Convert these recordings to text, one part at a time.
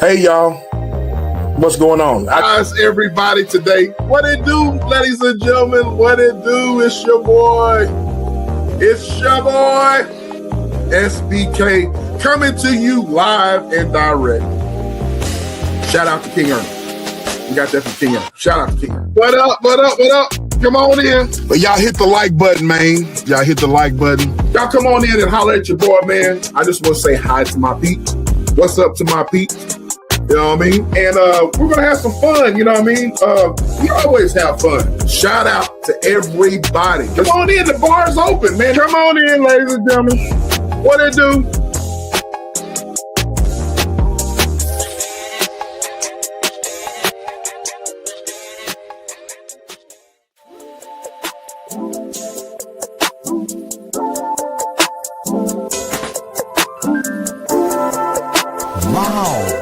Hey y'all, what's going on? How's everybody today? What it do, ladies and gentlemen? What it do? It's your boy. It's your boy, SBK, coming to you live and direct. Shout out to King Ernest. We got that from King Ernest. Shout out to King Ernest. What up, what up, what up? Come on in. But y'all hit the like button, man. Y'all hit the like button. Y'all come on in and holler at your boy, man. I just want to say hi to my peeps. What's up to my peeps? You know what I mean? And we're going to have some fun, you know what I mean? We always have fun. Shout out to everybody. Come on in, the bar's open, man. Come on in, ladies and gentlemen. What it do? Wow.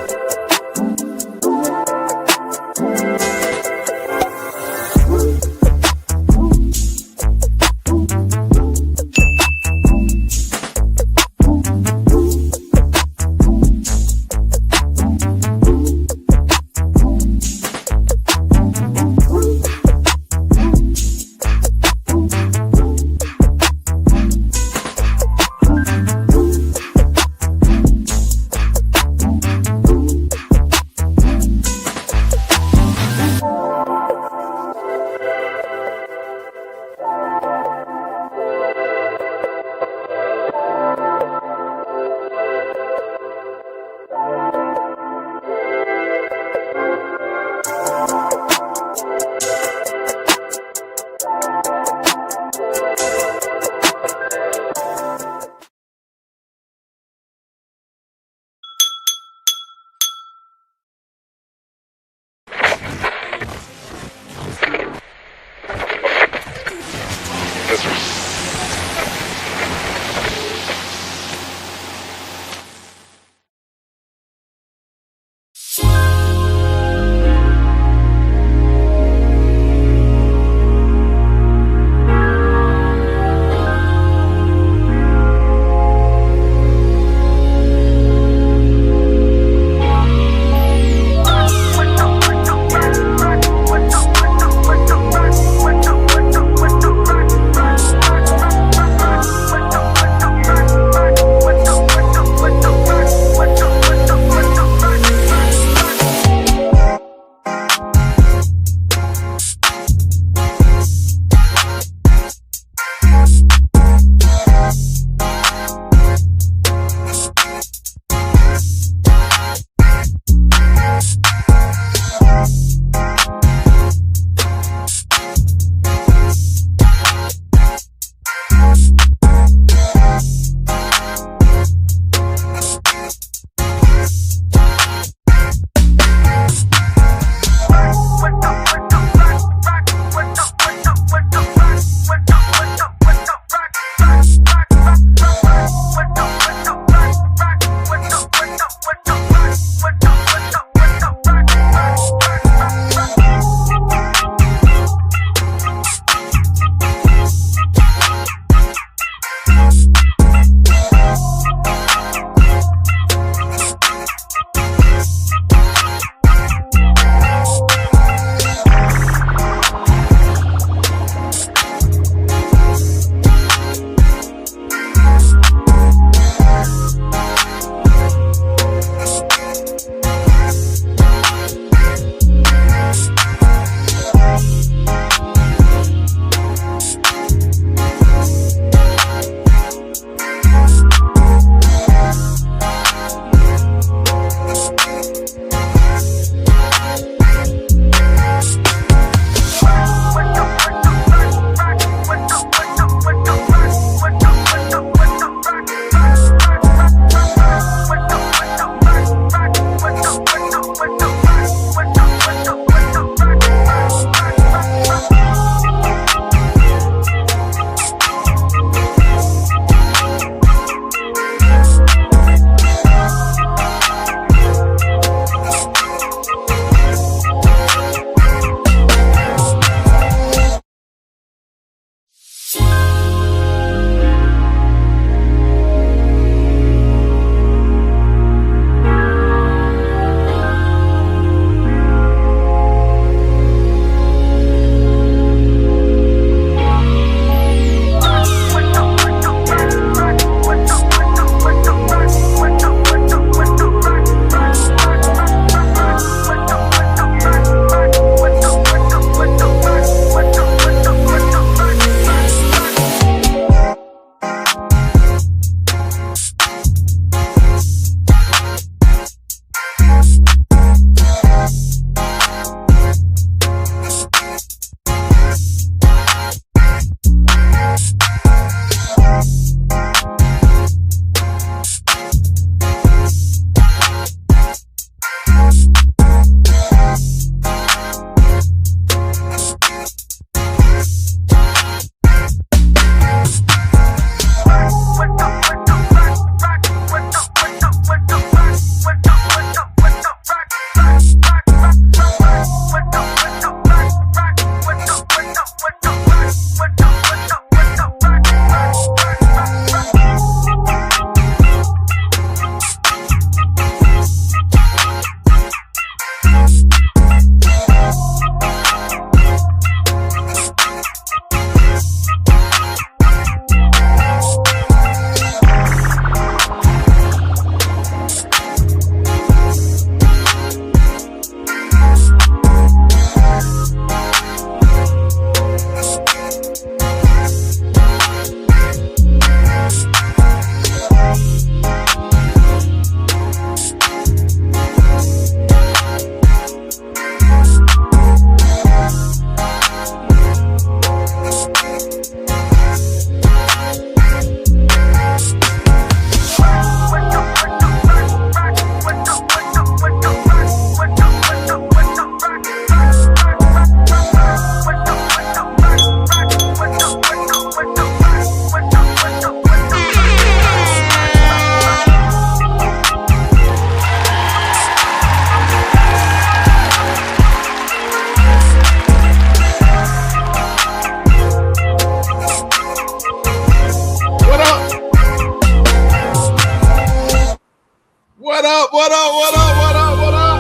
What up? What up? What up? What up?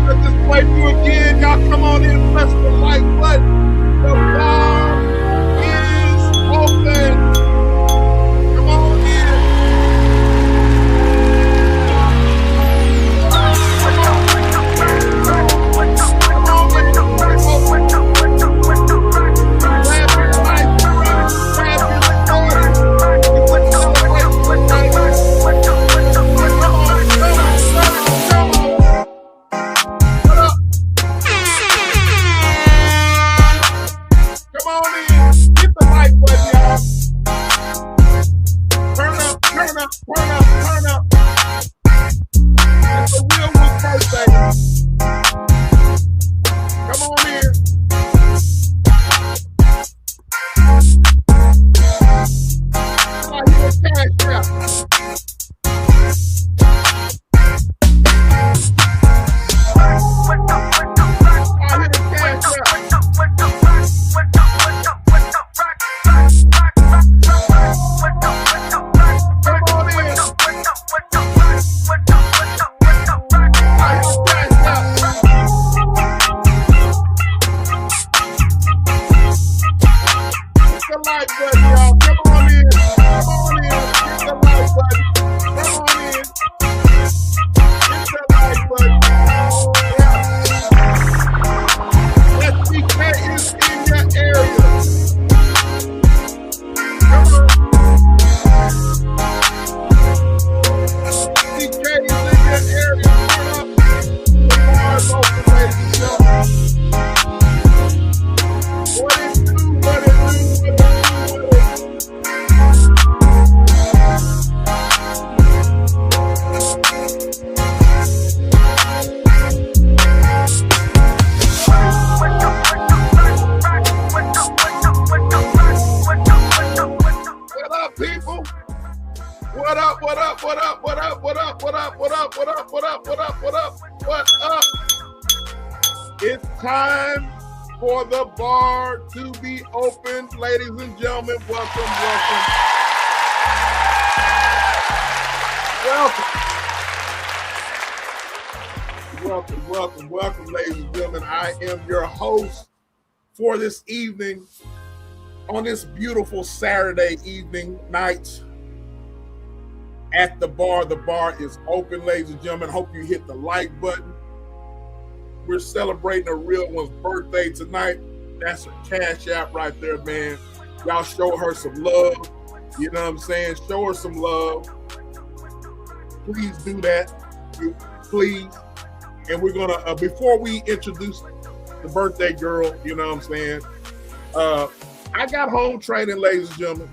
Let's just play through again. Y'all come on in, press the like button. The bar is open. Come on in. Turn up. It's a real one birthday. Come on in. I hear a cash out. It's time for the bar to be open. Ladies and gentlemen, welcome. Welcome, ladies and gentlemen. I am your host for this evening on this beautiful Saturday evening night at the bar. The bar is open, ladies and gentlemen. Hope you hit the like button. We're celebrating a real one's birthday tonight. That's a cash app right there, man. Y'all show her some love. You know what I'm saying? Show her some love. Please do that. Please. And we're going to, before we introduce the birthday girl, you know what I'm saying? I got home training, ladies and gentlemen.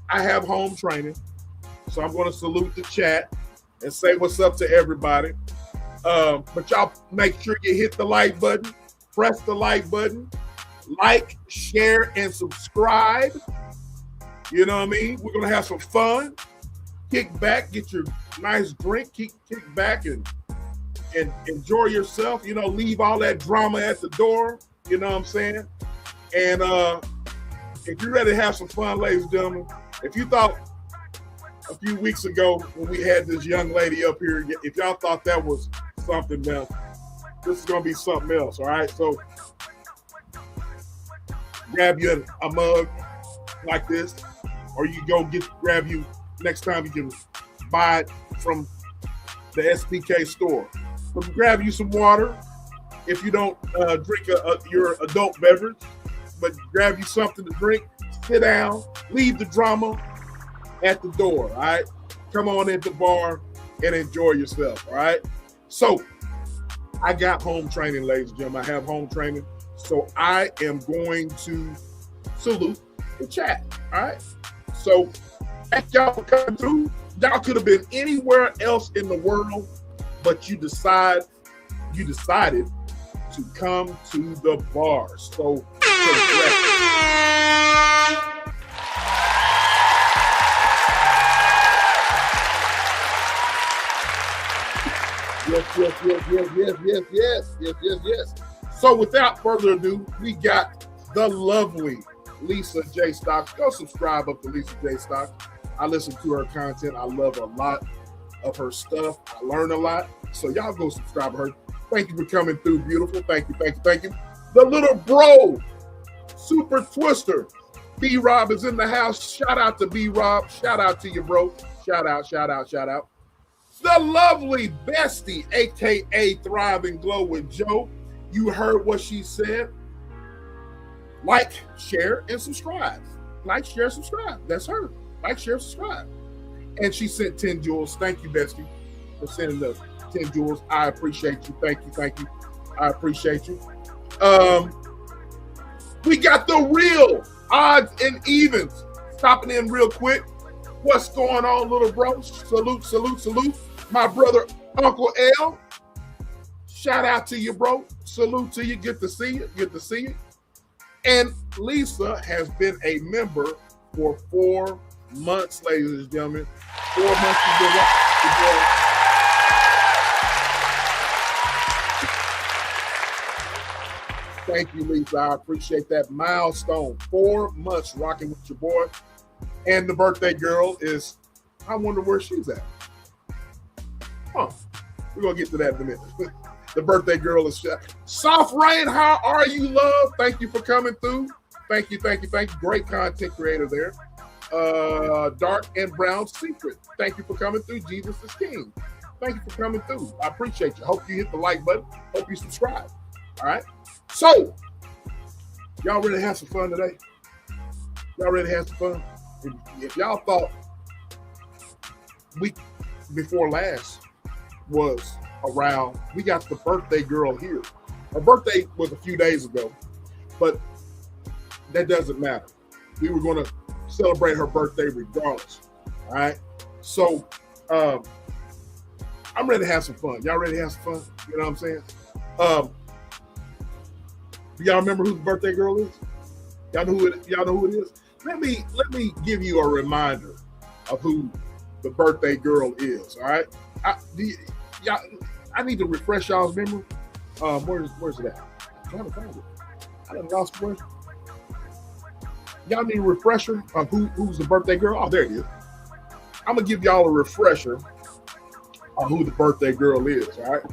I have home training. So I'm going to salute the chat and say what's up to everybody. But y'all make sure you hit the like button, press the like button, like, share, and subscribe. You know what I mean? We're going to have some fun. Kick back, get your nice drink, kick back and enjoy yourself. You know, leave all that drama at the door. You know what I'm saying? And if you're ready to have some fun, ladies and gentlemen, if you thought a few weeks ago when we had this young lady up here, if y'all thought that was something else, this is going to be something else, all right? So grab you a mug like this, or you go grab you, next time you can buy it from the SBK store. But grab you some water if you don't drink your adult beverage, but grab you something to drink, sit down, leave the drama at the door, all right? Come on into the bar and enjoy yourself, all right? So I got home training, ladies and gentlemen. I have home training. So I am going to salute the chat, all right? So thank y'all for coming through. Y'all could have been anywhere else in the world, but you decided to come to the bar. So Yes. So without further ado, we got the lovely Lisa J. Stocks. Go subscribe up to Lisa J. Stocks. I listen to her content. I love her a lot. of her stuff. I learn a lot. So y'all go subscribe to her. Thank you for coming through, beautiful. Thank you, thank you, thank you. The little bro, Super Twister. B-Rob is in the house. Shout out to B-Rob. Shout out to you, bro. Shout out, shout out, shout out. The lovely Bestie, a.k.a. Thrive and Glow with Joe. You heard what she said. Like, share, and subscribe. Like, share, subscribe. That's her. Like, share, subscribe. And she sent 10 jewels. Thank you, Bestie, for sending the 10 jewels. I appreciate you. Thank you, thank you. I appreciate you. We got the real odds and evens stopping in real quick. What's going on, little bro? Salute, salute, salute. My brother, Uncle L. Shout out to you, bro. Salute to you. Good to see you. Good to see you. And Lisa has been a member for 4 months, ladies and gentlemen. 4 months she's been watching. Thank you, Lisa. I appreciate that milestone. 4 months rocking with your boy. And the birthday girl is, I wonder where she's at. Huh. We're going to get to that in a minute. The birthday girl is Soft Rain. How are you, love? Thank you for coming through. Thank you, thank you, thank you. Great content creator there. Dark and Brown Secret. Thank you for coming through. Jesus is King. Thank you for coming through. I appreciate you. Hope you hit the like button. Hope you subscribe. All right. So, y'all ready to have some fun today? Y'all ready to have some fun? If y'all thought week before last was around, we got the birthday girl here. Her birthday was a few days ago, but that doesn't matter. We were going to celebrate her birthday regardless. All right. So I'm ready to have some fun. Y'all ready to have some fun? You know what I'm saying? Do y'all remember who the birthday girl is? Y'all know who it is? Let me give you a reminder of who the birthday girl is. All right. I need to refresh y'all's memory. Where's it at? I'm trying to find it. I done lost the word. Y'all need a refresher of who's the birthday girl? Oh, there it is. I'm gonna give y'all a refresher on who the birthday girl is. All right.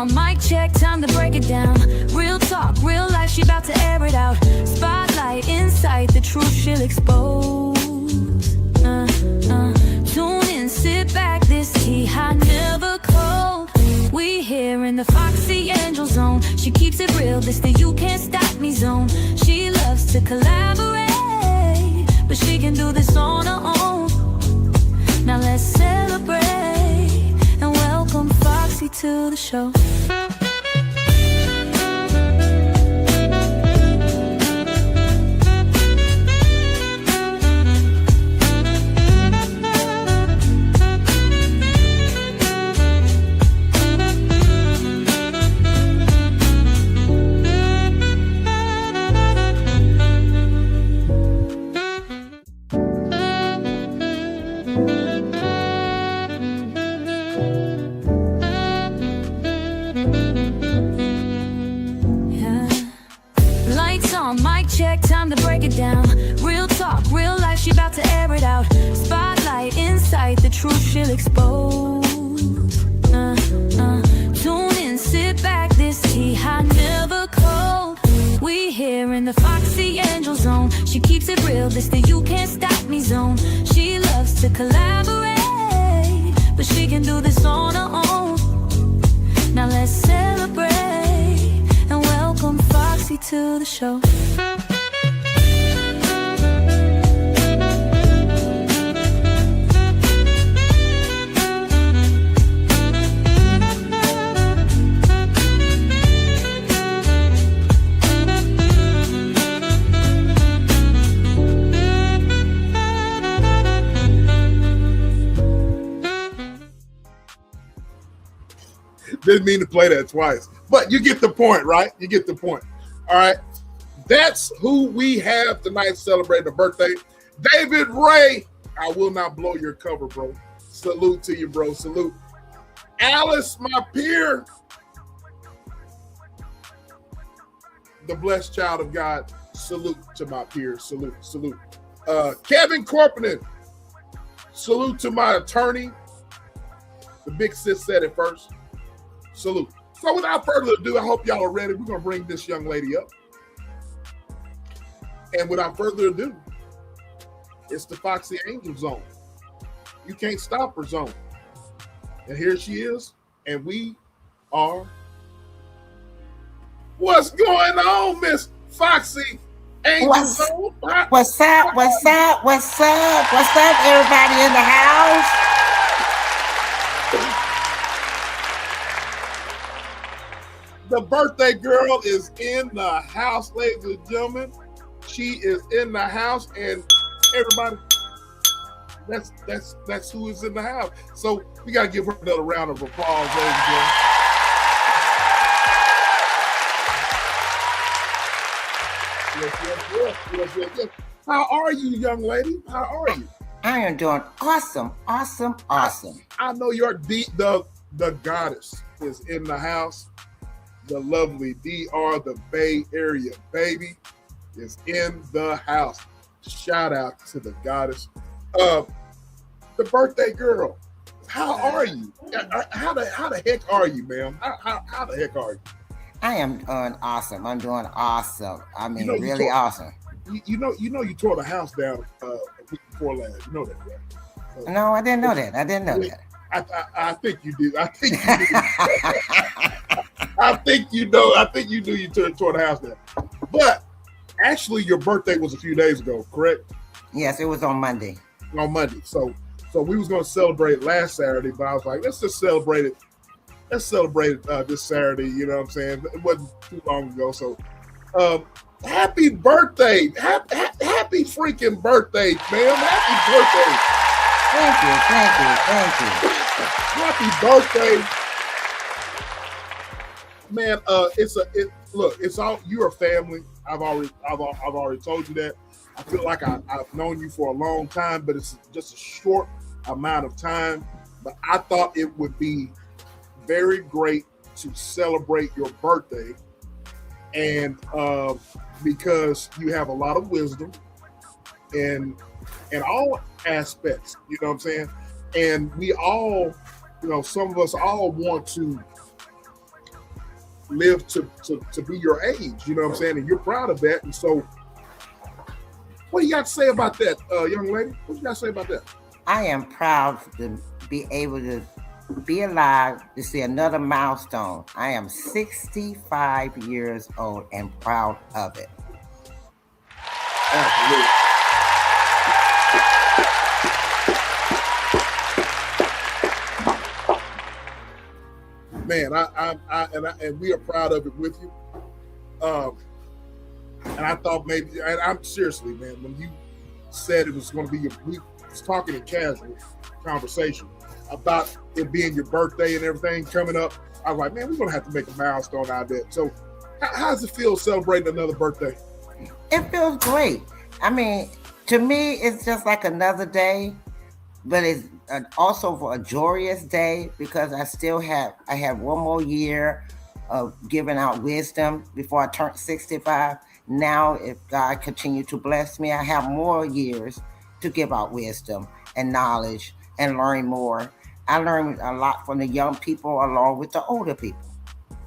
Mic check, time to break it down. Real talk, real life, she about to air it out. Spotlight, insight, the truth she'll expose. Tune in, sit back, this tea hot, never cold. We here in the Foxy Angel zone. She keeps it real, this the you can't stop me zone. She loves to collaborate, but she can do this on her own. Now let's celebrate and welcome Foxy to the show. Check, time to break it down. Real talk, real life, she about to air it out. Spotlight, insight, the truth she'll expose. Tune in, sit back, this tea hot, never cold. We here in the Foxy Angel zone. She keeps it real, this the you can't stop me zone. She loves to collaborate, but she can do this on her own. Now let's celebrate and welcome Foxy to the show. Didn't mean to play that twice, but you get the point, right? You get the point. All right. That's who we have tonight celebrating a birthday. David Ray. I will not blow your cover, bro. Salute to you, bro. Salute. Alice, my peer. the blessed child of God. Salute to my peers. Salute. Kevin Corporan. Salute to my attorney. The big sis said it first. Salute. So without further ado, I hope y'all are ready. We're going to bring this young lady up. And without further ado, it's the Foxy Angel Zone. You can't stop her zone. And here she is. And we are... What's going on, Miss Foxy Angel Zone? What's up, everybody in the house? The birthday girl is in the house, ladies and gentlemen. She is in the house, and everybody, that's who is in the house. So we gotta give her another round of applause, ladies and gentlemen. Yes. How are you, young lady? How are you? I am doing awesome. I know you're the goddess is in the house. The lovely DR, the Bay Area baby, is in the house. Shout out to the goddess. The birthday girl. How are you? How the heck are you, ma'am? How the heck are you? I am doing awesome. I'm doing awesome. I mean, really awesome. You tore the house down a week before last. You know that, right? No, I didn't know that. I think you did. I think you know. I think you knew you tore the house down. But actually, your birthday was a few days ago, correct? Yes, it was on Monday. So we was going to celebrate last Saturday, but I was like, let's just celebrate it. Let's celebrate it this Saturday. You know what I'm saying? It wasn't too long ago. So, happy birthday! Happy freaking birthday, ma'am! Happy birthday! Thank you. Happy birthday, man! It's all you're a family. I've already told you that. I feel like I've known you for a long time, but it's just a short amount of time. But I thought it would be very great to celebrate your birthday, and because you have a lot of wisdom in all aspects, you know what I'm saying? And we all, some of us all want to live to be your age, you know what I'm saying? And you're proud of that. And so what do you got to say about that, young lady? What you got to say about that? I am proud to be able to be alive to see another milestone. I am 65 years old and proud of it. Absolutely. Man, and we are proud of it with you. And I thought maybe, and I'm seriously, man, when you said it was going to be we was talking in casual conversation about it being your birthday and everything coming up, I was like, man, we're going to have to make a milestone out of that. So how does it feel celebrating another birthday? It feels great. I mean, to me, it's just like another day, but it's also a joyous day because I have one more year of giving out wisdom before I turn 65. Now, if God continue to bless me, I have more years to give out wisdom and knowledge and learn more. I learn a lot from the young people along with the older people.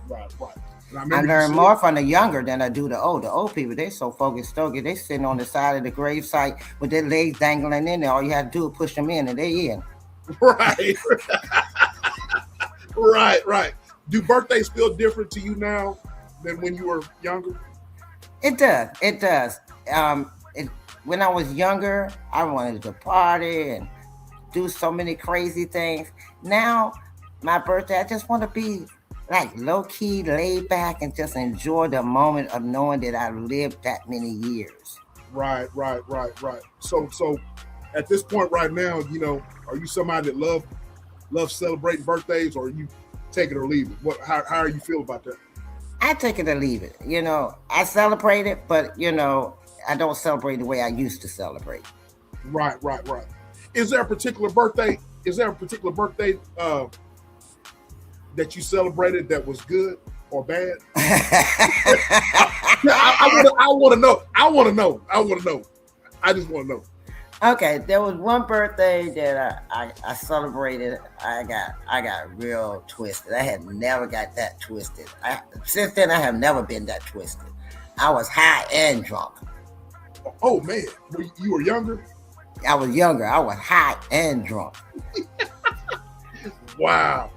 Right. I learn more from the younger than I do the old. The old people, they so focused, they sitting on the side of the gravesite with their legs dangling in there. All you have to do is push them in and they in. Right. Right. Do birthdays feel different to you now than when you were younger? It does. When I was younger, I wanted to party and do so many crazy things. Now, my birthday, I just want to be like low-key, laid back, and just enjoy the moment of knowing that I lived that many years. Right. So at this point right now, are you somebody that loves celebrating birthdays, or are you take it or leave it? How are you feel about that? I take it or leave it. I celebrate it, but I don't celebrate the way I used to celebrate. Right. Is there a particular birthday that you celebrated that was good or bad? I want to know. I want to know. I just want to know. Okay, there was one birthday that I celebrated. I got real twisted. I had never got that twisted. Since then, I have never been that twisted. I was high and drunk. Oh man, you were younger? I was younger. I was high and drunk. Wow.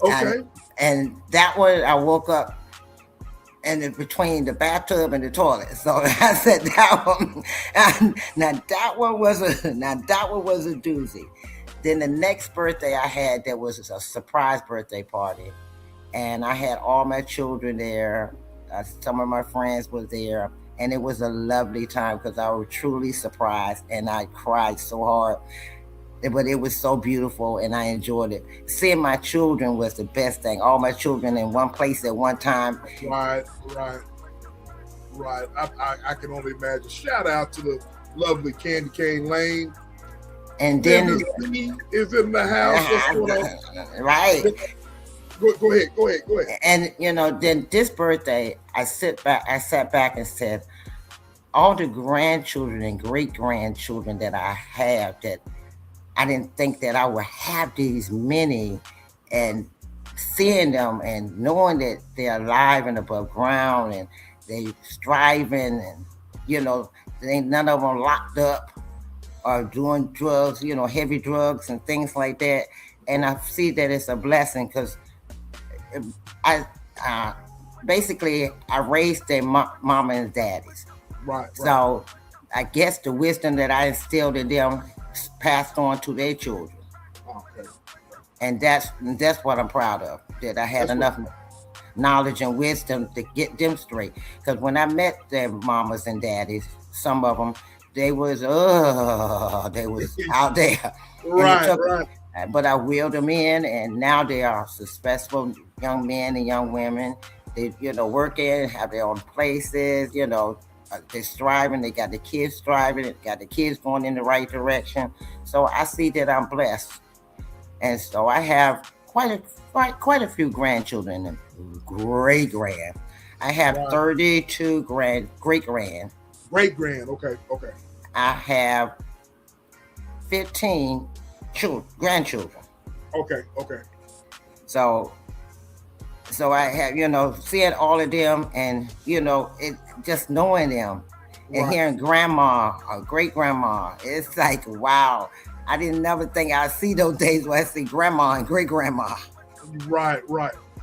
Okay. And that one, I woke up and in between the bathtub and the toilet. So I said that one. Now that one was a doozy. Then the next birthday I had, there was a surprise birthday party, and I had all my children there. Some of my friends were there, and it was a lovely time because I was truly surprised, and I cried so hard. But it was so beautiful, and I enjoyed it. Seeing my children was the best thing. All my children in one place at one time. Right. I can only imagine. Shout out to the lovely Candy Cane Lane. And then is in the house. What's going on? Right. Go ahead. And then this birthday, I sat back and said, all the grandchildren and great grandchildren that I have, that I didn't think that I would have these many, and seeing them and knowing that they're alive and above ground and they striving, and there ain't none of them locked up or doing drugs, heavy drugs and things like that. And I see that it's a blessing because I basically raised their mama and daddies. Right. So I guess the wisdom that I instilled in them passed on to their children. Okay. And that's what I'm proud of, that I had enough knowledge and wisdom to get them straight. Because when I met their mamas and daddies, some of them, they was out there. Right. But I wheeled them in, and now they are successful young men and young women. They, working, have their own places, they're striving. They got the kids striving. They got the kids going in the right direction. So I see that I'm blessed, and so I have quite a few grandchildren and great grand. I have 32 great grand. Great grand. Okay. I have 15 grandchildren. Okay. So I have, seeing all of them, and it just knowing them and hearing grandma or great grandma, it's like, wow. I didn't never think I'd see those days where I see grandma and great grandma. Right.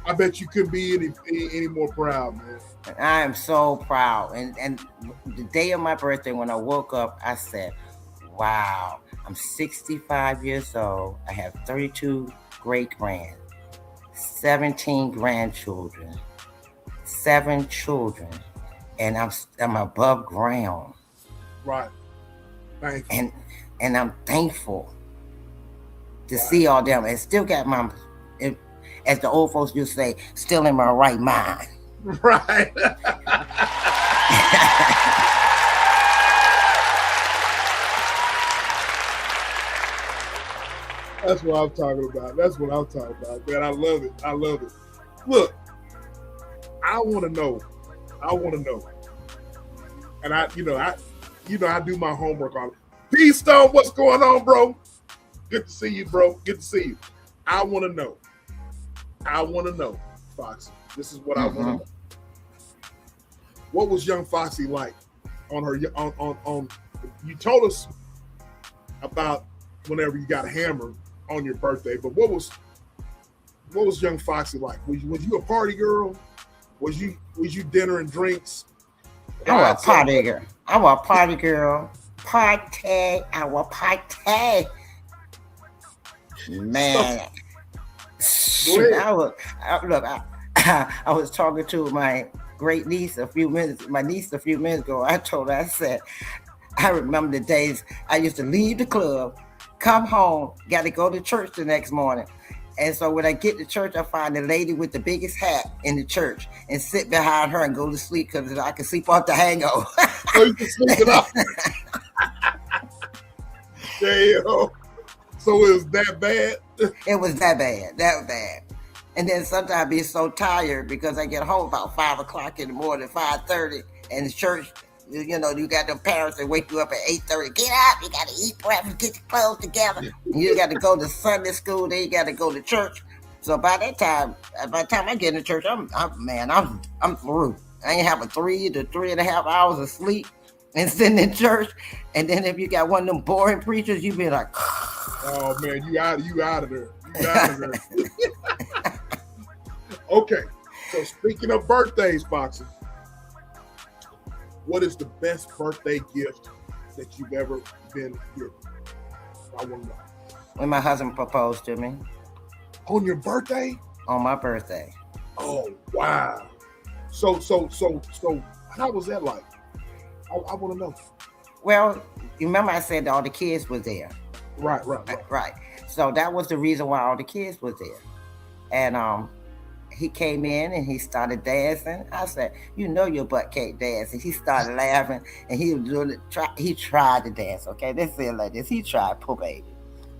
I bet you couldn't be any more proud, man. I am so proud. And the day of my birthday, when I woke up, I said, wow, I'm 65 years old. I have 32 great grand, 17 grandchildren, 7 children, and I'm above ground. Right. Thank you. And I'm thankful to see all them, and still got as the old folks used to say, still in my right mind. Right. That's what I'm talking about. Man. I love it. Look, I want to know. And I do my homework on it. P-Stone, what's going on, bro? Good to see you, bro. I want to know, Foxy. This is what I want to know. What was young Foxy like on her on you told us about whenever you got hammered on your birthday, but what was young Foxy like? Was you a party girl? Was you dinner and drinks? I was a party girl. I was a party girl. Man. I was talking to my niece a few minutes ago. I told her, I said, I remember the days I used to leave the club, come home, got to go to church the next morning. And so when I get to church, I find the lady with the biggest hat in the church and sit behind her and go to sleep because I can sleep off the hangover. So you can sleep it off. Damn. So it was that bad? It was that bad. And then sometimes I'd be so tired because I get home about 5 o'clock in the morning, 5:30, and the church, you know, you got the parents that wake you up at 8:30. Get up, you got to eat breakfast, get your clothes together. And you got to go to Sunday school, then you got to go to church. So by the time I get into church, I'm through. I ain't having 3 to 3.5 hours of sleep and sitting in church. And then if you got one of them boring preachers, you be like, oh man, you out of there. You out of there. Okay. So speaking of birthdays, Foxy, what is the best birthday gift that you've ever been given? I want to know. When my husband proposed to me. On your birthday? On my birthday. Oh wow. So how was that like? I want to know. Well, you remember I said all the kids was there. Right. So that was the reason why all the kids was there. And he came in and he started dancing. I said, you know your butt can't dance. And he started laughing and he was doing it. He tried to dance, okay? Let's say it like this. He tried, poor baby.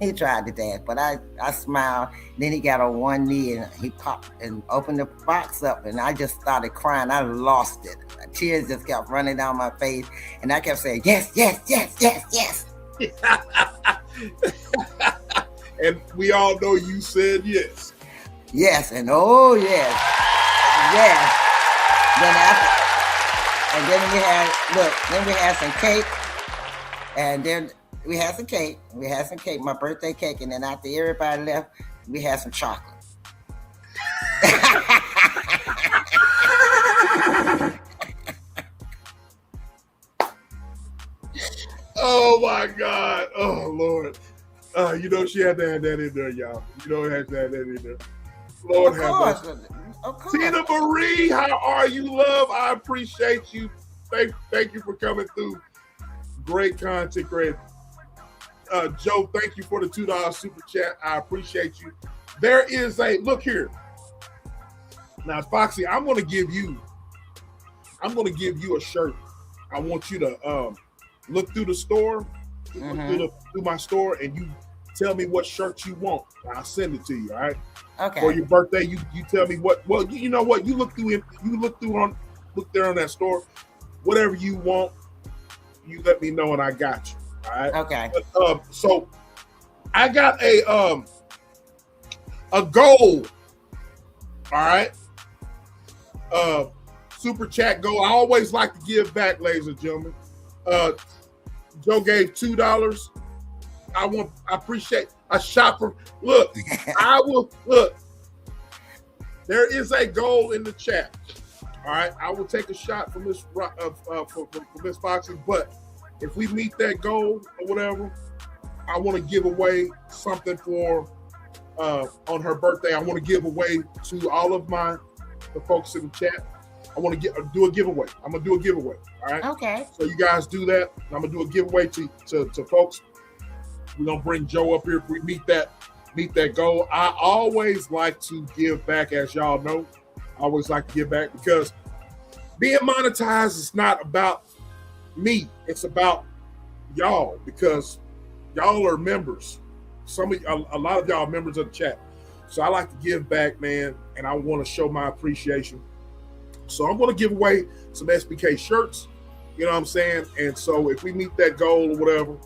He tried to dance, but I smiled. Then he got on one knee and he popped and opened the box up, and I just started crying. I lost it. Tears just kept running down my face, and I kept saying, yes, yes, yes, yes, yes. And we all know you said yes. Yes, and oh yes, yes. Then we had some cake, and then we had some cake. My birthday cake, and then after everybody left, we had some chocolate. Oh my God! Oh Lord! You know she had to have that in there, y'all. You know it has to have that in there. Lord have mercy. Of course. Tina Marie, how are you, love? I appreciate you. Thank you for coming through. Great content, great. Joe, thank you for the $2 super chat. I appreciate you. There is look here. Now, Foxy, I'm gonna give you a shirt. I want you to look through the store, through my store, and you tell me what shirt you want. I'll send it to you, all right? Okay. For your birthday, you tell me what. Well, you know what? You look there on that store. Whatever you want, you let me know, and I got you. All right. Okay. But, so I got a goal. All right. Super chat goal. I always like to give back, ladies and gentlemen. Joe gave $2. I appreciate a shopper. Look, I will look. There is a goal in the chat. All right. I will take a shot from Miss Miss Foxy, but if we meet that goal or whatever, I want to give away something for on her birthday. I want to give away to all of the folks in the chat. I want to do a giveaway. I'm gonna do a giveaway. All right. Okay. So you guys do that. I'm gonna do a giveaway to folks. We're gonna bring Joe up here if we meet that goal. I always like to give back, as y'all know. I always like to give back because being monetized is not about me. It's about y'all because y'all are members. A lot of y'all are members of the chat. So I like to give back, man, and I want to show my appreciation. So I'm going to give away some SBK shirts. You know what I'm saying? And so if we meet that goal or whatever,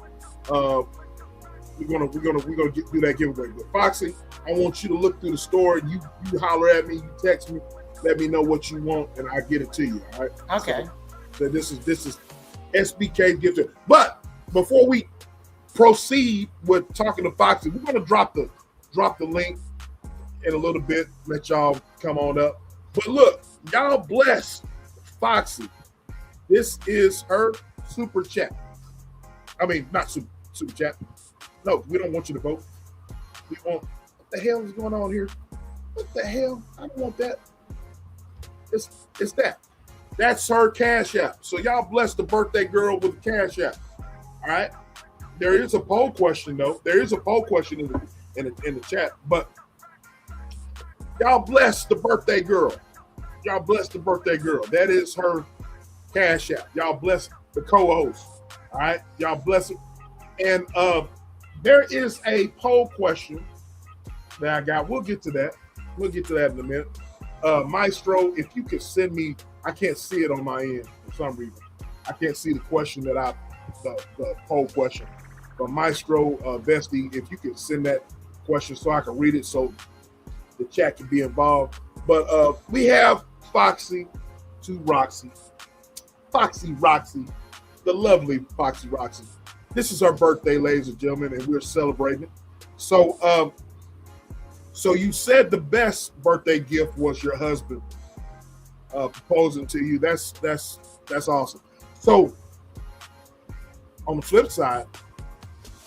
we're gonna do that giveaway. But Foxy, I want you to look through the store and you holler at me, you text me, let me know what you want, and I get it to you. All right? Okay. So this is SBK gift. But before we proceed with talking to Foxy, we're gonna drop the link in a little bit. Let y'all come on up. But look, y'all bless Foxy. This is her super chat. I mean, not super chat. No, we don't want you to vote. We want. What the hell is going on here? What the hell? I don't want that. It's that. That's her Cash App. So y'all bless the birthday girl with the Cash App. All right. There is a poll question though. There is a poll question in the chat. But y'all bless the birthday girl. Y'all bless the birthday girl. That is her Cash App. Y'all bless the co-host. All right. Y'all bless it. And there is a poll question that I got. We'll get to that. We'll get to that in a minute. Maestro, if you could send me, I can't see it on my end. some reason. I can't see the question the poll question. But Maestro, Bestie, if you could send that question so I can read it so the chat can be involved. But we have Foxy to Roxy. Foxy Roxy, the lovely Foxy Roxy. This is her birthday, ladies and gentlemen, and we're celebrating it. So you said the best birthday gift was your husband proposing to you. That's awesome. So on the flip side,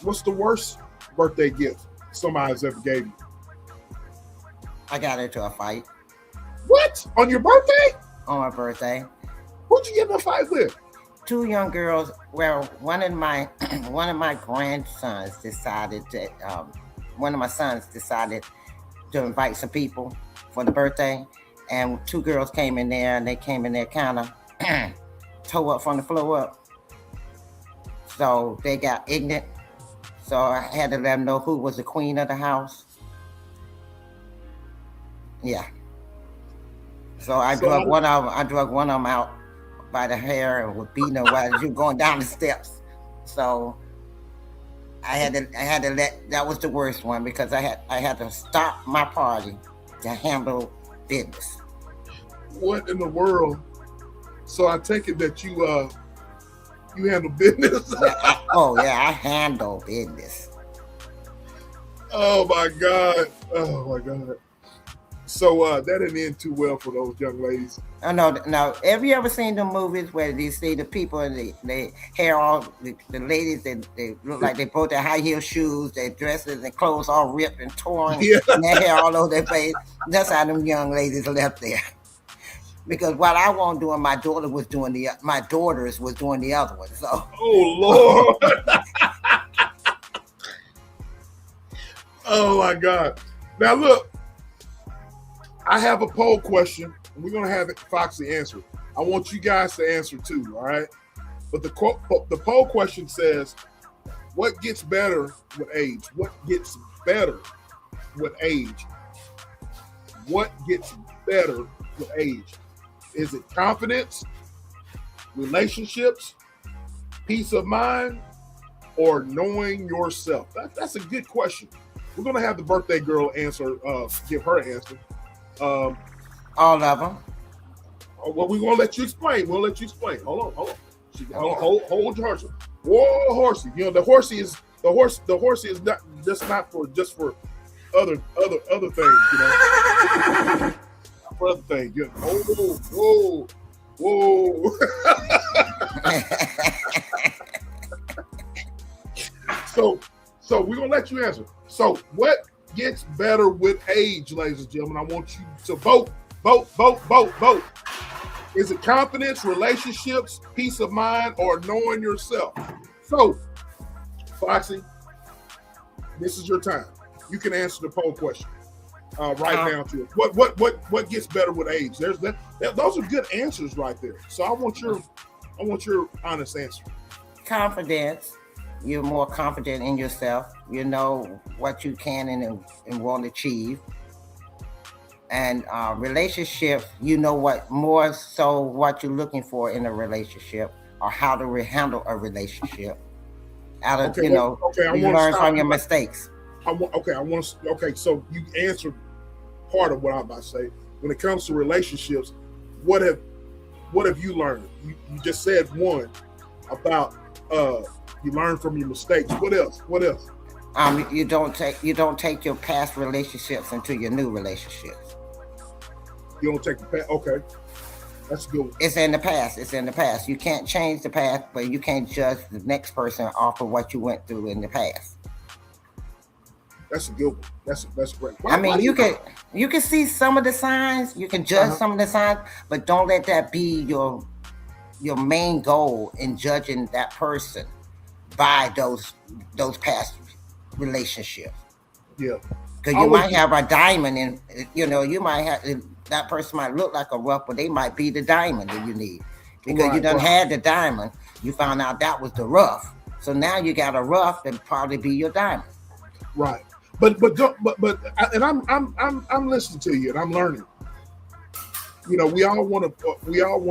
what's the worst birthday gift somebody's ever gave you? I got into a fight. What? On your birthday? On my birthday. Who'd you get in a fight with? Two young girls. Well, one of my grandsons decided that one of my sons decided to invite some people for the birthday, and two girls came in there, and they came in there kind of toe up from the floor up. So they got ignorant. So I had to let them know who was the queen of the house. Yeah. So I drug one of them out by the hair and was beating her while she was going down the steps. So I had to let, that was the worst one, because I had to stop my party to handle business. What in the world? So I take it that you handle business. I handle business. Oh my God. So that didn't end too well for those young ladies. Oh, no. Have you ever seen the movies where you see the people and they hair all, the ladies, they look like they bought their high heel shoes, their dresses and clothes all ripped and torn, and their hair all over their face? That's how them young ladies left there. Because what I wasn't doing, my daughters was doing the other one. So. Oh Lord. Oh my God. Now look, I have a poll question, and we're gonna have Foxy answer. I want you guys to answer too, all right? But the poll question says, what gets better with age? What gets better with age? What gets better with age? Is it confidence, relationships, peace of mind, or knowing yourself? That's a good question. We're gonna have the birthday girl answer, give her an answer. All of them. Well, we're gonna let you explain. We'll let you explain. Hold on. Hold your horse. Whoa, horsey. You know the horsey is not just for other things. You know, for other things. You know. Whoa. So we're gonna let you answer. So what gets better with age, ladies and gentlemen? I want you to vote. Is it confidence, relationships, peace of mind, or knowing yourself? So, Foxy, this is your time. You can answer the poll question right now to it. What gets better with age? Those are good answers right there. So I want your honest answer. Confidence. You're more confident in yourself. You know what you can and want to achieve. And relationships, you know what you're looking for in a relationship, or how to handle a relationship. You learn from your mistakes. So you answered part of what I'm about to say. When it comes to relationships, what have you learned? You just said one about you learn from your mistakes. What else? You don't take your past relationships into your new relationships. You don't take the past. Okay, that's good. It's in the past. You can't change the past, but you can't judge the next person off of what you went through in the past. That's a good one. That's great. You can see some of the signs. You can judge some of the signs, but don't let that be your main goal in judging that person by those past relationships. Yeah. Because you might have a diamond, and you might have that person might look like a rough, but they might be the diamond that you need. Because you done had the diamond, you found out that was the rough. So now you got a rough that probably be your diamond. Right. But I'm listening to you and I'm learning. we all want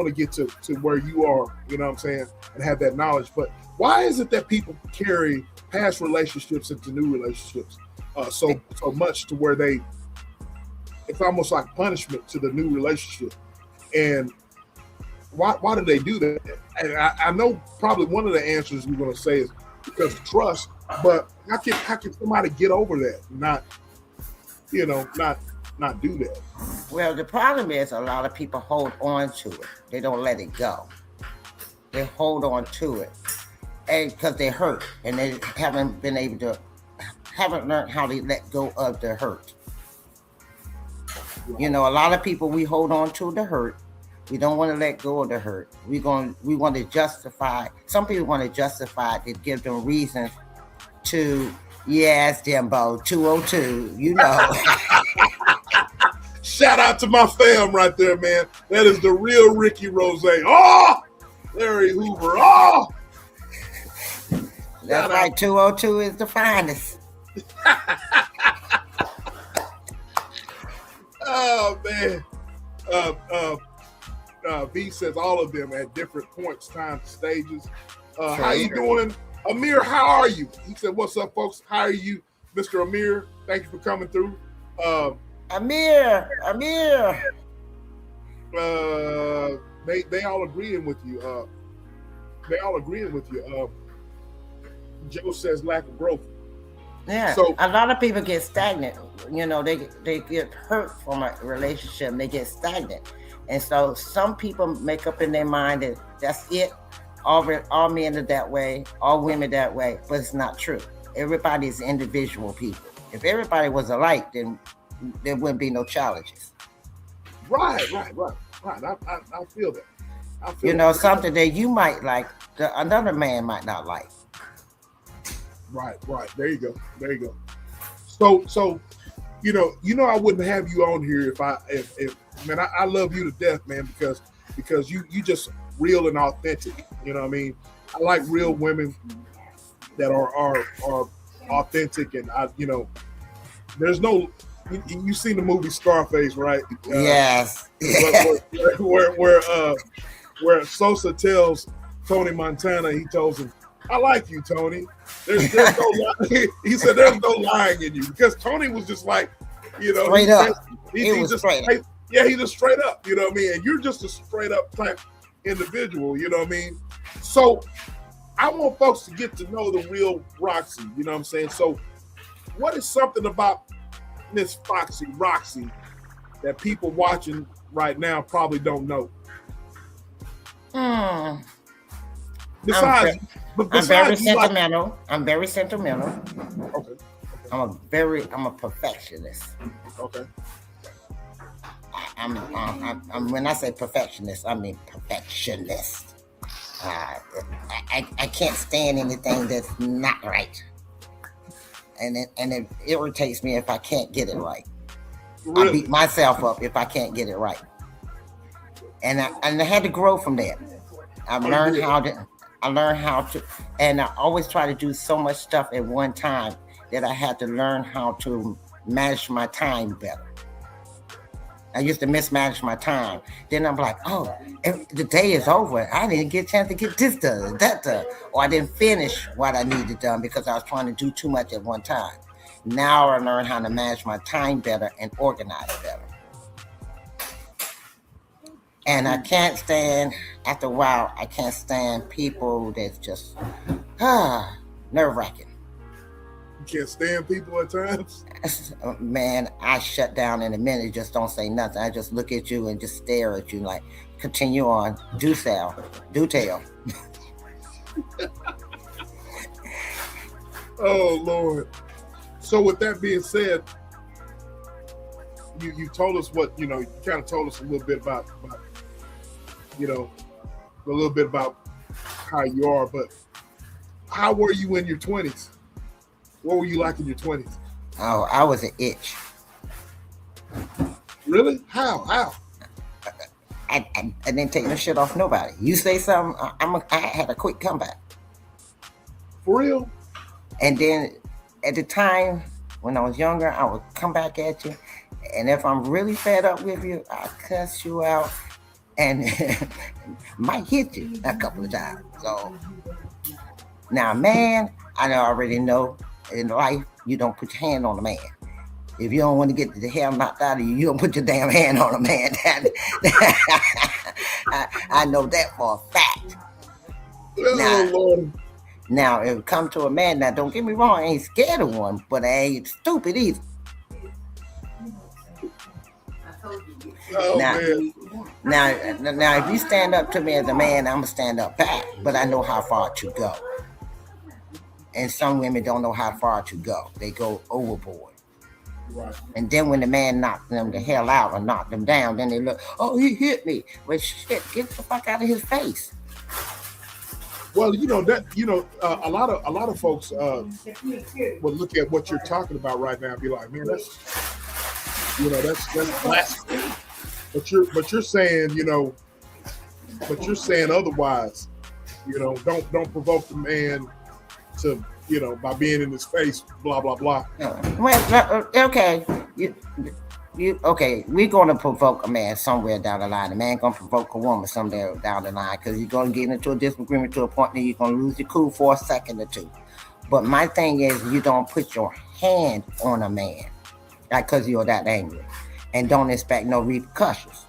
to get to where you are, you know what I'm saying, and have that knowledge. But why is it that people carry past relationships into new relationships so much to where it's almost like punishment to the new relationship? And why do they do that? And I know probably one of the answers we're going to say is because of trust, but how can somebody get over that and not do that? Well, the problem is a lot of people hold on to it. They don't let it go. They hold on to it, and because they're hurt and they haven't learned how to let go of the hurt. A lot of people, we hold on to the hurt. We don't want to let go of the hurt. We want to justify. Some people want to justify it to give them reasons to, yes, Jimbo, 202, Shout out to my fam right there, man. That is the real Ricky Rose. Oh, Larry Hoover. Oh, that's right. 202 is the finest. Oh man. V says all of them at different points, times, stages. How you doing, Amir? How are you? He said, "What's up, folks? How are you, Mr. Amir? Thank you for coming through." Amir. They all agreeing with you. Joe says lack of growth. Yeah. So a lot of people get stagnant. They get hurt from a relationship and they get stagnant. And so some people make up in their mind that that's it. All men are that way, all women that way, but it's not true. Everybody is individual people. If everybody was alike, then there wouldn't be no challenges. Right. I feel that. Something that you might like, another man might not like. Right. There you go. So, I wouldn't have you on here if man, I love you to death, man, because you just real and authentic. You know what I mean? I like real women that are authentic, and there's no. You seen the movie Scarface, right? Yes. Where Sosa tells Tony Montana, he tells him, "I like you, Tony." There's no he said there's no lying in you, because Tony was just like, straight up. He just straight up. Yeah, he just straight up. You know what I mean? And you're just a straight up type individual. You know what I mean? So I want folks to get to know the real Roxy. You know what I'm saying? So what is something about Miss Foxy, Roxy, that people watching right now probably don't know? Besides, I'm very sentimental. I'm very sentimental. Okay. I'm a perfectionist. Okay. I'm when I say perfectionist, I mean perfectionist. I can't stand anything that's not right, and it irritates me if I can't get it right. Really? I beat myself up if I can't get it right, and I had to grow from that. I learned how to, and I always try to do so much stuff at one time that I had to learn how to manage my time better. I used to mismanage my time. Then I'm like, oh, the day is over. I didn't get a chance to get this done, that done. Or I didn't finish what I needed done because I was trying to do too much at one time. Now I learn how to manage my time better and organize better. And I can't stand, after a while, I can't stand people that's just nerve-wracking. You can't stand people at times? Man, I shut down in a minute, just don't say nothing. I just look at you and just stare at you like, continue on, do tell. Oh, Lord. So with that being said, you told us what, you kind of told us a little bit about a little bit about how you are, but how were you in your 20s? What were you like in your 20s? Oh, I was an itch. Really? How? I didn't take no shit off nobody. You say something, I had a quick comeback. For real? And then at the time when I was younger, I would come back at you And if I'm really fed up with you, I'll cuss you out and might hit you a couple of times. So now, man, I already know in life you don't put your hand on a man. If you don't want to get the hell knocked out of you, you don't put your damn hand on a man. I know that for a fact. Now, if it comes to a man, now don't get me wrong, I ain't scared of one, but I ain't stupid either. Now, if you stand up to me as a man, I'm gonna stand up back, but I know how far to go. And some women don't know how far to go; they go overboard. Right. And then when the man knocks them the hell out or knock them down, then they look, oh, he hit me. Well, shit, get the fuck out of his face. Well, a lot of folks will look at what you're talking about right now and be like, man, that's blasphemy. But you're saying, otherwise. Don't provoke the man to, by being in his face, blah blah blah. Well, okay, okay, we're going to provoke a man somewhere down the line. A man going to provoke a woman somewhere down the line because you're going to get into a disagreement to a point that you're going to lose your cool for a second or two. But my thing is, you don't put your hand on a man because you're that angry, and don't expect no repercussions.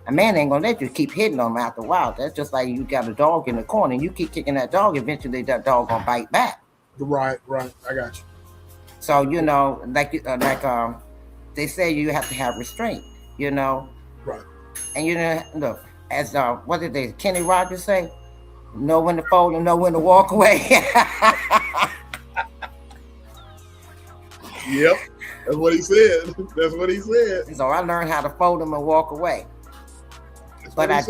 A man ain't going to let you keep hitting on him after a while. That's just like you got a dog in the corner and you keep kicking that dog, eventually that dog going to bite back. Right, I got you. So, they say you have to have restraint, Right. And look, as what did Kenny Rogers say? Know when to fold and know when to walk away. Yep, that's what he said. So I learned how to fold them and walk away. But I've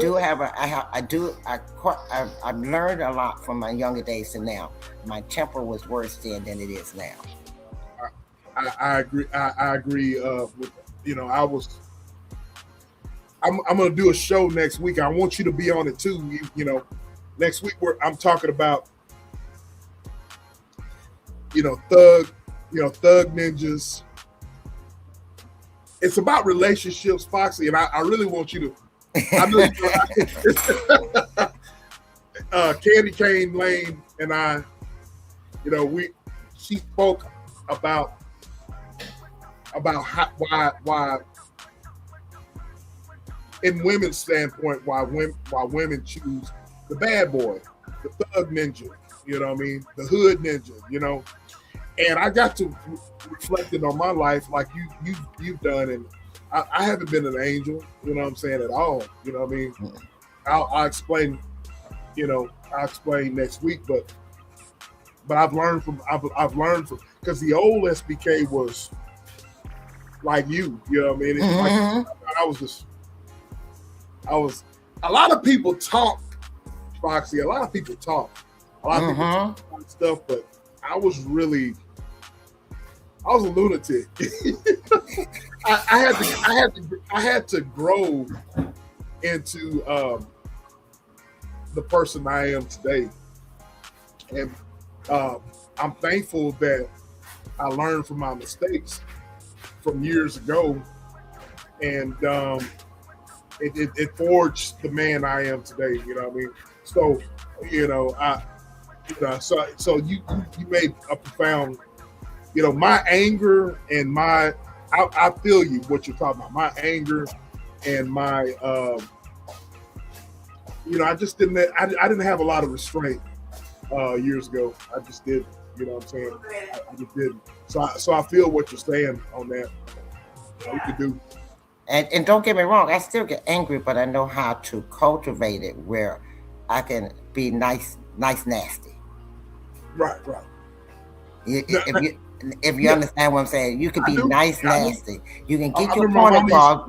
learned a lot from my younger days to now. My temper was worse then than it is now. I agree. I agree. I'm going to do a show next week. I want you to be on it too. Next week I'm talking about, thug ninjas. It's about relationships, Foxy, and I really want you to. I know Candy Cane Lane and I, she spoke about why in women's standpoint, why women choose the bad boy, the thug ninja, the hood ninja, and I got to reflecting on my life like you've done, and I haven't been an angel, at all, I'll explain, I'll explain next week, but I've learned from because the old SBK was like you, It's like I was a lot of people talk, Foxy, a lot of people talk about stuff, but I was a lunatic. I had to grow into the person I am today, and I'm thankful that I learned from my mistakes from years ago, and it forged the man I am today. So so you made a profound. My anger and I feel you, what you're talking about. My anger and my, I just didn't have a lot of restraint years ago. I just didn't, I just didn't. So I feel what you're saying on that. You could do. And don't get me wrong, I still get angry, but I know how to cultivate it where I can be nice, nasty. Right. If you understand what I'm saying, you can be nice, nasty. You can get your point across.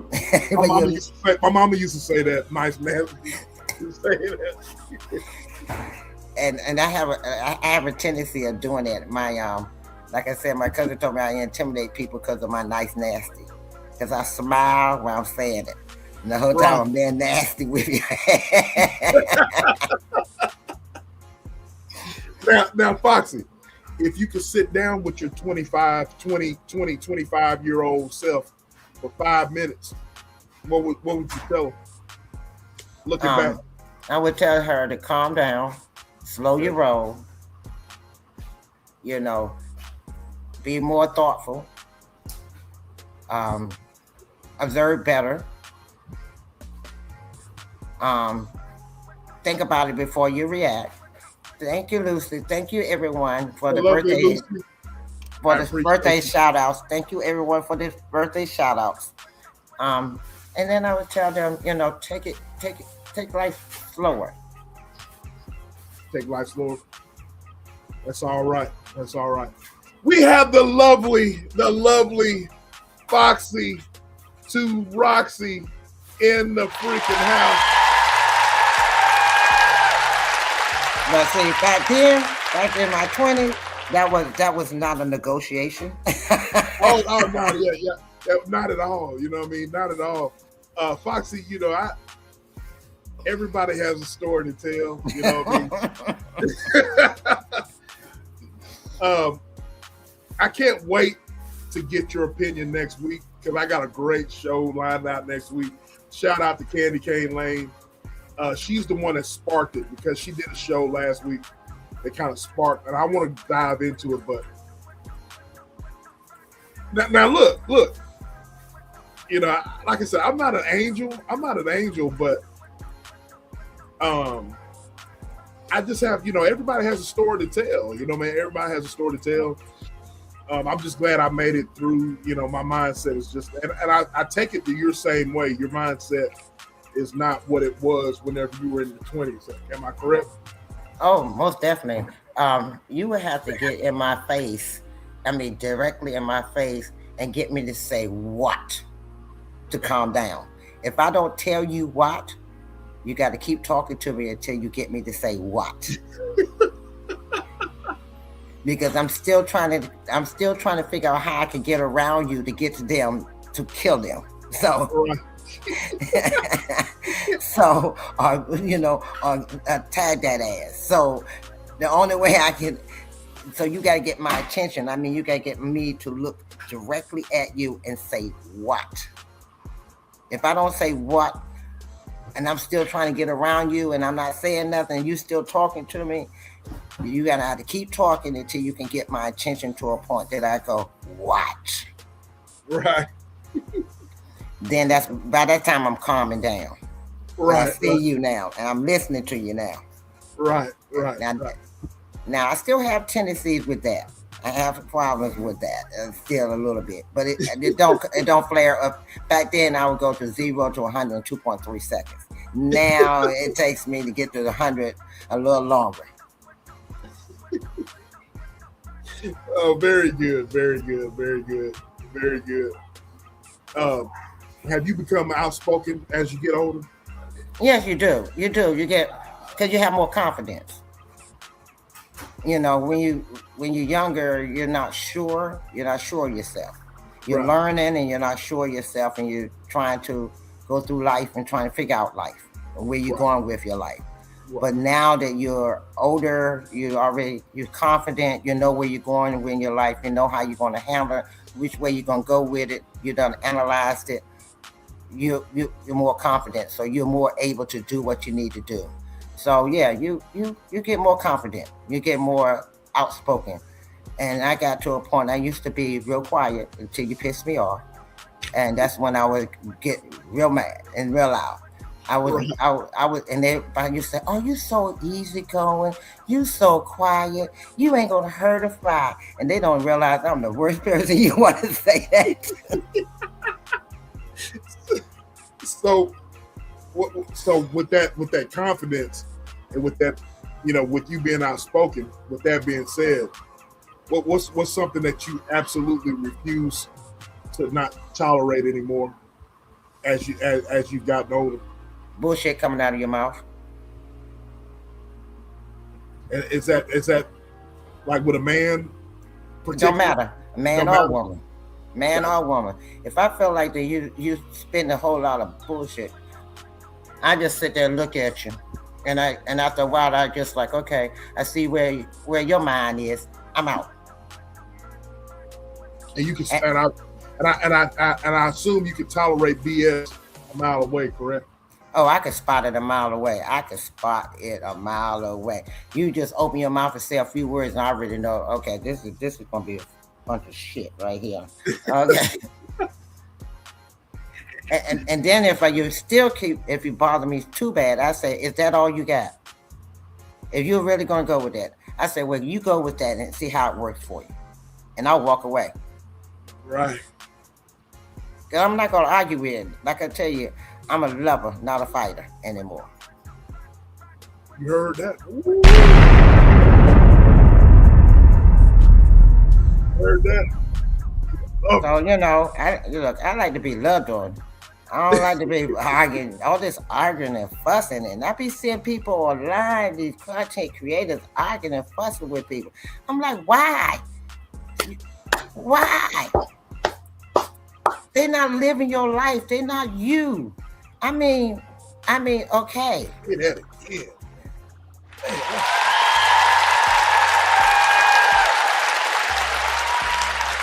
My mama used to say that, nice, nasty. And I have a tendency of doing that. My like I said, my cousin told me I intimidate people because of my nice, nasty. Because I smile while I'm saying it. And the whole time I'm being nasty with you. Now, Foxy, if you could sit down with your 25-year-old self for 5 minutes, what would you tell her? Looking back. I would tell her to calm down, slow your roll, be more thoughtful, observe better, think about it before you react. Thank you, Lucy. Thank you, everyone, for the birthday shout outs. Thank you, everyone, for the birthday shout outs. And then I would tell them, take life slower. Take life slower. That's all right. That's all right. We have the lovely Foxy to Roxy in the freaking house. But see, back in my 20s, that was not a negotiation. oh no, yeah, not at all. You know what I mean? Not at all. Foxy, everybody has a story to tell. You know what I mean? I can't wait to get your opinion next week because I got a great show lined out next week. Shout out to Candy Cane Lane. She's the one that sparked it because she did a show last week that kind of sparked, and I want to dive into it. But now look. Like I said, I'm not an angel, but I just have, everybody has a story to tell. Everybody has a story to tell. I'm just glad I made it through. My mindset is just, and I take it to your same way. Your mindset is not what it was whenever you were in your 20s. Am I correct? Oh, most definitely. You would have to get in my face, directly in my face, and get me to say what to calm down. If I don't tell you what, you got to keep talking to me until you get me to say what. Because I'm still trying to figure out how I can get around you to get to them, to kill them. So, tag that ass. So the only way I can, so you got to get my attention. You got to get me to look directly at you and say what. If I don't say what, and I'm still trying to get around you and I'm not saying nothing, and you still talking to me, you gotta have to keep talking until you can get my attention to a point that I go, what? Right. Then by that time I'm calming down. Right. I see you now, and I'm listening to you now. Right. Now I still have tendencies with that. I have problems with that still a little bit, but it don't flare up. Back then I would go to 0 to 100 in 2.3 seconds. Now it takes me to get to the 100 a little longer. Oh, very good. Have you become outspoken as you get older? Yes, you do. You get, because you have more confidence. When you're younger, you're not sure of yourself. You're learning and you're not sure of yourself, and you're trying to go through life and trying to figure out life and where you're going with your life. But now that you're older, you're confident, you know where you're going and in your life, you know how you're going to handle it, which way you're going to go with it, you done analyzed it, you're more confident, so you're more able to do what you need to do. So yeah, you get more confident, you get more outspoken. And I got to a point, I used to be real quiet until you pissed me off. And that's when I would get real mad and real loud. I was, and everybody used to say, "Oh, you so easygoing, you so quiet, you ain't gonna hurt a fly." And they don't realize I'm the worst person you want to say that. So with that confidence and with that, with you being outspoken, with that being said, what's something that you absolutely refuse to not tolerate anymore as you've gotten older? Bullshit coming out of your mouth. And is that like with a man? It don't matter, man or woman. Man or woman. If I feel like that you spend a whole lot of bullshit, I just sit there and look at you, and after a while I just like, okay, I see where your mind is. I'm out. And you can, and And I assume you can tolerate BS a mile away, correct? Oh, I can spot it a mile away. I can spot it a mile away. You just open your mouth and say a few words, and I already know. Okay, this is gonna be a bunch of shit right here. Okay. and then if you bother me too bad, I say, is that all you got? If you're really gonna go with that, I say, well, you go with that and see how it works for you, and I'll walk away. Right. I'm not gonna argue with it. Like I tell you, I'm a lover, not a fighter anymore. You heard that? Ooh. Heard that? Oh. So I like to be loved on. I don't like to be arguing, all this arguing and fussing, and I be seeing people online, these content creators arguing and fussing with people. I'm like, why? Why? They're not living your life. They're not you. I mean, okay. Get at it. Yeah.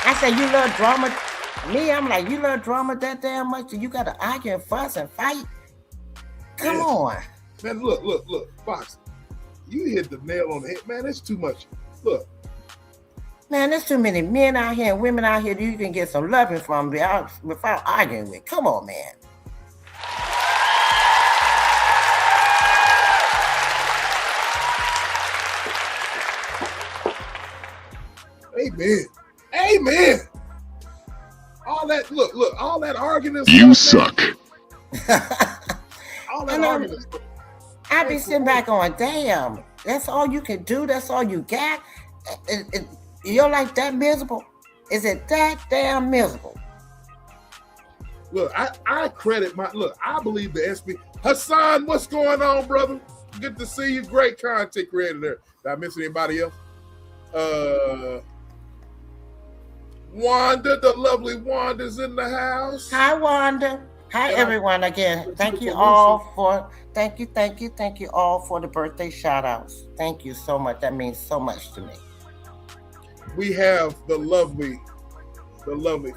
I said, you love drama. Me, I'm like, you love drama that damn much that you got to argue and fuss and fight? Come on. Man, look, Fox. You hit the nail on the head. Man, that's too much. Look. Man, there's too many men out here and women out here that you can get some loving from without arguing with. Come on, man. Amen. All that, look, all that arguing. You suck. All that arguing. I be sitting back going, damn, that's all you can do? That's all you got? Your life that miserable? Is it that damn miserable? Look, I credit I believe the SB. Hassan, what's going on, brother? Good to see you. Great content creator there. Did I miss anybody else? Wanda, the lovely Wanda's in the house. Hi, Wanda. Hi, everyone. Again, thank you all for the birthday shout outs. Thank you so much. That means so much to me. We have the lovely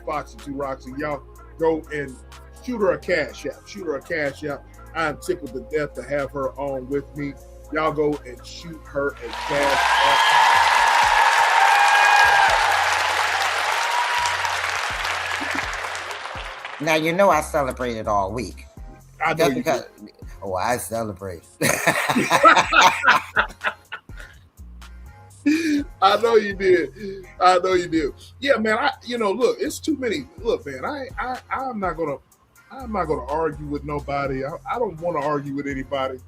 Foxy to Roxy. Y'all go and shoot her a cash out. I'm tickled to death to have her on with me. Y'all go and shoot her a cash out. Now, you know I celebrated all week. I know you did. Oh, I celebrate. I know you did. Yeah, man. Look, it's too many. Look, man. I'm not gonna argue with nobody. I don't want to argue with anybody.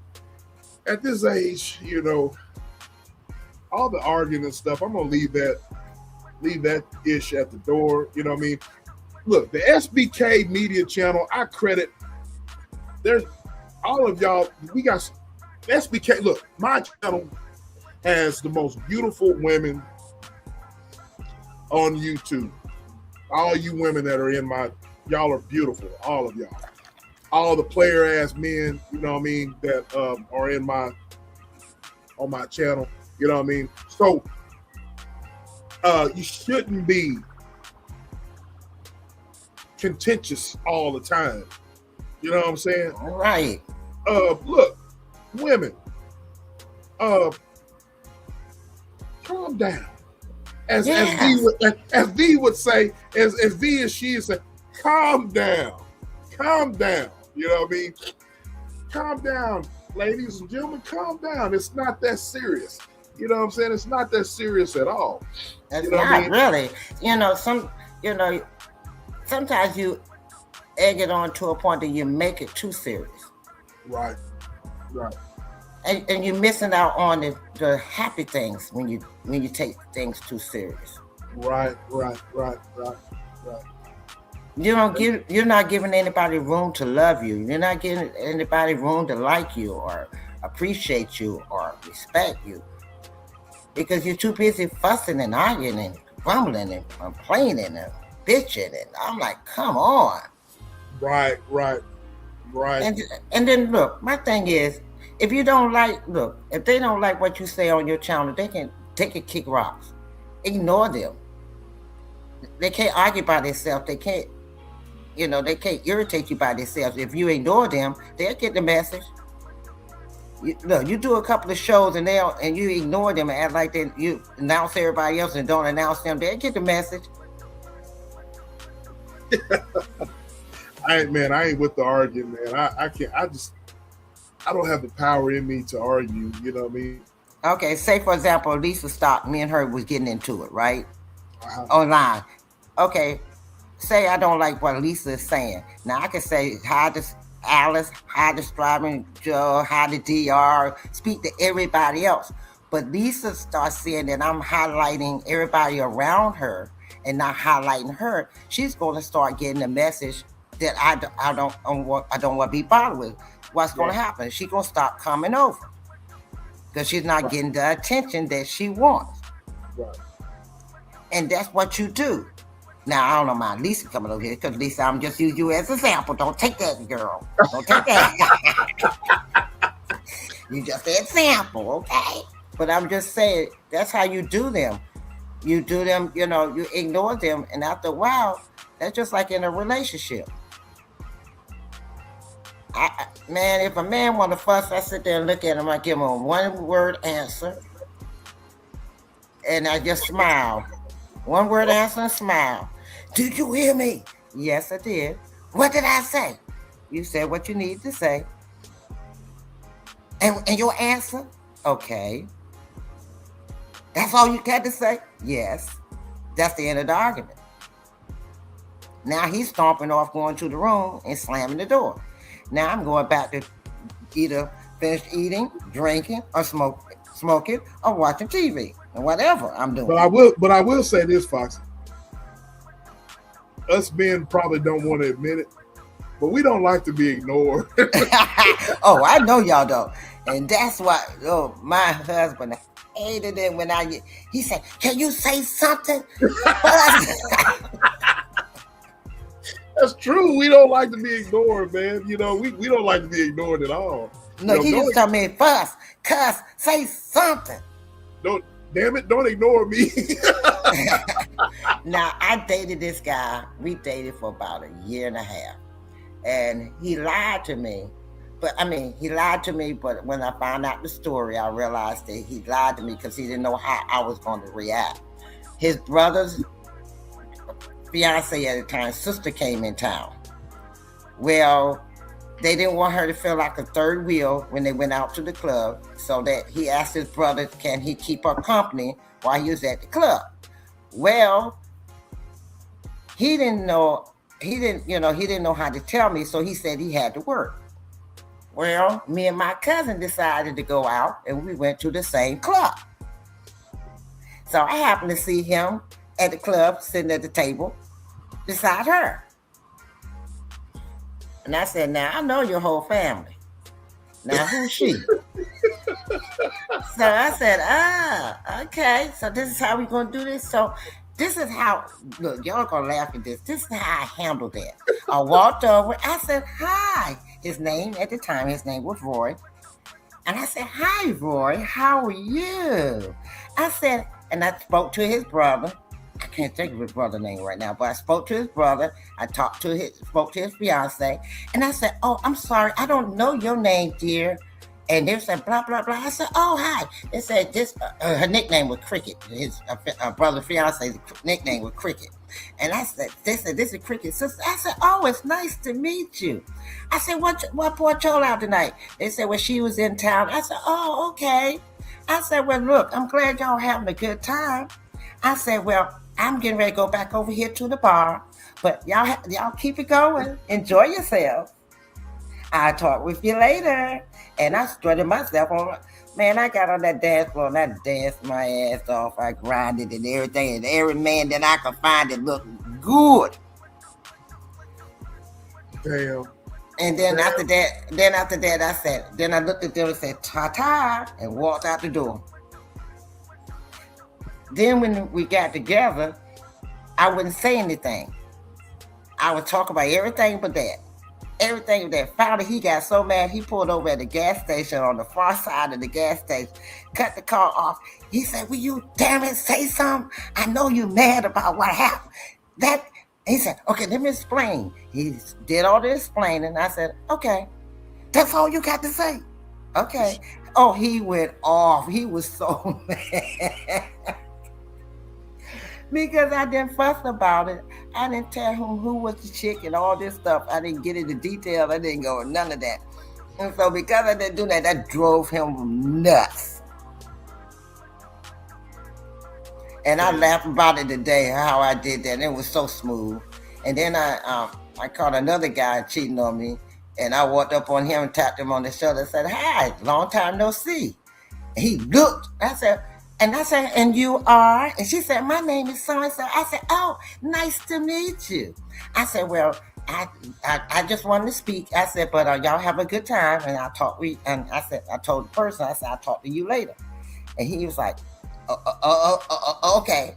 At this age, all the arguing and stuff. I'm gonna leave that ish at the door. You know what I mean? Look, the SBK media channel, I credit. There's all of y'all. We got SBK. Look, my channel has the most beautiful women on YouTube. All you women that are y'all are beautiful. All of y'all. All the player ass men, you know what I mean, that are on my channel. You know what I mean? So you shouldn't be contentious all the time. You know what I'm saying? All right. Look, women, calm down. As V would say, as V and she would say, calm down. You know what I mean? Calm down, ladies and gentlemen, calm down. It's not that serious. You know what I'm saying? It's not that serious at all. It's not really. Sometimes you egg it on to a point that you make it too serious. Right. And you're missing out on the happy things when you take things too serious. Right. You're not giving anybody room to love you. You're not giving anybody room to like you or appreciate you or respect you. Because you're too busy fussing and arguing and grumbling and complaining and bitching. And I'm like, come on. Right. And then look, my thing is, if they don't like what you say on your channel, they can kick rocks. Ignore them. They can't argue by themselves. They can't, they can't irritate you by themselves. If you ignore them, they'll get the message. You do a couple of shows and you ignore them and act like you announce everybody else and don't announce them, they'll get the message. I ain't with the arguing, man. I can't. I don't have the power in me to argue. You know what I mean? Okay, say for example, Lisa Stock, me and her was getting into it, right? Online. Okay, say I don't like what Lisa is saying. Now I can say hi to Alice, hi to Striving Joe, hi to DR, speak to everybody else. But Lisa starts saying that I'm highlighting everybody around her and not highlighting her. She's going to start getting the message that I don't want to be bothered with. What's going to happen? She's going to stop coming over because she's not getting the attention that she wants. Right. And that's what you do. Now, I don't mind Lisa coming over here because, Lisa, I'm just using you as a sample. Don't take that, girl. Don't take that. You just an example, okay? But I'm just saying, that's how you do them. You do them, you ignore them. And after a while, that's just like in a relationship. Man, if a man want to fuss, I sit there and look at him. I give him a one-word answer. And I just smile. One-word answer and smile. Did you hear me? Yes, I did. What did I say? You said what you need to say. And your answer? Okay. That's all you got to say? Yes. That's the end of the argument. Now he's stomping off, going to the room and slamming the door. Now I'm going back to either finish eating, drinking, or smoking, or watching TV, or whatever I'm doing. But I will say this, Foxy. Us men probably don't want to admit it, but we don't like to be ignored. Oh, I know y'all don't. And that's why my husband hated it when he said, "Can you say something?" That's true. We don't like to be ignored, man. We don't like to be ignored at all. No, he just told me, fuss, cuss, say something. Don't ignore me. Now, I dated this guy. We dated for about a year and a half. And he lied to me. But when I found out the story, I realized that he lied to me because he didn't know how I was going to react. His brother's fiance at the time, sister came in town. Well, they didn't want her to feel like a third wheel when they went out to the club, so that he asked his brother, can he keep her company while he was at the club? Well, he didn't know how to tell me, so he said he had to work. Well, me and my cousin decided to go out, and we went to the same club. So I happened to see him at the club, sitting at the table beside her. And I said, now I know your whole family. Now who's she? So I said, okay. So this is how we're going to do this. So this is how, look, y'all going to laugh at this. This is how I handled that. I walked over. I said, hi. His name at the time, was Roy. And I said, hi, Roy. How are you? I said, and I spoke to his brother. I can't think of his brother's name right now, but I spoke to his brother. I spoke to his fiance, and I said, "Oh, I'm sorry, I don't know your name, dear." And they said, "Blah blah blah." I said, "Oh, hi." They said this. Her nickname was Cricket. His brother's fiance's nickname was Cricket. And I said, "They said this is Cricket's sister." I said, "Oh, it's nice to meet you." I said, "What brought y'all out tonight?" They said, "Well, she was in town." I said, "Oh, okay." I said, "Well, look, I'm glad y'all having a good time." I said, "Well, I'm getting ready to go back over here to the bar, but y'all keep it going. Enjoy yourself. I'll talk with you later." And I strutted myself on. Man, I got on that dance floor and I danced my ass off. I grinded and everything, and every man that I could find that looked good. Damn. And then after that, I said, then I looked at them and said, ta-ta, and walked out the door. Then when we got together, I wouldn't say anything. I would talk about everything but that. Everything but that. Finally, he got so mad, he pulled over at the gas station on the far side of the gas station, cut the car off. He said, "Will you damn it say something? I know you mad about what happened." that he said, okay, let me explain. He did all the explaining. I said, okay, that's all you got to say. Okay. Oh, he went off. He was so mad. Because I didn't fuss about it. I didn't tell him who was the chick and all this stuff. I didn't get into detail. I didn't go none of that. And so because I didn't do that, that drove him nuts. And I laughed about it today, how I did that. It was so smooth. And then I caught another guy cheating on me. And I walked up on him and tapped him on the shoulder and said, hi, long time no see. And he looked. I said, and you are? And she said, my name is so-and-so. I said, oh, nice to meet you. I said, well, I just wanted to speak. I said, but y'all have a good time. And I told the person, I said, I'll talk to you later. And he was like, okay.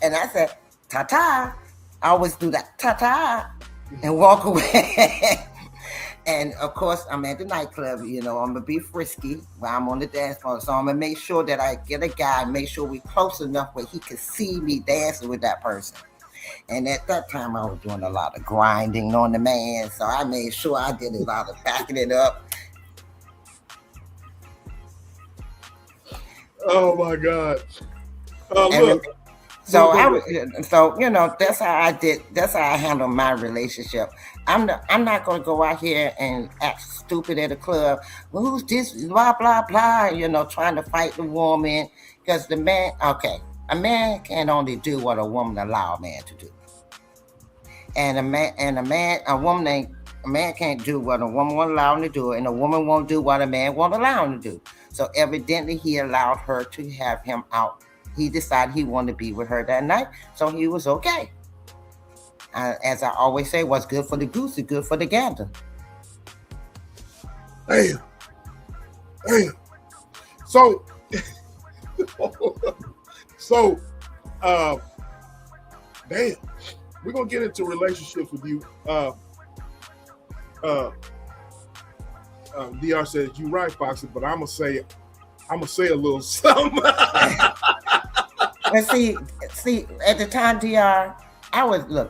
And I said, ta-ta. I always do that, ta-ta, and walk away. And of course, I'm at the nightclub, I'm going to be frisky while I'm on the dance floor. So I'm going to make sure that I get a guy, make sure we're close enough where he can see me dancing with that person. And at that time, I was doing a lot of grinding on the man. So I made sure I did a lot of backing it up. Oh my God. Look. So that's how I did. That's how I handle my relationship. I'm not going to go out here and act stupid at a club. Well, who's this? Blah blah blah. Trying to fight the woman because a man can only do what a woman allow a man to do, and a man can't do what a woman won't allow him to do, and a woman won't do what a man won't allow him to do. So evidently, he allowed her to have him out. He decided he wanted to be with her that night, so he was okay. As I always say, what's good for the goose is good for the gander. Damn. So, damn. We're gonna get into relationships with you. DR says you're right, Foxy, but I'm gonna say a little something. And see, at the time, DR,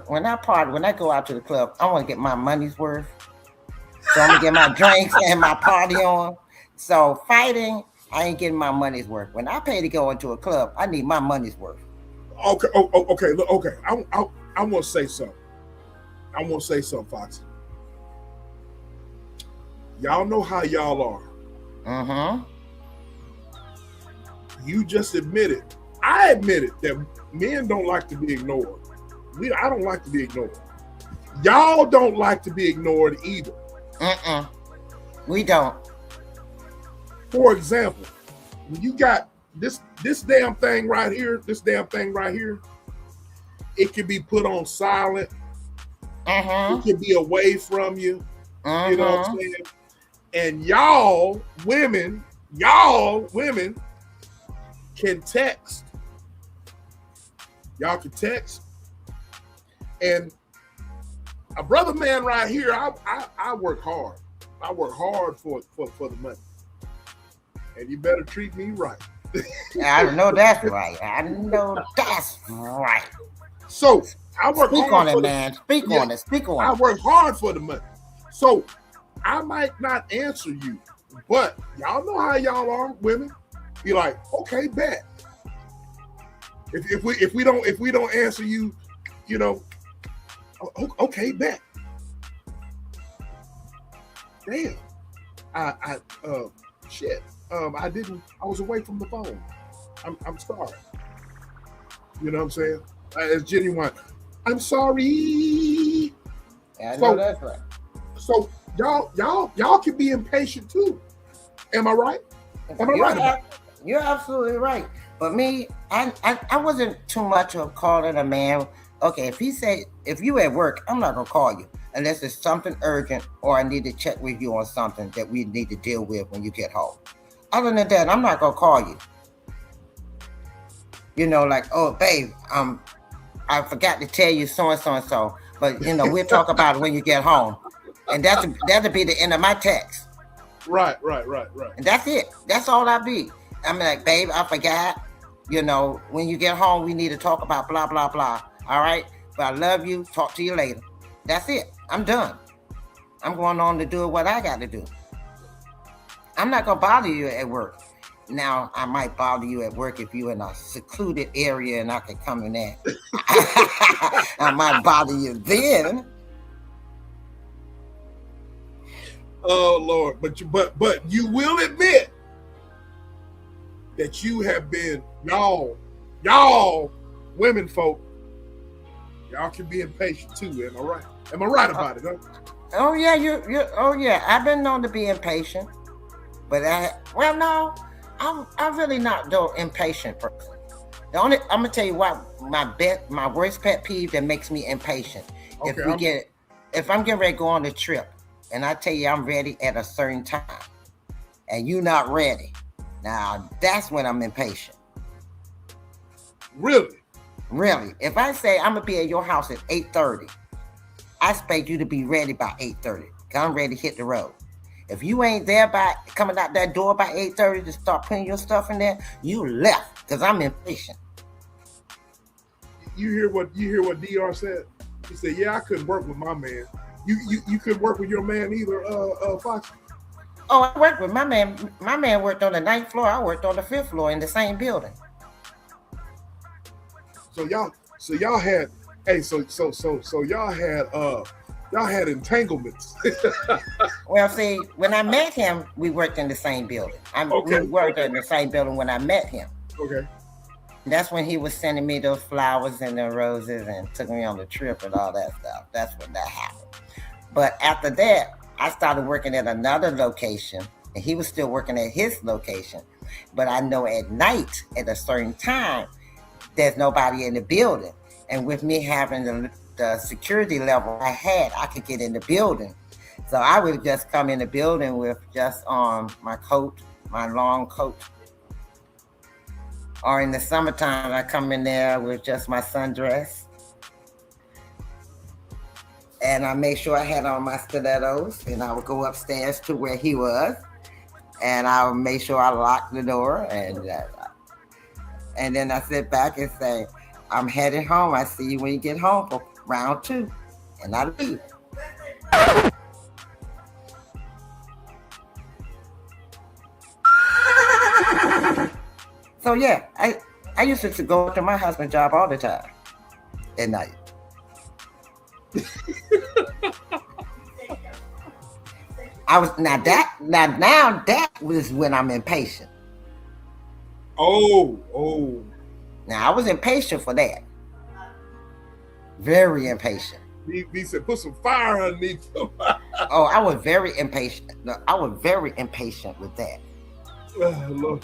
when I go out to the club, I want to get my money's worth. So I'm gonna get my drinks and my party on. So fighting, I ain't getting my money's worth. When I pay to go into a club, I need my money's worth. Okay. Okay. Look. Okay. I want to say something. Foxy. Y'all know how y'all are. Mm-hmm. You just admitted. I admitted that men don't like to be ignored. I don't like to be ignored. Y'all don't like to be ignored either. We don't. For example, when you got this damn thing right here, it can be put on silent. It can be away from you. You know what I'm saying? And y'all women can text. Y'all can text. And a brother man right here, I work hard. I work hard for the money. And you better treat me right. I know that's right. So I work Speak hard on for it, man. Speak on it. I work hard for the money. So I might not answer you, but y'all know how y'all are, women. Be like, okay, bet. If we don't answer you, okay, bet. Damn. I was away from the phone. I'm sorry. You know what I'm saying? It's genuine. I'm sorry. Yeah, I know that's right. So y'all can be impatient too. Am I right? You're absolutely right. But me, I wasn't too much of calling a man. Okay, if you at work, I'm not gonna call you unless it's something urgent or I need to check with you on something that we need to deal with when you get home. Other than that, I'm not gonna call you. Like, oh babe, I forgot to tell you so and so and so, but we'll talk about it when you get home. And that'll be the end of my text. Right. And that's it. That's all I be. I'm like, babe, I forgot. When you get home, we need to talk about blah, blah, blah. All right. I love you. Talk to you later. That's it. I'm done. I'm going on to do what I got to do. I'm not going to bother you at work. Now, I might bother you at work if you're in a secluded area and I can come in there. I might bother you then. Oh Lord, but you will admit that you have been y'all women folk. Y'all can be impatient too. Am I right? Am I right about it? Huh? Oh yeah, you. I've been known to be impatient, but I'm really not the impatient person. I'm gonna tell you what my worst pet peeve that makes me impatient. Okay, If I'm getting ready to go on a trip, and I tell you I'm ready at a certain time, and you're not ready, now that's when I'm impatient. Really? Really. If I say I'm gonna be at your house at 8:30, I expect you to be ready by 8:30. Cause I'm ready to hit the road. If you ain't there by coming out that door by 8:30 to start putting your stuff in there, you left. Cause I'm impatient. You hear what Dr. said? He said, "Yeah, I couldn't work with my man. You couldn't work with your man either, Foxy." Oh, I worked with my man. My man worked on the 9th floor. I worked on the 5th floor in the same building. So y'all had y'all had entanglements. Well, see, when I met him, we worked in the same building. We worked in the same building when I met him. Okay. That's when he was sending me those flowers and the roses and took me on the trip and all that stuff. That's when that happened. But after that, I started working at another location, and he was still working at his location. But I know at night, at a certain time, there's nobody in the building. And with me having the security level I had, I could get in the building. So I would just come in the building with just my coat, my long coat. Or in the summertime, I come in there with just my sundress. And I made sure I had on my stilettos, and I would go upstairs to where he was. And I would make sure I locked the door. And then I sit back and say, I'm headed home. I see you when you get home for round 2. And I leave. So yeah, I used to go to my husband's job all the time at night. Now that was when I'm impatient. Oh. Now I was impatient for that. Very impatient. He said, put some fire underneath them. Oh, I was very impatient. No, I was very impatient with that. Lord.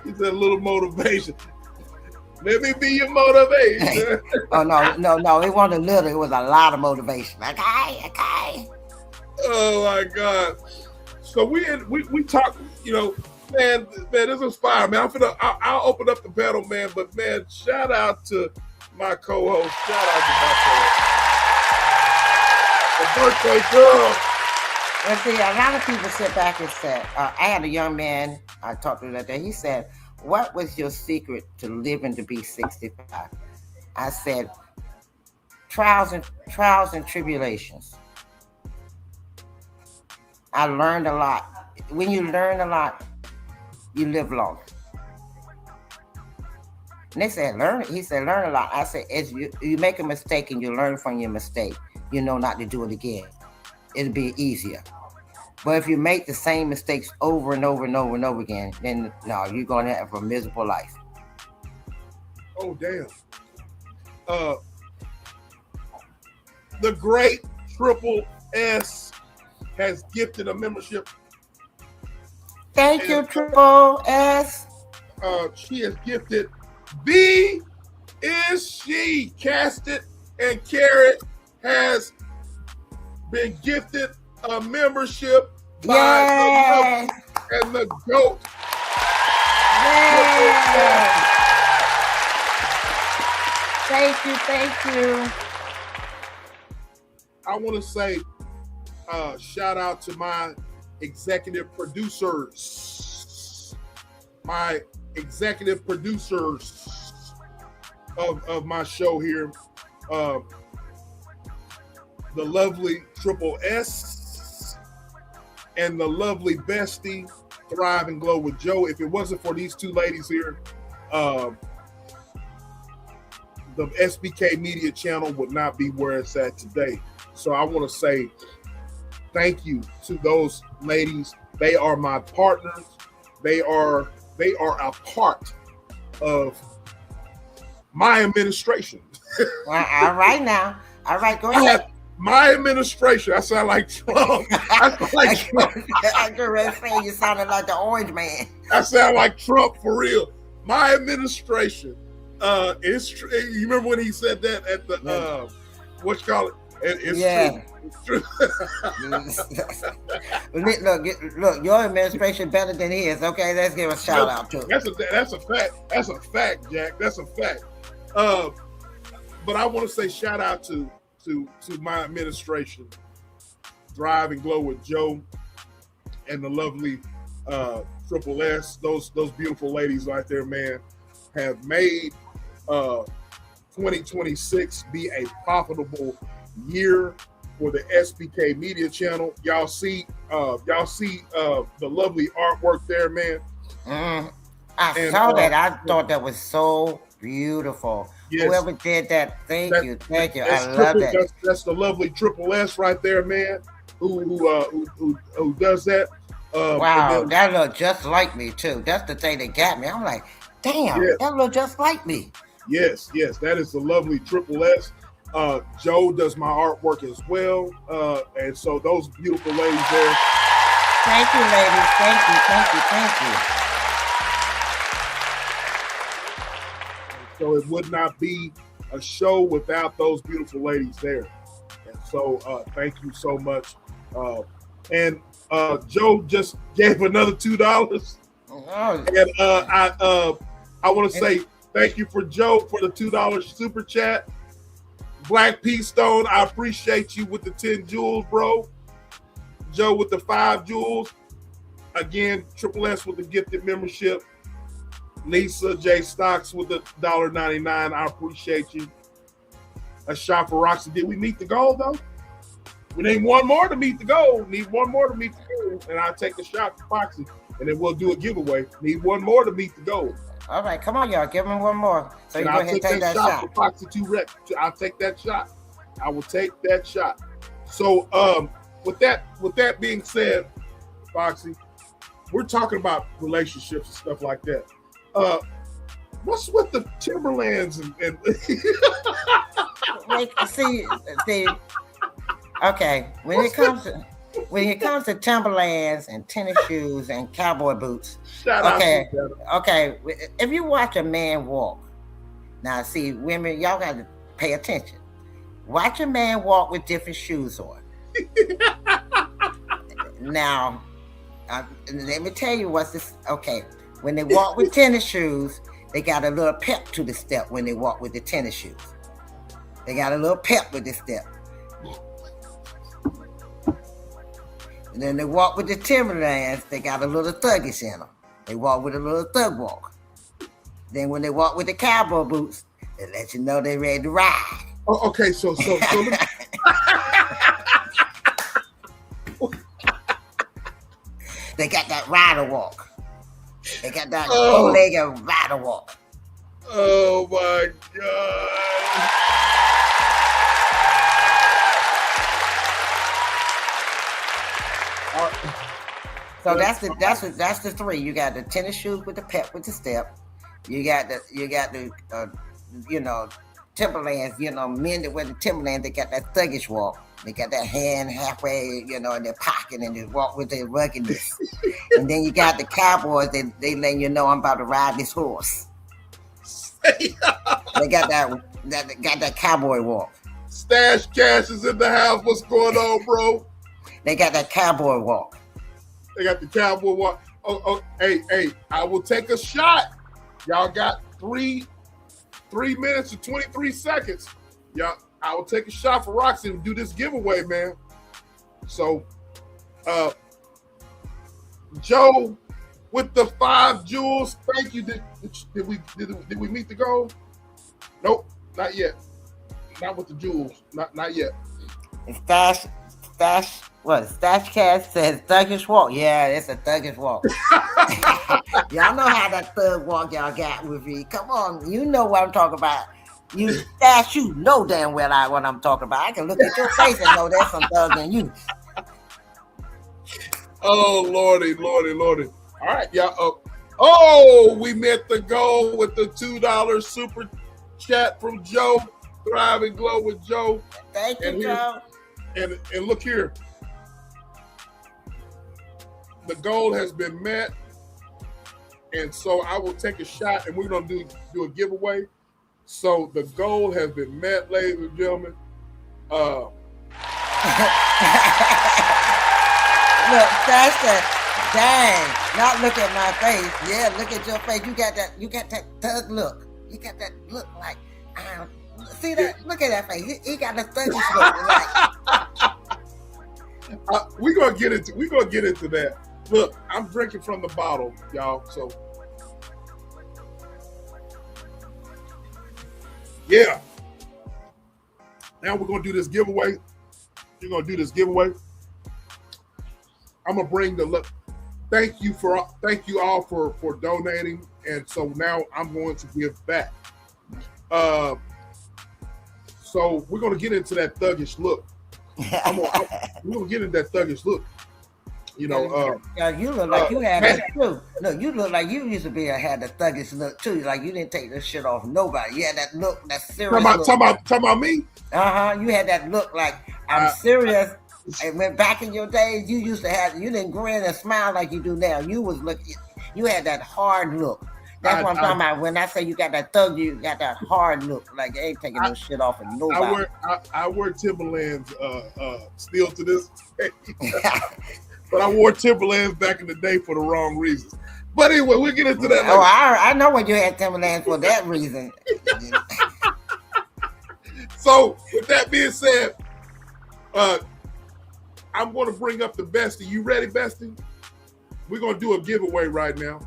He said a little motivation. Let me be your motivation. Hey. Oh no, it wasn't a little, it was a lot of motivation. Okay. Oh my God. So we talk, man, this is fire, man. I'll open up the panel, man, but man, shout out to my co-host. Shout out to my birthday girl. Well, see, a lot of people sit back and say, I had a young man I talked to that day. He said, what was your secret to living to be 65? I said, trials and tribulations. I learned a lot. When you learn a lot, you live longer. And they said, he said, learn a lot. I said, as you make a mistake and you learn from your mistake, you know not to do it again. It'll be easier. But if you make the same mistakes over and over and over and over again, then no, you're going to have a miserable life. Oh, damn. The great Triple S has gifted a membership. Thank you, Triple S. She has gifted B is she. Casted and Carrot has been gifted a membership by the Milk and the Goat. Yay. Thank you. I want to say shout out to my executive producers. My executive producers of my show here. the lovely Triple S, and the lovely bestie, Thrive and Glow with Joe. If it wasn't for these two ladies here, the SBK Media channel would not be where it's at today. So I want to say thank you to those ladies. They are my partners. They are a part of my administration. All right now. All right, go ahead. My administration. I sound like Trump. I sound like Trump. I can really say you sounded like the orange man. I sound like Trump for real. My administration. It's true. You remember when he said that at the what you call it? It's true. It's true. Look, your administration better than his. Okay, let's give a shout out to it. That's a fact. That's a fact, Jack. That's a fact. But I want to say shout out to my administration, Thrive and Glow with Joe, and the lovely Triple S. Those beautiful ladies right there, man, have made 2026 be a profitable year for the SBK Media channel. Y'all see the lovely artwork there, man. I saw that. I thought that was so beautiful. Yes. Whoever did that, thank you. I love that. That's the lovely Triple S right there, man. Who does that? Wow, that look just like me too. That's the thing that got me. I'm like, damn, that look just like me. Yes, that is the lovely Triple S. Joe does my artwork as well, and so those beautiful ladies there. Thank you, ladies. Thank you. So it would not be a show without those beautiful ladies there. And so thank you so much. And Joe just gave another $2. And I want to say thank you for Joe for the $2 super chat. Black P Stone, I appreciate you with the 10 jewels, bro. Joe with the 5 jewels. Again, Triple S with the gifted membership. Lisa J Stocks with the $1.99. I appreciate you. A shot for Roxy. Did we meet the goal though? We need one more to meet the goal. Need one more to meet the goal. And I'll take a shot for Foxy. And then we'll do a giveaway. Need one more to meet the goal. All right, come on, y'all. Give me one more. So and you go ahead and take that shot. For Foxy 2 Rec. I'll take that shot. I will take that shot. So with that being said, Foxy, we're talking about relationships and stuff like that. What's with the Timberlands and like, see, okay, when it comes to Timberlands and tennis shoes and cowboy boots, okay, if you watch a man walk, now see, women, y'all got to pay attention. Watch a man walk with different shoes on. Now, let me tell you what's this. Okay, when they walk with tennis shoes, they got a little pep to the step when they walk with the tennis shoes. They got a little pep with the step. And then they walk with the Timberlands, they got a little thuggish in them. They walk with a little thug walk. Then when they walk with the cowboy boots, they let you know they're ready to ride. Oh, okay, so they got that rider walk. They got that four-legged rider walk. Oh my God. So that's the three. You got the tennis shoes with the pep with the step. You got the Timberlands, men that wear the Timberlands, they got that thuggish walk. They got that hand halfway, in their pocket, and they walk with their ruggedness. And then you got the cowboys, they letting you know I'm about to ride this horse. They got that cowboy walk. Stash Cash is in the house. What's going on, bro? They got that cowboy walk. They got the cowboy walk. Oh, hey, I will take a shot. Y'all got 3 minutes and 23 seconds. Y'all, I will take a shot for Roxy and do this giveaway, man. So, Joe with the 5 jewels. Thank you. Did we meet the goal? Nope, not yet. Not with the jewels. Not yet. Stash Cast says thuggish walk. Yeah, it's a thuggish walk. Y'all know how that thug walk y'all got with me. Come on, you know what I'm talking about. You Stash, you know damn well what I'm talking about. I can look at your face and know there's some thug in you. Oh, Lordy. All right, y'all. Oh, we met the goal with the $2 super chat from Joe. Thrive and Glow with Joe. Thank you, Joe. And look here. The goal has been met. And so I will take a shot and we're going to do a giveaway. So the goal has been met, ladies and gentlemen. Look, that's that. Dang, not look at my face. Yeah, look at your face. You got that thug look. You got that look like, see that? Look at that face. He got the thuggish look. Like. We're gonna get into that. Look, I'm drinking from the bottle, y'all. So yeah. Now we're gonna do this giveaway. You're gonna do this giveaway. I'm gonna bring the look. Thank you all for donating, and so now I'm going to give back. So we're gonna get into that thuggish look. We're gonna get into that thuggish look. You know, you look like you had that too. No, you look like you used to had the thuggish look too. Like you didn't take this shit off nobody. You had that look, that serious look. Talking about me? You had that look like I'm serious. And when back in your days, you used to you didn't grin and smile like you do now. You had that hard look. That's what I'm talking about. When I say you got that thug, you got that hard look. Like they ain't taking no shit off of nobody. I wear Timberlands still to this day. But I wore Timberlands back in the day for the wrong reasons. But anyway, we'll get into that later. Oh, I know when you had Timberlands for that reason. So, with that being said, I'm going to bring up the bestie. You ready, bestie? We're going to do a giveaway right now.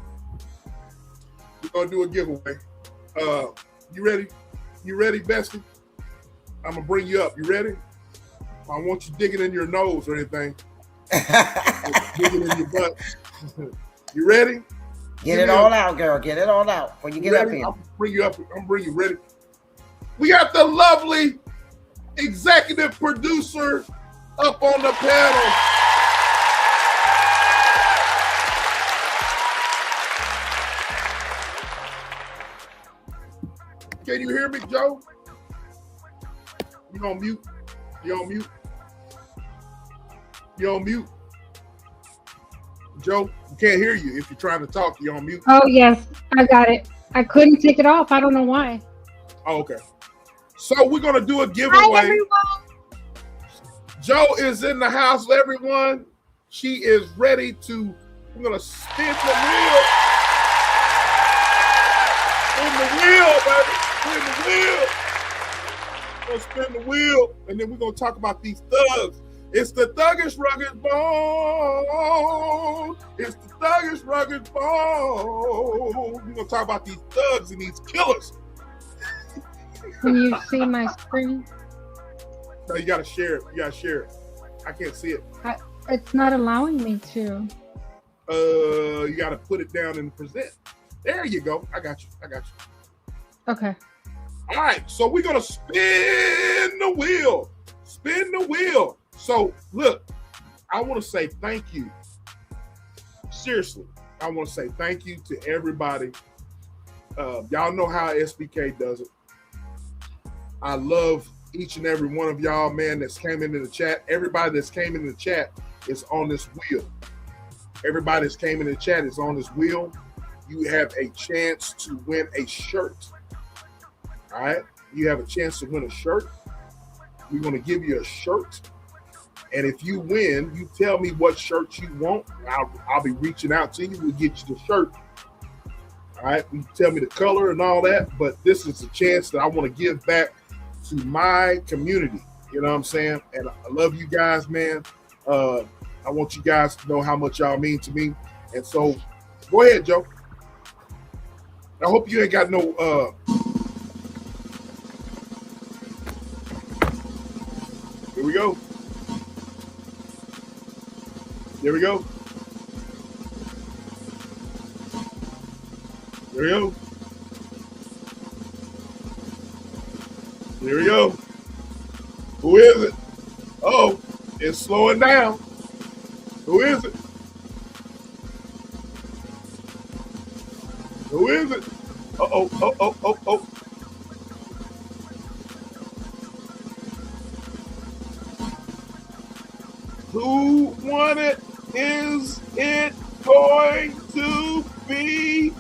We're going to do a giveaway. You ready? You ready, bestie? I'm going to bring you up. You ready? I want you digging in your nose or anything. Digging in your butt. You ready? Get it all out, girl. Get it all out when you get up here. I'll bring you up. I'm bring you ready. We got the lovely executive producer up on the panel. Can you hear me, Joe? You on mute? You on mute? You on mute? Joe, we can't hear you. If you're trying to talk, you're on mute. Oh, yes. I got it. I couldn't take it off. I don't know why. Oh, okay. So we're going to do a giveaway. Hi, everyone. Joe is in the house, everyone. She is ready to, we're going to spin the wheel. Spin the wheel, baby. Spin the wheel. We're going to spin the wheel. And then we're going to talk about these thugs. It's the thuggish rugged bone. It's the thuggish rugged bone. We're going to talk about these thugs and these killers. Can you see my screen? No, you got to share it. You got to share it. I can't see it. It's not allowing me to. You got to put it down and present. There you go. I got you. I got you. Okay. All right. So we're going to spin the wheel. Spin the wheel. So, look, I want to say thank you. Seriously, I want to say thank you to everybody. Y'all know how SBK does it. I love each and every one of y'all, man, that's came into the chat. Everybody that's came into the chat is on this wheel. Everybody that's came into the chat is on this wheel. You have a chance to win a shirt. All right? You have a chance to win a shirt. We're going to give you a shirt. And if you win, you tell me what shirt you want. I'll be reaching out to you. We'll get you the shirt. All right. You tell me the color and all that. But this is a chance that I want to give back to my community. You know what I'm saying? And I love you guys, man. I want you guys to know how much y'all mean to me. And so go ahead, Joe. I hope you ain't got no here we go. There we go. There we go. There we go. Who is it? Oh, it's slowing down. Who is it? Who is it? Oh. Who won it? Is it going to be?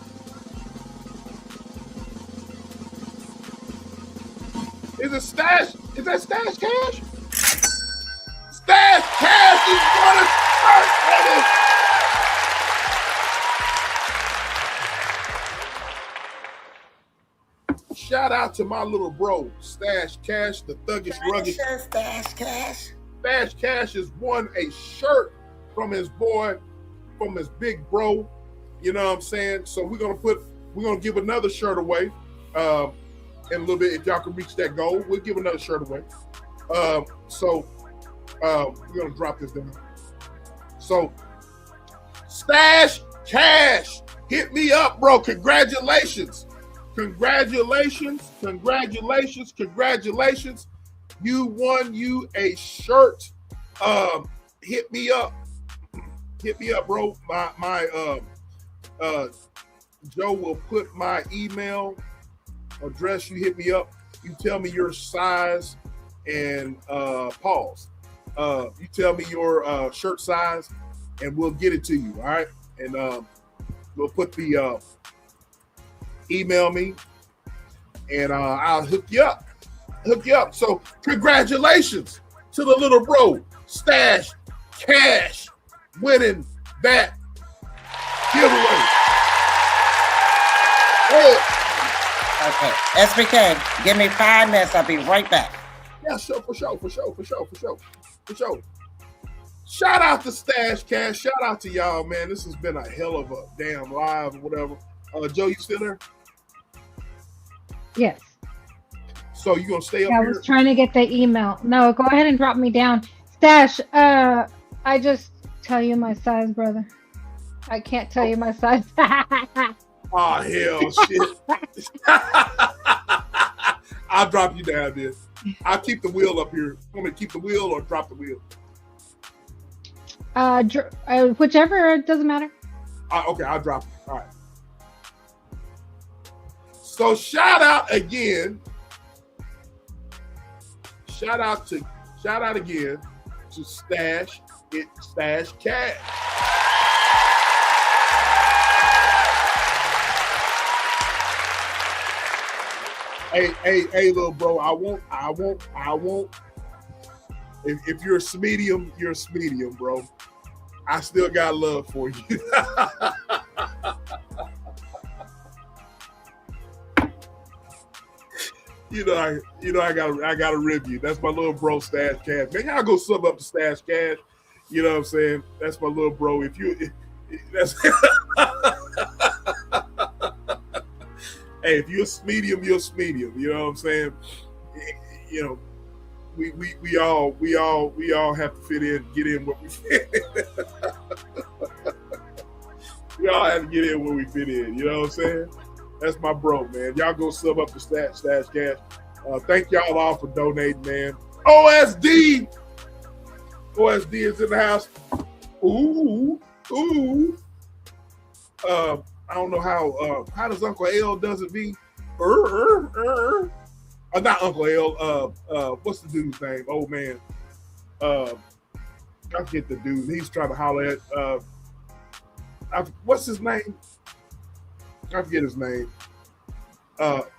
Is it Stash? Is that Stash Cash? Stash Cash is going to start. Shout out to my little bro, Stash Cash, the thuggish, rugged. Stash Cash. Stash Cash has won a shirt from his boy, from his big bro. You know what I'm saying? So we're gonna give another shirt away in a little bit. If y'all can reach that goal, we'll give another shirt away. So we're gonna drop this down. So Stash Cash, hit me up, bro. Congratulations. You won you a shirt. Hit me up, bro. My Joe will put my email address. You hit me up. You tell me your size and pause. You tell me your shirt size, and we'll get it to you. All right, and we'll put the email me, and I'll hook you up. So congratulations to the little bro, Stash Cash, winning that giveaway. Okay, SBK, give me 5 minutes. I'll be right back. Yeah, sure, for sure. Shout out to Stash Cash. Shout out to y'all, man. This has been a hell of a damn live or whatever. Joe, you still there? Yes. So you gonna stay up Yeah, here? I was trying to get the email. No, go ahead and drop me down. Stash, I just tell you my size, brother. I can't tell you my size. Oh, hell shit. I'll drop you down there. I'll keep the wheel up here. Want me to keep the wheel or drop the wheel? Whichever, it doesn't matter. Okay, I'll drop it. All right. So shout out again. Shout out again to Stash Cash. Hey, little bro. I won't. If you're a medium, you're a medium, bro. I still got love for you. I gotta rib you. That's my little bro, Stash Cash. Man, y'all go sub up to Stash Cash. You know what I'm saying? That's my little bro. That's hey, if you're a medium, you're a medium. You know what I'm saying? You know, we all have to fit in, get in where we fit in. We all have to get in where we fit in. You know what I'm saying? That's my bro, man. Y'all go sub up to Stash Cash. Thank y'all all for donating, man. OSD is in the house. Ooh. I don't know how does Uncle L does it be? Not Uncle L. What's the dude's name? Oh man. I forget the dude. He's trying to holler at what's his name? I forget his name.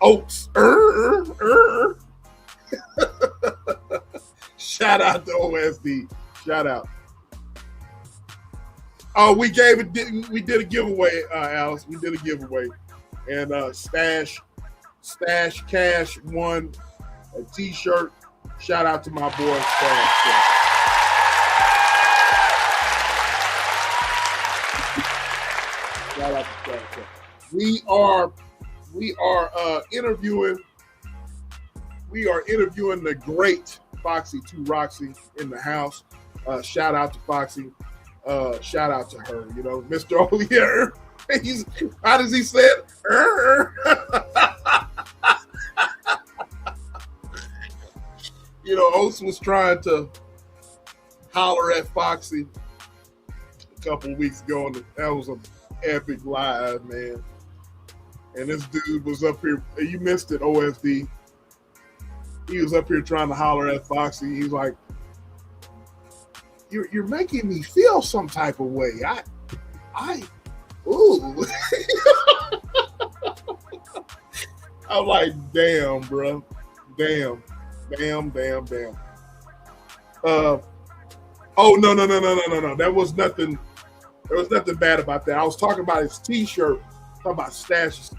Oaks. Shout out to OSD. Shout out. Oh, we did a giveaway, Alice. We did a giveaway. And Stash Cash won a t-shirt. Shout out to my boy Stash Cash. Shout out to Stash Cash. We are interviewing the great Foxy 2 Roxy in the house. Shout out to Foxy. Shout out to her, you know, Mr. Oh yeah. He's, how does he say it? You know, Oates was trying to holler at Foxy a couple of weeks ago, and that was an epic live, man. And this dude was up here. You missed it, OSD. He was up here trying to holler at Foxy. He's like, "You're making me feel some type of way. Ooh." I'm like, damn, bro. Damn. Oh no. That was nothing. There was nothing bad about that. I was talking about his T-shirt. Talking about Stash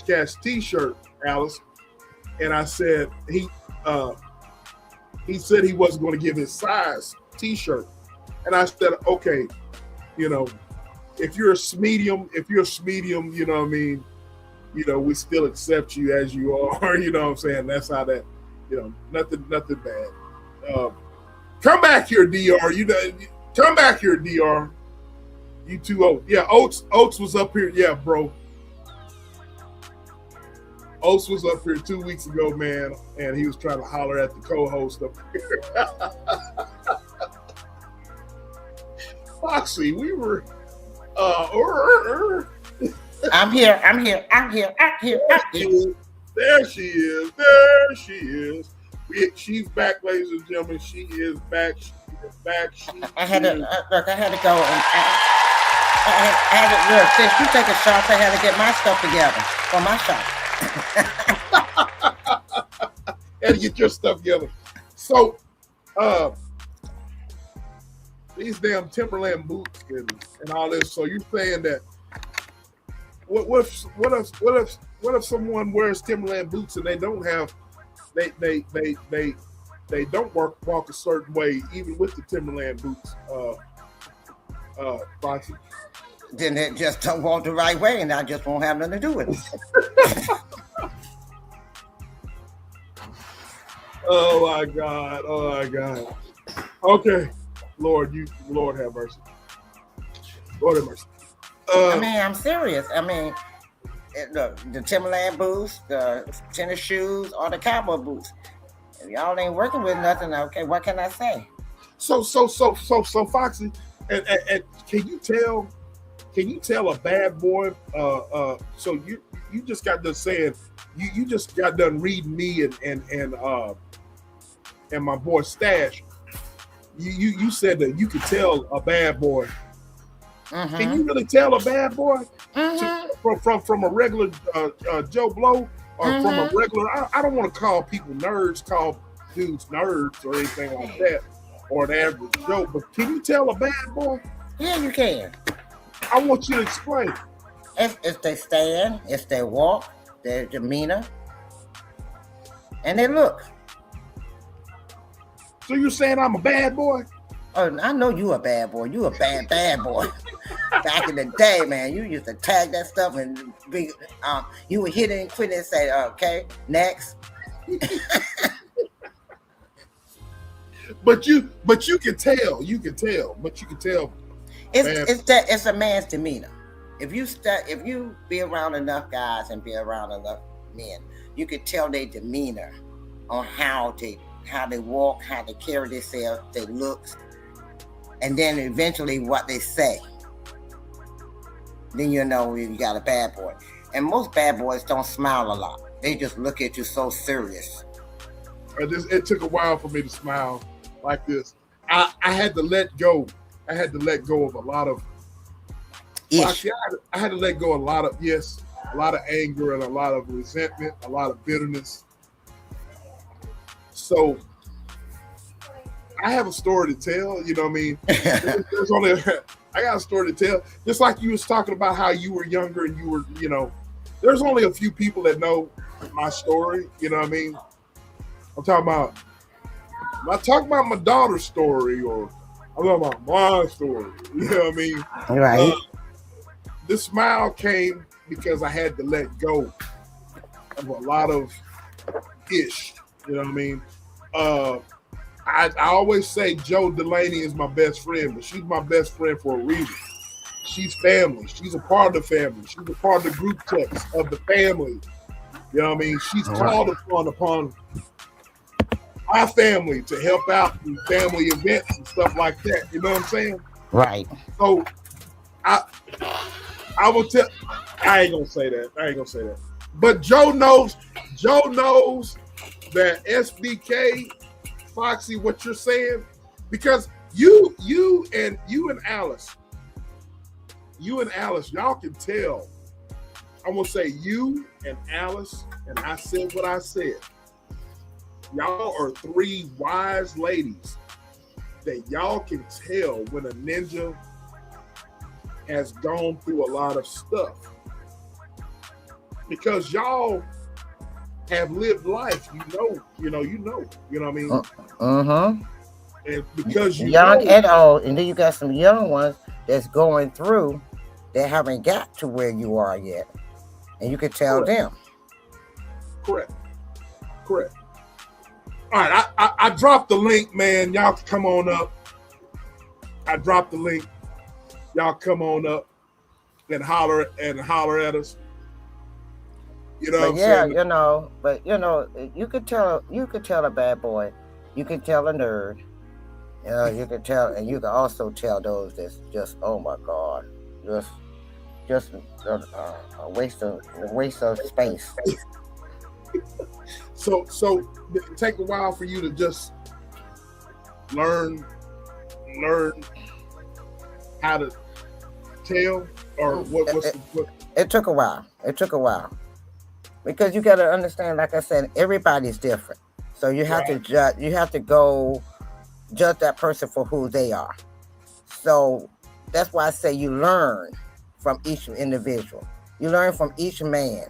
Cash T-shirt, Alice. And I said he said he wasn't going to give his size T-shirt. And I said, okay, you know, if you're a medium, you know what I mean, you know, we still accept you as you are, you know what I'm saying? That's how that, you know, nothing bad. Come back here, DR. Come back here, DR. You too old. Yeah, Oates was up here. Yeah, bro. Oates was up here 2 weeks ago, man, and he was trying to holler at the co-host up here. Foxy, we were I'm here. There she is. She's back, ladies and gentlemen. She is back. I had to go and I had to look. Since you take a shot, I had to get my stuff together for my shot. Had to get your stuff together. So, these damn Timberland boots and all this. So you're saying that what if someone wears Timberland boots and they don't have they don't walk a certain way even with the Timberland boots, Foxy? Then they just don't walk the right way, and I just won't have nothing to do with it. Oh my God. Okay. Lord have mercy. Lord have mercy. I mean, I'm serious. I mean, the Timberland boots, the tennis shoes, or the cowboy boots. If y'all ain't working with nothing, okay, what can I say? So Foxy, and can you tell a bad boy? So you just got done saying you just got done reading me and my boy Stash. You said that you could tell a bad boy. Mm-hmm. Can you really tell a bad boy from a regular Joe Blow or from a regular? I don't want to call people nerds, call dudes nerds or anything like that, or an average Joe. But can you tell a bad boy? Yeah, you can. I want you to explain. If they stand, if they walk, their demeanor, and they look. So you're saying I'm a bad boy? Oh, I know you a bad boy. You a bad boy. Back in the day, man, you used to tag that stuff and be, you would hit it and quit it and say, okay, next. But you can tell. It's a man's demeanor. If you be around enough guys and be around enough men, you can tell their demeanor on how they walk, how they carry themselves, their looks, and then eventually what they say. Then you know you got a bad boy. And most bad boys don't smile a lot. They just look at you so serious. It took a while for me to smile like this. I had to let go. I had to let go of a lot of. Actually, I had to let go of a lot of anger and a lot of resentment, a lot of bitterness. So I have a story to tell, you know what I mean? I got a story to tell. Just like you was talking about how you were younger and you were, you know, there's only a few people that know my story, you know what I mean? I'm not talking about my daughter's story or I'm talking about my story, you know what I mean? Right. This smile came because I had to let go of a lot of ish, you know what I mean? I always say Joe Delaney is my best friend, but she's my best friend for a reason. She's family. She's a part of the family. She's a part of the group text of the family. You know what I mean? She's called upon our family to help out in family events and stuff like that. You know what I'm saying? Right. So I will tell. I ain't gonna say that. But Joe knows that SBK, Foxy, what you're saying, because you and Alice, y'all can tell. I'm gonna say you and Alice, and I said what I said. Y'all are three wise ladies that y'all can tell when a ninja has gone through a lot of stuff. Because y'all have lived life, you know what I mean? And because you young know, and old, and then you got some young ones that's going through that haven't got to where you are yet. And you can tell them. Correct. All right, I dropped the link, man. Y'all can come on up. I dropped the link. Y'all come on up and holler at us. You know what I'm saying? You could tell a bad boy. You can tell a nerd. You can tell, and you can also tell those that's just, oh my God, just a waste of space. So it take a while for you to just learn how to tell, or what? It took a while. Because you got to understand, like I said, everybody's different. So you have to judge. You have to go judge that person for who they are. So that's why I say you learn from each individual. You learn from each man.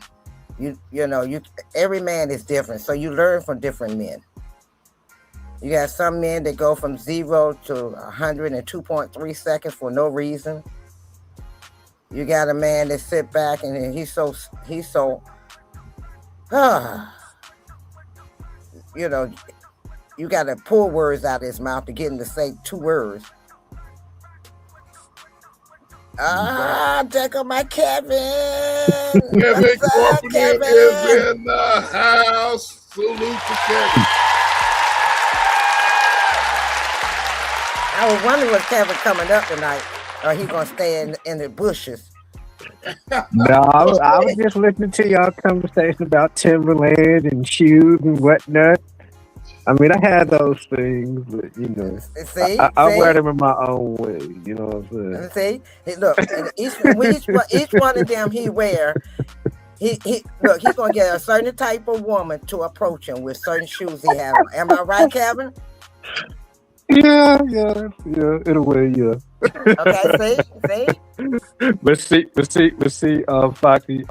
Every man is different. So you learn from different men. You got some men that go from 0 to 100 in 2.3 seconds for no reason. You got a man that sit back and he's so you got to pull words out of his mouth to get him to say 2 words. Take on my Kevin. Kevin Corporation is in the house. Salute to Kevin. I was wondering was Kevin coming up tonight, or he gonna stay in the bushes. No, I was just listening to y'all conversation about Timberland and shoes and whatnot. I mean, I had those things, but I wear them in my own way. You know what I'm saying? See, look, each one of them he wear. He's gonna get a certain type of woman to approach him with certain shoes he has. Am I right, Kevin? Yeah, in a way, yeah. Okay, see? But see, Foxy,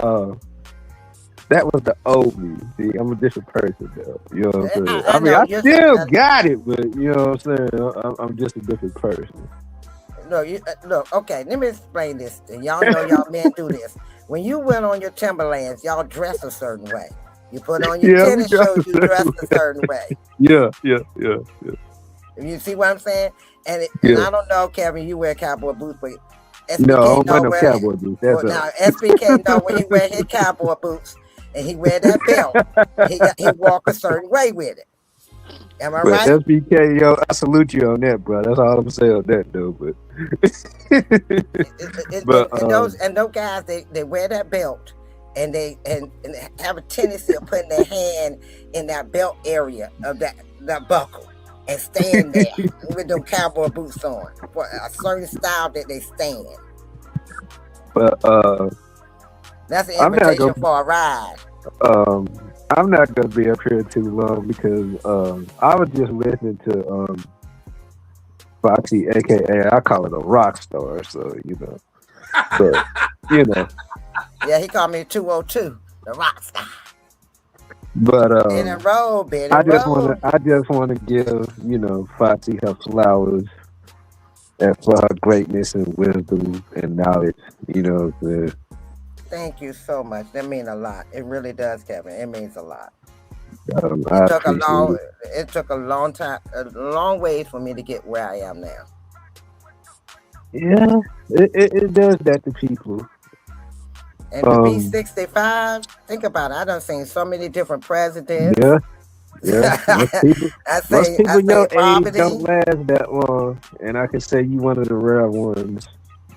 that was the old me. See, I'm a different person now. You know what I'm saying? I mean, I still got it, but you know what I'm saying? I'm just a different person. Look, okay, let me explain this. Y'all know y'all men do this. When you went on your Timberlands, y'all dress a certain way. You put on your tennis shoes, you dress a certain way. Yeah. You see what I'm saying? And I don't know, Kevin, you wear cowboy boots, but SBK no, I don't wear no cowboy boots. Now, SBK know when he wear his cowboy boots and he wear that belt, he walk a certain way with it. Am I right? SBK, yo, I salute you on that, bro. That's all I'm saying on that, though. And those guys, they wear that belt and they have a tendency of putting their hand in that belt area of that buckle. And stand there with them cowboy boots on for a certain style that they stand. But that's an invitation for a ride. I'm not gonna be up here too long because I was just listening to Foxy, aka I call it a rock star, so Yeah, he called me 202, the rock star. But I just want to give Foxy her flowers and for her greatness and wisdom and knowledge. Thank you so much. That means a lot. It really does, Kevin. It means a lot. I took a appreciate long. it. It took a long time, a long ways for me to get where I am now. Yeah, it does that to people. And to be 65, think about it. I done seen so many different presidents. Yeah, yeah. Most people your age don't poverty. last that long, and I can say you one of the rare ones.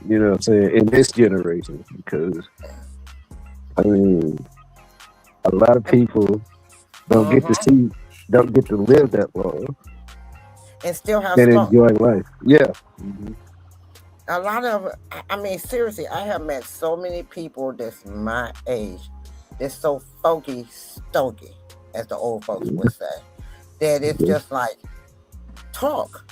You know what I'm saying, in this generation, because I mean, a lot of people don't get to live that long And still have and strong. enjoy life. Yeah. Mhm. A lot of, I mean, seriously, I have met so many people that's my age, that's so folky, stoky, as the old folks would say, that it's just like, talk.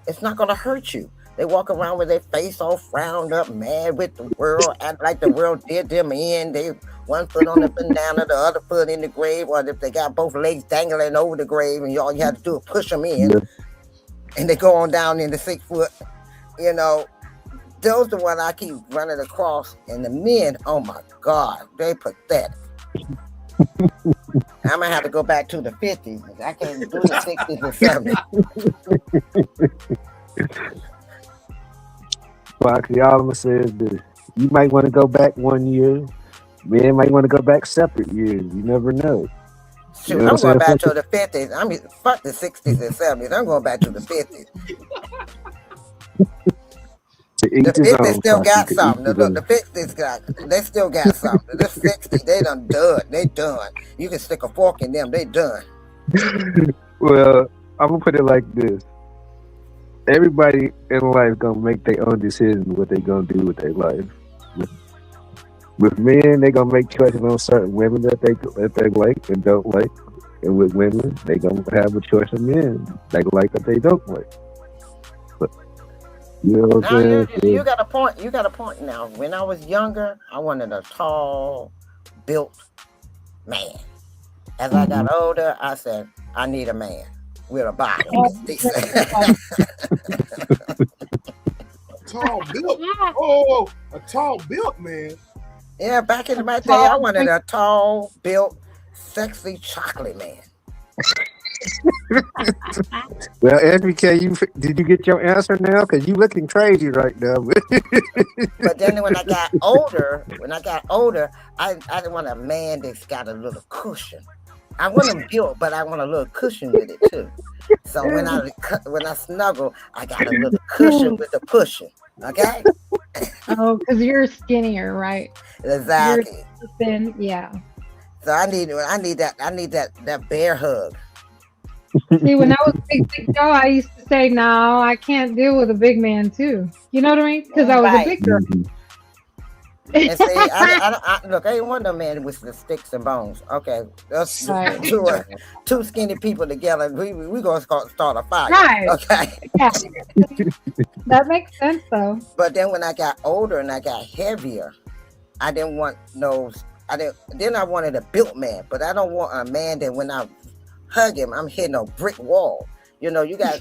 It's not going to hurt you. They walk around with their face all frowned up, mad with the world, act like the world did them in. They one foot on the banana, the other foot in the grave, or if they got both legs dangling over the grave, and all you have to do is push them in, and they go on down in the 6 foot. You know, those the one I keep running across, and the men, oh my God, they pathetic. I'm gonna have to go back to the 50s. I can't do the 60s and 70s. Foxy, all I'm gonna say is this: you might want to go back 1 year. Men might want to go back separate years. You never know. Shoot, I'm going back to the 50s. I mean, fuck the 60s and 70s. I'm going back to the 50s. The 50s still got something. Look, the 50s they still got something. The 60s, they done. They done. You can stick a fork in them. They done. Well, I'm gonna put it like this: everybody in life gonna make their own decisions what they gonna do with their life. With men, they gonna make choices on certain women that they like and don't like, and with women, they gonna have a choice of men they like that they don't like. But you know what I'm saying? You got a point. You got a point. Now, when I was younger, I wanted a tall, built man. As I got older, I said, I need a man with a body. Tall built. Oh, a tall built man. Yeah, back in my day, I wanted a tall, built, sexy chocolate man. Well, SBK, did you get your answer now? Because you looking crazy right now. But then when I got older, I didn't want a man that's got a little cushion. I want him built, but I want a little cushion with it too. So when I snuggle, I got a little cushion with the pushing. Okay. Oh, because you're skinnier, right? Exactly. You're thin, yeah. So I need that bear hug. See, when I was Big Joe, I used to say, no, I can't deal with a big man too. You know what I mean? Because I was a big girl. And see, I ain't one of them men with the sticks and bones. Okay, that's right. two skinny people together. We gonna start a fire. Right. Okay. Yeah. That makes sense though. But then when I got older and I got heavier, I didn't want those. Then I wanted a built man, but I don't want a man that when I hug him, I'm hitting a brick wall. You know, you got.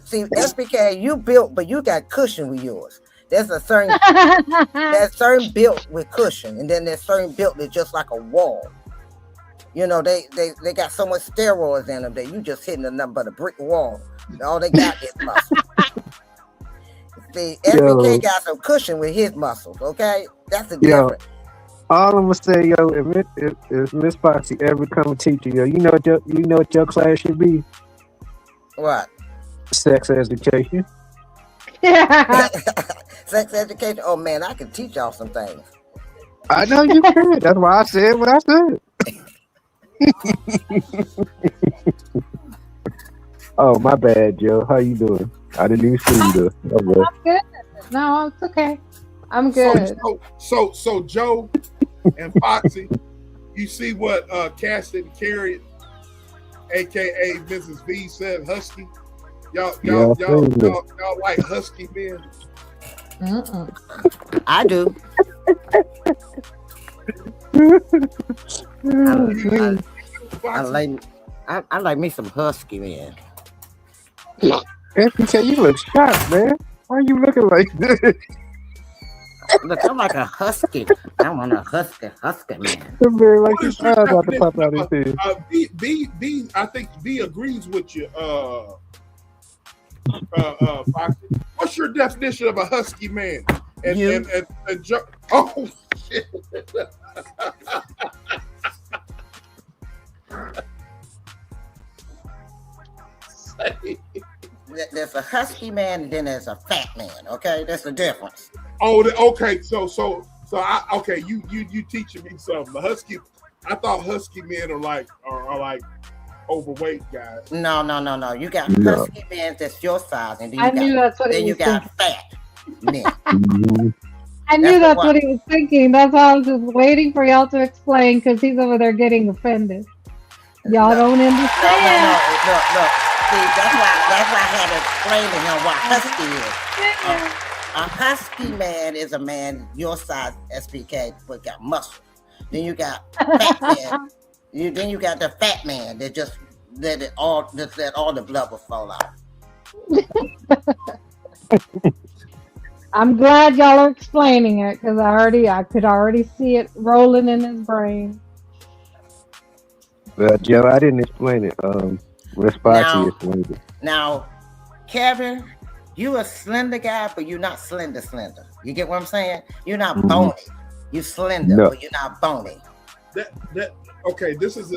See, SBK, you built, but you got cushion with yours. There's a certain built with cushion, and then there's certain built that's just like a wall. You know, they got so much steroids in them that you just hitting nothing but a brick wall. All they got is muscle. See, SBK got some cushion with his muscles. Okay, that's the difference. All I'm gonna say, if Miss Foxy ever come teach you, you know what your class should be? What? Sex education. Sex education. Oh man, I can teach y'all some things. I know you can. That's why I said what I said. Oh, my bad, Joe. How you doing? I didn't even see you though. I'm good. No, it's okay. I'm good. So Joe and Foxy, you see what Cassie Carrot, aka Mrs. V, said husky? Y'all like husky men? I do. I like me some husky men. FBK, you look sharp, man. Why are you looking like this? Look, I'm like a husky. I want a husky man. Very like What his is your eyes about to pop out definition his head. B, I think B agrees with you, Foxy. What's your definition of a husky man? And oh shit. There's a husky man and then there's a fat man. Okay, that's the difference. Oh, okay. So okay. You teaching me something. The husky. I thought husky men are like overweight guys. No. You got husky men that's your size, and then you got fat men. I knew that's what he was thinking. That's why I was just waiting for y'all to explain because he's over there getting offended. Y'all don't understand. Look. See, that's why I had to explain to him what husky is. A husky man is a man your size, SBK, but got muscle. Then you got fat man. Then you got the fat man that just let all the blubber fall out. I'm glad y'all are explaining it because I could already see it rolling in his brain. Well, Joe, I didn't explain it. Let's Foxy explain it. Now, Kevin, you a slender guy, but you're not slender. You get what I'm saying? You're not bony. You slender, but you're not bony. Okay. This is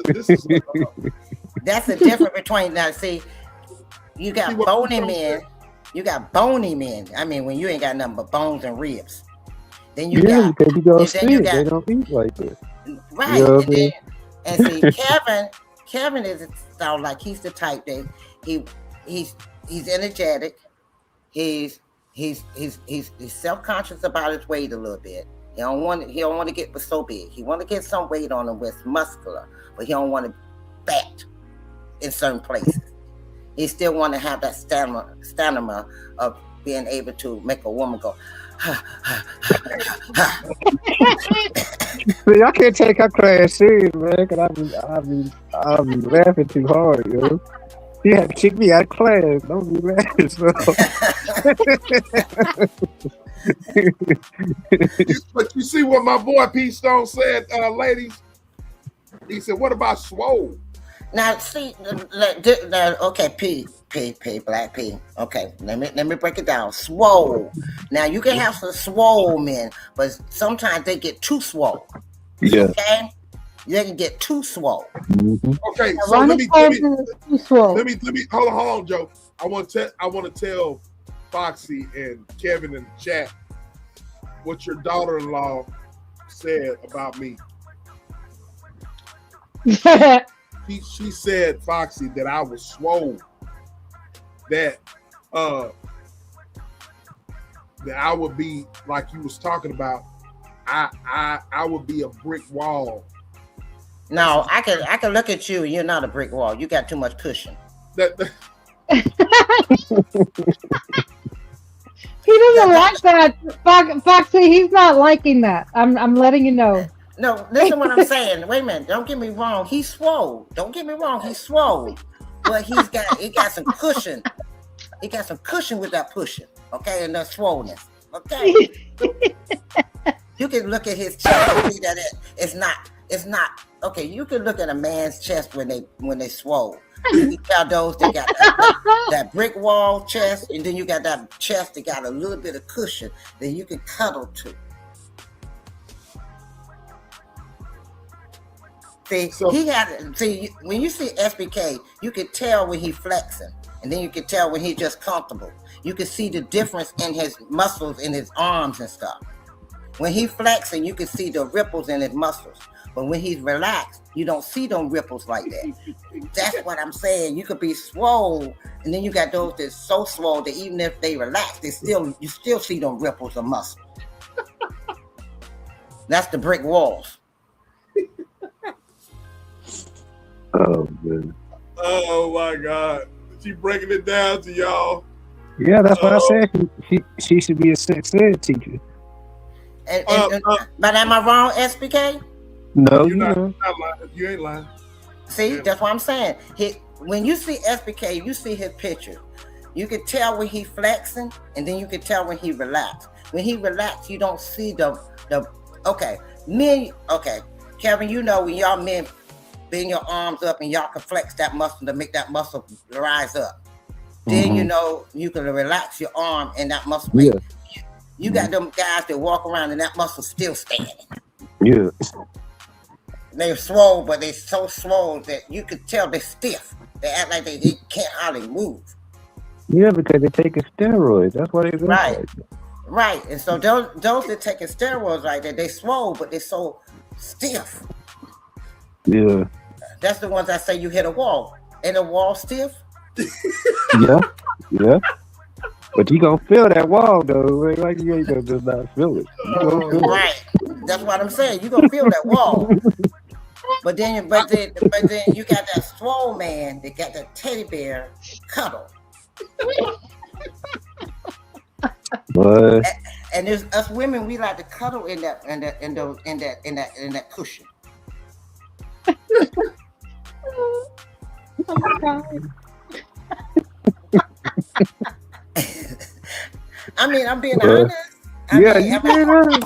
That's the difference between now. See, you got bony men. You got bony men. I mean, when you ain't got nothing but bones and ribs. Then you got. Because you go see it. They don't eat like that. Right. You know and see, Kevin is sound like he's the type that he's energetic. He's self-conscious about his weight a little bit. He don't want to get so big. He want to get some weight on him with muscular, but he don't want to fat in certain places. He still want to have that stamina of being able to make a woman go. See, I can't take our class serious, man, because I'll be laughing too hard, yo. You have to kick me out of class. Don't be laughing, so. But you see what my boy P Stone said, ladies? He said, what about swole? Now, see, okay, P, Black P. Okay, let me break it down. Swole. Now, you can have some swole men, but sometimes they get too swole. Yeah. Okay? They can get too swole. Mm-hmm. Okay, so let me hold on, Joe. I want to tell Foxy and Kevin in the chat what your daughter-in-law said about me. She said, Foxy, that I was swole. That I would be like you was talking about. I would be a brick wall. No, I can look at you. You're not a brick wall. You got too much cushion. He doesn't like that, Foxy. He's not liking that. I'm letting you know. No, listen what I'm saying. Wait a minute. Don't get me wrong. He's swole. Don't get me wrong. He's swole. But he got some cushion. He got some cushion with that pushing. Okay, and that swollenness. Okay. You can look at his chest and see that it's not okay. You can look at a man's chest when they swole. You can tell those that got that brick wall chest, and then you got that chest that got a little bit of cushion that you can cuddle to. See, when you see SBK, you can tell when he's flexing, and then you can tell when he's just comfortable. You can see the difference in his muscles in his arms and stuff. When he's flexing, you can see the ripples in his muscles. But when he's relaxed, you don't see them ripples like that. That's what I'm saying. You could be swole, and then you got those that's so swole that even if they relax, you still see them ripples of muscle. That's the brick walls. Oh, man. Oh, my God. She breaking it down to y'all. Yeah, that's what I said. She should be a sex ed teacher. But am I wrong, SBK? No, you're not lying. You ain't lying. See, that's what I'm saying. When you see SBK, you see his picture. You can tell when he's flexing, and then you can tell when he relaxed. when he relax, you don't see the okay. Men, okay, Kevin, you know when y'all men bend your arms up and y'all can flex that muscle to make that muscle rise up. Then you know you can relax your arm and that muscle. Yeah. You got them guys that walk around and that muscle still standing. Yeah. They're swole, but they're so swole that you could tell they're stiff. They act like they can't hardly move. Yeah, because they're taking steroids. That's why they look Right. like that. Right. And so those that taking steroids right there, they swole, but they're so stiff. Yeah. That's the ones that say you hit a wall. Ain't a wall stiff? Yeah. Yeah. But you gonna feel that wall though. Ain't like you ain't gonna just not feel it. You gonna feel Right. That's what I'm saying. You gonna feel that wall. But then you got that swole man that got that teddy bear cuddle. But And there's us women, we like to cuddle in that cushion. Oh my God. I mean, I'm being honest. yeah, you did it.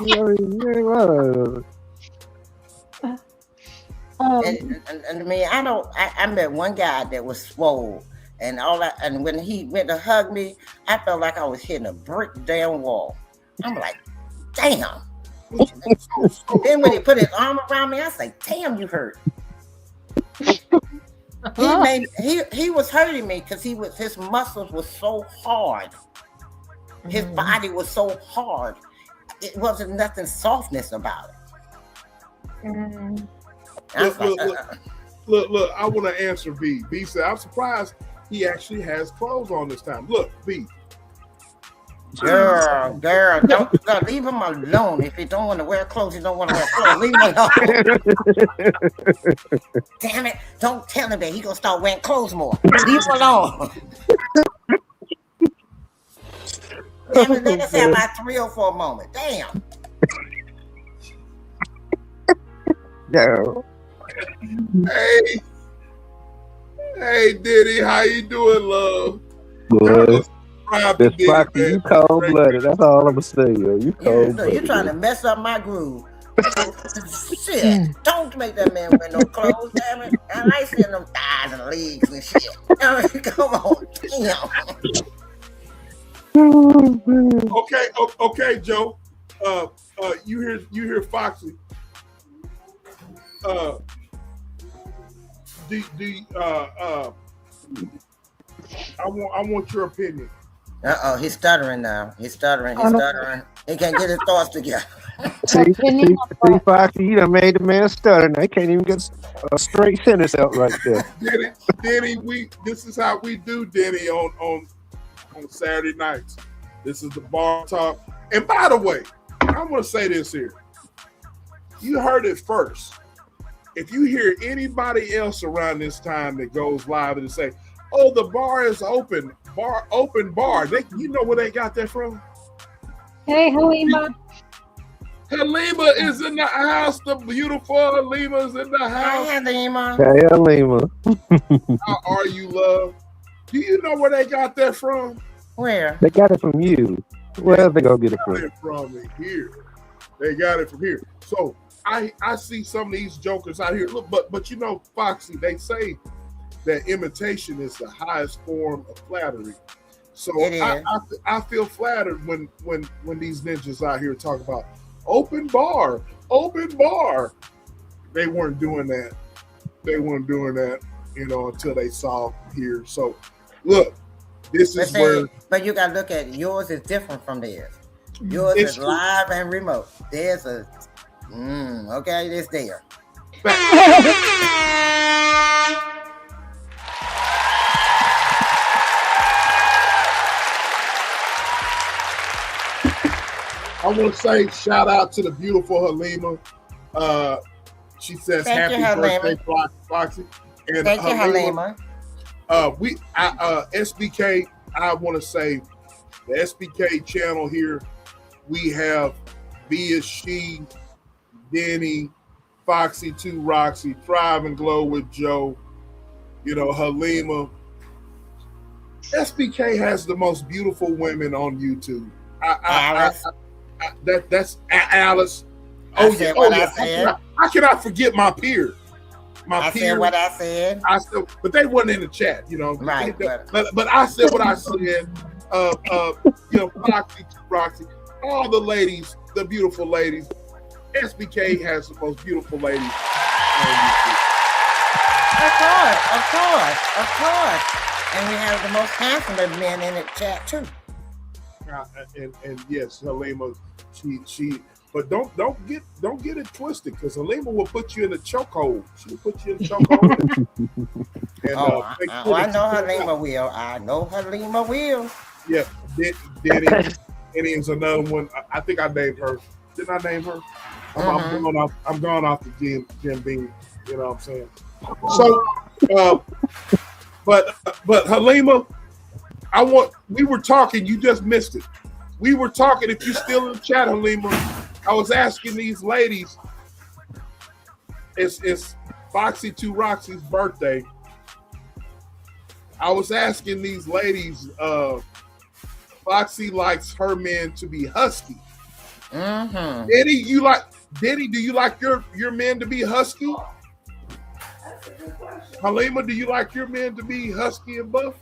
And I mean, I met one guy that was swole, and and when he went to hug me, I felt like I was hitting a brick damn wall. I'm like, damn. Then when he put his arm around me, I was like, damn, you hurt. He was hurting me because his muscles were so hard. His body was so hard. It wasn't nothing softness about it. Look, I want to answer B. B said, I'm surprised he actually has clothes on this time. Look, B. Girl, don't leave him alone. If he don't want to wear clothes, he don't want to wear clothes. Leave him alone. Damn it. Don't tell him that he gonna start wearing clothes more. Leave him alone. Damn it, let us have my thrill for a moment. Damn. No. Hey, Diddy, how you doing, love? Boy, this Foxy, you cold blooded. That's all I'm gonna say, yo. You cold blooded. You're trying to mess up my groove. Shit, don't make that man wear no clothes, damn it. I ain't seeing them thighs and legs and shit. Come on, damn. Okay, Joe. You hear Foxy. I want your opinion. He's stuttering now. He's stuttering. He can't get his thoughts together. See, Foxy, you done made the man stutter. They can't even get a straight sentence out right there. Denny, this is how we do, Denny, on Saturday nights. This is the bar talk. And by the way, I want to say this here. You heard it first. If you hear anybody else around this time that goes live and say, "Oh, the bar is open bar," you know where they got that from? Hey, Halima. Halima is in the house. The beautiful Halima is in the house. Hey, Halima. Hey, Halima. How are you, love? Do you know where they got that from? Where? They got it from you. Where else they gonna get it from? They got it from here. They got it from here. So I see some of these jokers out here. Look, but you know, Foxy, they say that imitation is the highest form of flattery. So I feel flattered when these ninjas out here talk about open bar. They weren't doing that. Until they saw here. So look, this is where. But you gotta look at it. Yours is different from theirs. Yours is live and remote. There's a okay, it's there. I want to say shout out to the beautiful Halima. She says happy birthday, Foxy. And thank you, Halima. SBK, I want to say the SBK channel here, we have B is She, Denny, Foxy 2 Roxy, Thrive and Glow with Joe, Halima. SBK has the most beautiful women on YouTube. That's Alice. I said what I said. How can I forget my peer? I said what I said. But they wasn't in the chat, you know. Right. But I said what I said. You know, Foxy, Roxy, all the ladies, the beautiful ladies. SBK has the most beautiful ladies. Of course. And we have the most handsome of men in the chat too. And yes, Halima, she. But don't get it twisted, because Halima will put you in a chokehold. She'll put you in a chokehold. I know Halima will. Yeah, Denny is another one. I think I named her. Didn't I name her? I'm going off the Jim Beam. You know what I'm saying? So, but Halima, we were talking. You just missed it. We were talking. If you're still in the chat, Halima, I was asking these ladies. It's Foxy 2 Roxy's birthday. I was asking these ladies. Foxy likes her men to be husky. Mm-hmm. Denny, do you like your men to be husky? That's a good question. Halima, do you like your men to be husky and buff?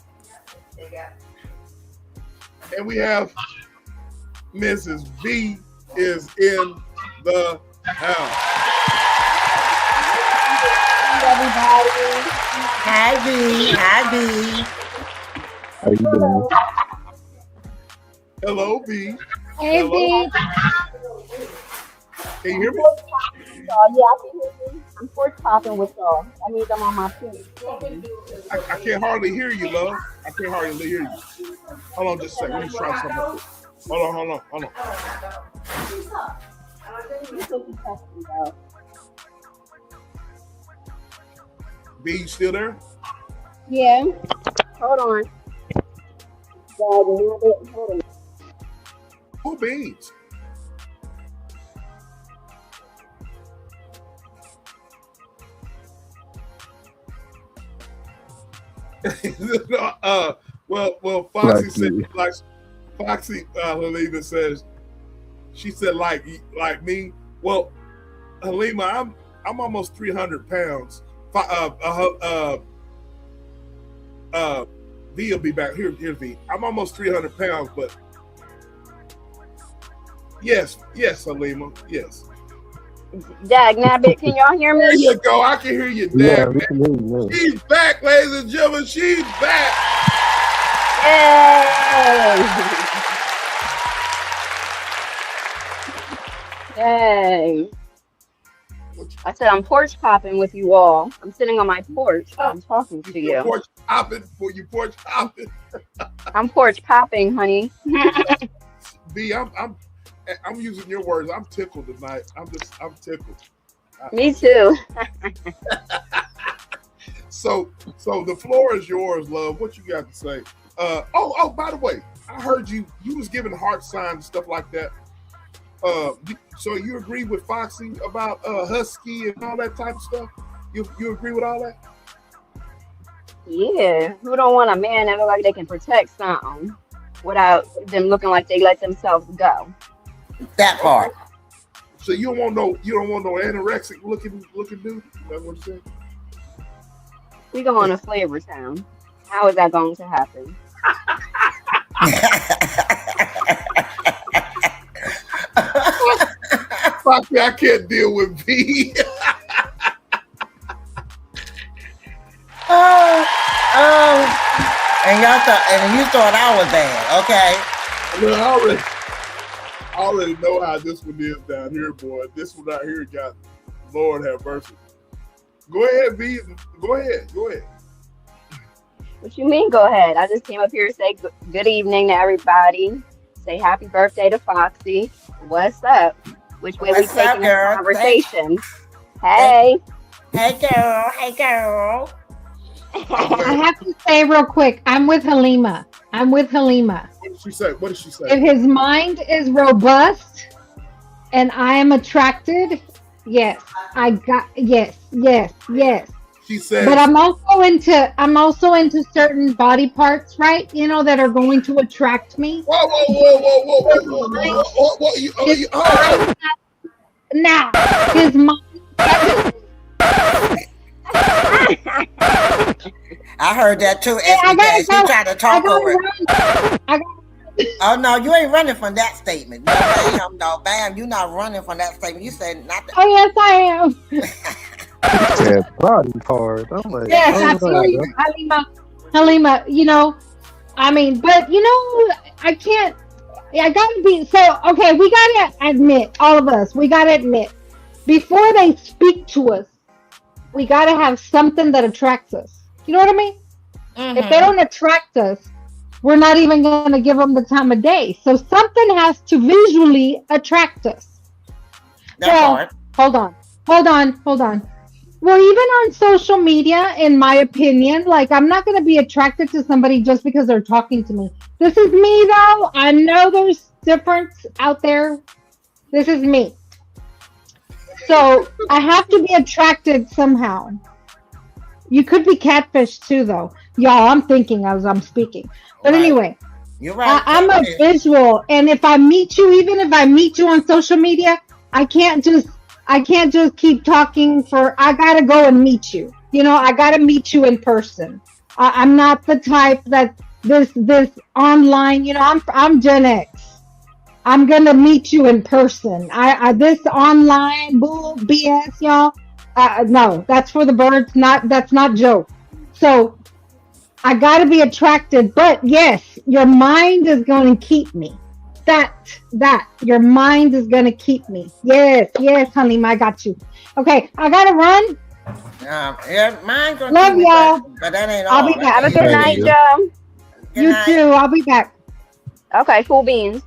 And we have Mrs. B is in the house. Everybody. Hi B. How you doing? Hello, B. Hey, Hello. B. Can you hear me? Yeah, I can hear you. I'm porch popping with y'all. That means I'm on my feet. I can't hardly hear you, love. I can't hardly hear you. Hold on just a second. Let me try something. Hold on. B, you still there? Yeah. Hold on. Hold on. Who beans? Well, Foxy said, like, Foxy, Halima says, she said, like me. Well, Halima, I'm almost 300 pounds. V will be back. Here's V. I'm almost 300 pounds, but yes, Halima, yes. Dag nabbit, can y'all hear me? There you go. I can hear you, Dag. Yeah, we can hear you. She's back, ladies and gentlemen. She's back. Yay. I said I'm porch popping with you all. I'm sitting on my porch. I'm talking to you. Porch popping for you, porch popping. I'm porch popping, honey. B, I'm using your words. I'm tickled tonight. I'm tickled. Me too. So the floor is yours, love. What you got to say? By the way, I heard you was giving heart signs and stuff like that. So you agree with Foxy about husky and all that type of stuff? You agree with all that? Yeah. Who don't want a man that look like they can protect something without them looking like they let themselves go? That part. So you don't want no anorexic looking dude? That's what you said? We go on a flavor town. How is that going to happen? Foxy, I can't deal with V. And you thought I was bad, okay? Well, I already know how this one is down here, boy. This one out here got, Lord have mercy. Go ahead, V. Go ahead. What you mean, go ahead? I just came up here to say good evening to everybody. Say happy birthday to Foxy. What's up? Which way we taking this conversation? Hey. Hey, girl. I have to say real quick, I'm with Halima. What did she say? If his mind is robust and I am attracted, yes. Yes. She says, but I'm also into certain body parts, right? You know, that are going to attract me. whoa. Now, his mind. I heard that too. SBK. She tried to talk over it. Oh no, you ain't running from that statement. No, bam, you're not running from that statement. You said not. Oh yes, I am. Yeah, body part. I'm like, yes, absolutely, Halima. You know, I mean, but you know, I can't. I gotta be so okay. We gotta admit, all of us. We gotta admit, before they speak to us, we gotta have something that attracts us. You know what I mean? Mm-hmm. If they don't attract us, we're not even going to give them the time of day. So something has to visually attract us. Hold on. Well, even on social media, in my opinion, like I'm not going to be attracted to somebody just because they're talking to me. This is me, though. I know there's difference out there. This is me. So I have to be attracted somehow. You could be catfish too, though. Y'all, I'm thinking as I'm speaking. But anyway, you're right. I'm a visual, and if I meet you, even if I meet you on social media, I can't just keep talking I gotta go and meet you. You know, I gotta meet you in person. I'm not the type that this online. You know, I'm Gen X. I'm gonna meet you in person. This online bull BS, y'all. No, that's for the birds. That's not joke. So I got to be attracted, but yes, your mind is going to keep me. That your mind is going to keep me. Yes, honey, I got you. Okay, I got to run. Yeah, mine's gonna love y'all. But that ain't all. I'll be back. Have a good night, Joe. You too. I'll be back. Okay, cool beans.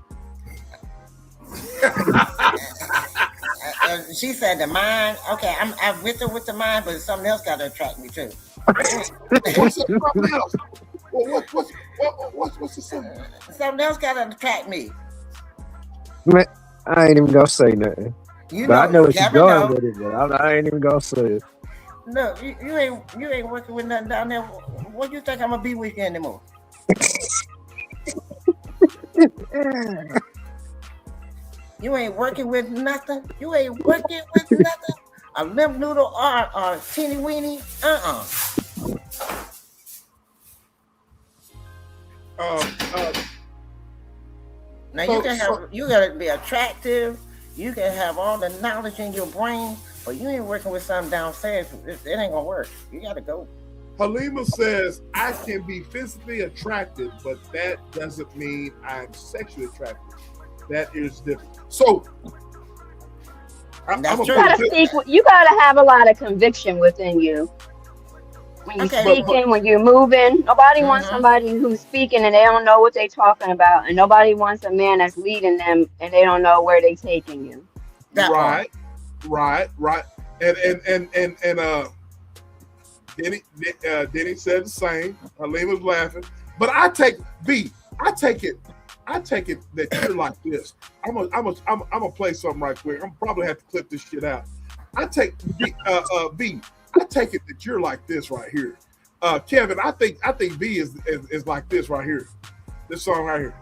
She said the mind. Okay, I'm with her with the mind, but something else got to attract me too. What's something else? What's the something? Something else got to attract me. Man, I ain't even gonna say nothing. You but know, I know what you're going with it, but I ain't even gonna say it. No, you ain't working with nothing down there. What do you think I'm gonna be with you anymore? You ain't working with nothing. You ain't working with nothing. A limp noodle or teeny weeny. Now you gotta be attractive. You can have all the knowledge in your brain, but you ain't working with something downstairs. It ain't gonna work. You gotta go. Halima says, I can be physically attracted, but that doesn't mean I'm sexually attracted. That is different. So, you gotta have a lot of conviction within you. When you're speaking, when you're moving, nobody wants somebody who's speaking and they don't know what they're talking about, and nobody wants a man that's leading them and they don't know where they're taking you. Right. And Denny said the same. Halima's laughing, but I take it that you're like this. I'm gonna play something right quick. I'm probably have to clip this shit out. I take B. I take it that you're like this right here. Kevin, I think B is like this right here. This song right here.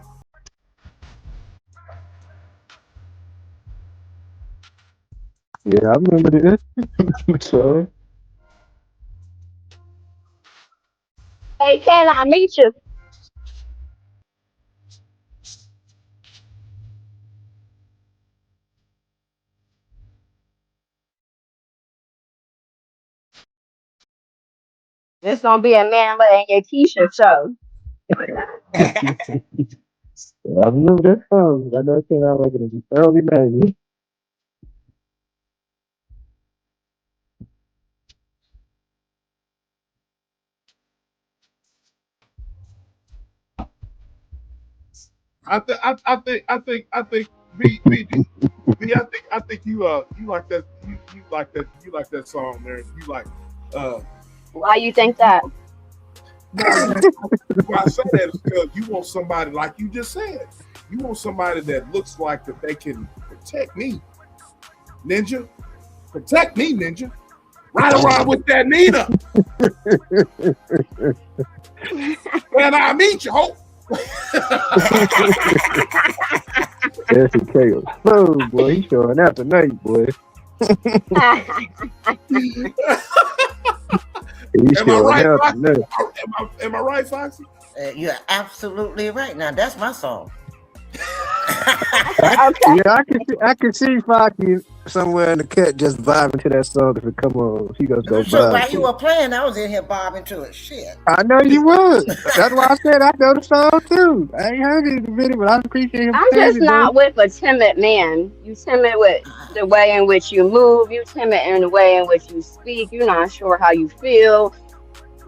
Yeah, I remember this. So. Hey, can I meet you? This gonna be a man letting your t-shirt show. I remember that song. I know it came out like in the early 90s. I think B, I think you like that you like that song there. You like Why you think that? Why I say that is because you want somebody like you just said. You want somebody that looks like that they can protect me. Ninja. Protect me, Ninja. Ride around with that Nina. When I meet you, hope. SBK, oh boy, he's showing out tonight, boy. Am I right, Foxy? Am I right, Foxy? You're absolutely right. Now that's my song. Okay. Yeah, I can see Foxy somewhere in the cut just vibing to that song if it come on. She goes go So vibe. while you were playing, I was in here bobbing to it. Shit. I know you would. That's why I said I know the song too. I ain't heard it in the video, but I appreciate him. I'm just not with a timid man. You timid with the way in which you move. You timid in the way in which you speak. You're not sure how you feel.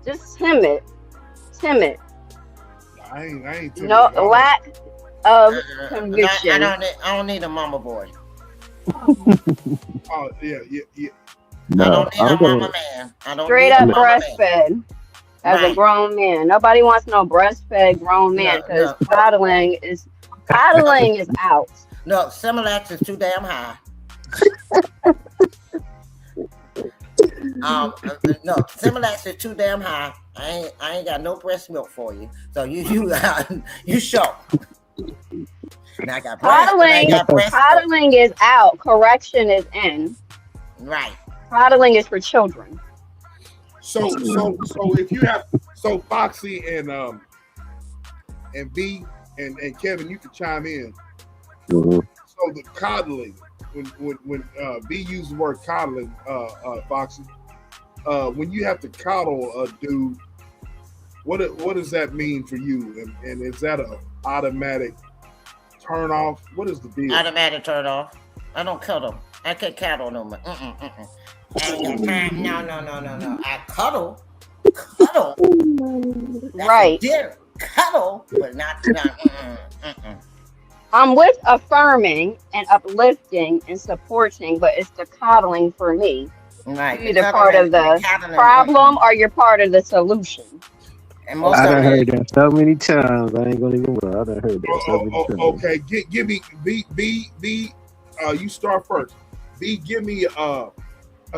Just timid. Timid. I ain't timid. No lack of conviction. I don't need a mama boy. Oh yeah. No, I don't need a mama man. Straight up breastfed as a grown man. Nobody wants no breastfed grown man because coddling is out. No, Similac is too damn high. No, Similac is too damn high. I ain't got no breast milk for you. So you show. Now I got coddling is out. Correction is in. Right. Coddling is for children. So if you have Foxy and B and Kevin, you can chime in. Mm-hmm. So the coddling, when B used the word coddling, Foxy, when you have to coddle a dude, what does that mean for you? And is that an automatic turn off? What is the deal? Automatic turn off. I don't cuddle. I can't cuddle no more. I ain't got time. No. I cuddle. Right. Cuddle, but not. I'm with affirming and uplifting and supporting, but it's the coddling for me. Right. You're either part of the problem or you're part of the solution. And I done heard that so many times. I ain't gonna even lie. I done heard that so many times. Okay, give me B. You start first. B, give me a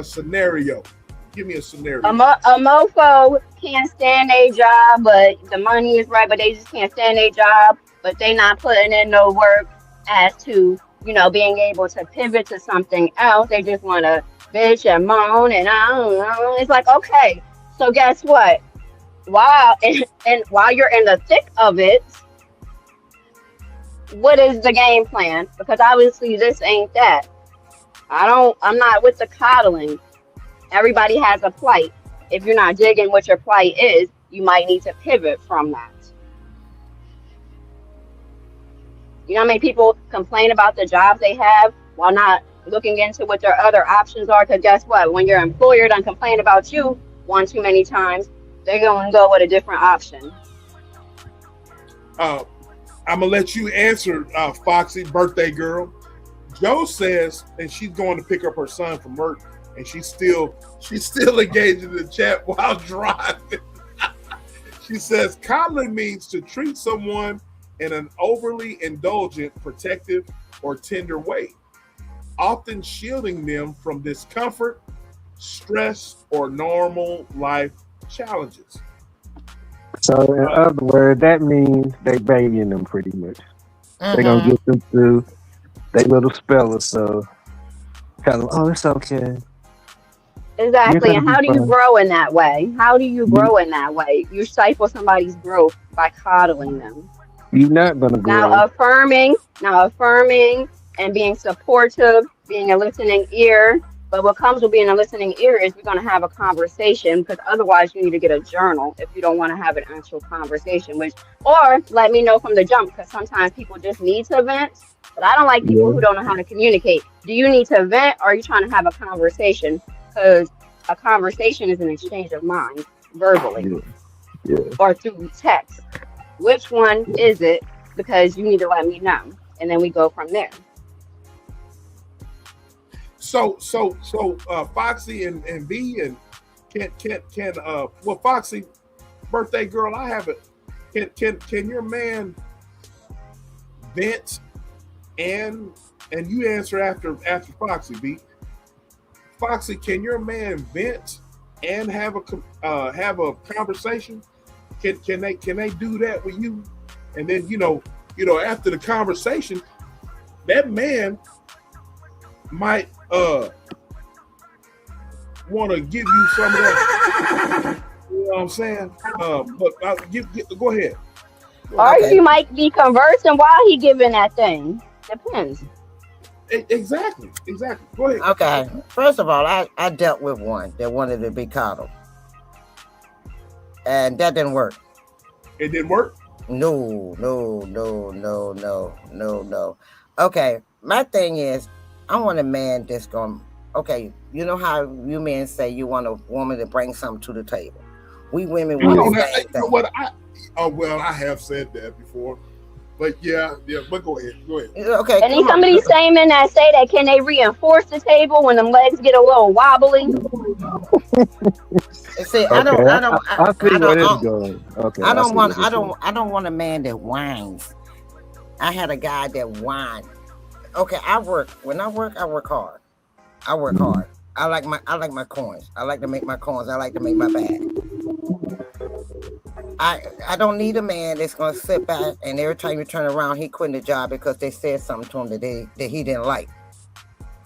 scenario. Give me a scenario. A mofo can't stand a job, but the money is right, but they just can't stand a job, but they not putting in no work as to, being able to pivot to something else. They just want to bitch and moan and I don't know. It's like, okay, so guess what? While you're in the thick of it, what is the game plan? Because obviously this ain't that. I'm not with the coddling. Everybody has a plight. If you're not digging what your plight is, you might need to pivot from that. You know how many people complain about the jobs they have while not looking into what their other options are? Because guess what? When your employer done complain about you one too many times, they're going to go with a different option. I'm going to let you answer, Foxy, birthday girl. Joe says, and she's going to pick up her son from work, and she's still engaged in the chat while driving. She says, coddling means to treat someone in an overly indulgent, protective, or tender way, often shielding them from discomfort, stress, or normal life challenges. So in other words, that means they babying them pretty much. They're going to get them through their little spell or so. Tell them, oh, it's okay. Exactly. And how do you grow in that way? How do you grow in that way? You stifle somebody's growth by coddling them. You're not going to grow. Now affirming and being supportive, being a listening ear. But what comes with being a listening ear is we're going to have a conversation, because otherwise you need to get a journal if you don't want to have an actual conversation, or let me know from the jump, because sometimes people just need to vent. But I don't like people who don't know how to communicate. Do you need to vent, or are you trying to have a conversation? Because a conversation is an exchange of minds verbally or through text. Which one is it? Because you need to let me know, and then we go from there. So, Foxy and B and can Foxy, birthday girl, I have it. Can your man vent and you answer after Foxy, B? Foxy, can your man vent and have a conversation? Can they do that with you? And then after the conversation, that man might want to give you some of that. You know what I'm saying? But go ahead. Or you might be conversing while he giving that thing. Depends. Exactly. Go ahead. Okay. First of all, I dealt with one that wanted to be coddled. And that didn't work. It didn't work? No. Okay. My thing is, I want a man that's going, okay, you know how you men say you want a woman to bring something to the table. We women want the same thing. I have said that before. But but go ahead. Okay. And some of these same men that say that, can they reinforce the table when them legs get a little wobbly? See, I don't want a man that whines. I had a guy that whined. Okay, when I work hard. I work hard. I like my coins. I like to make my coins. I like to make my bag. I don't need a man that's gonna sit back and every time you turn around he quitting the job because they said something to him that he didn't like.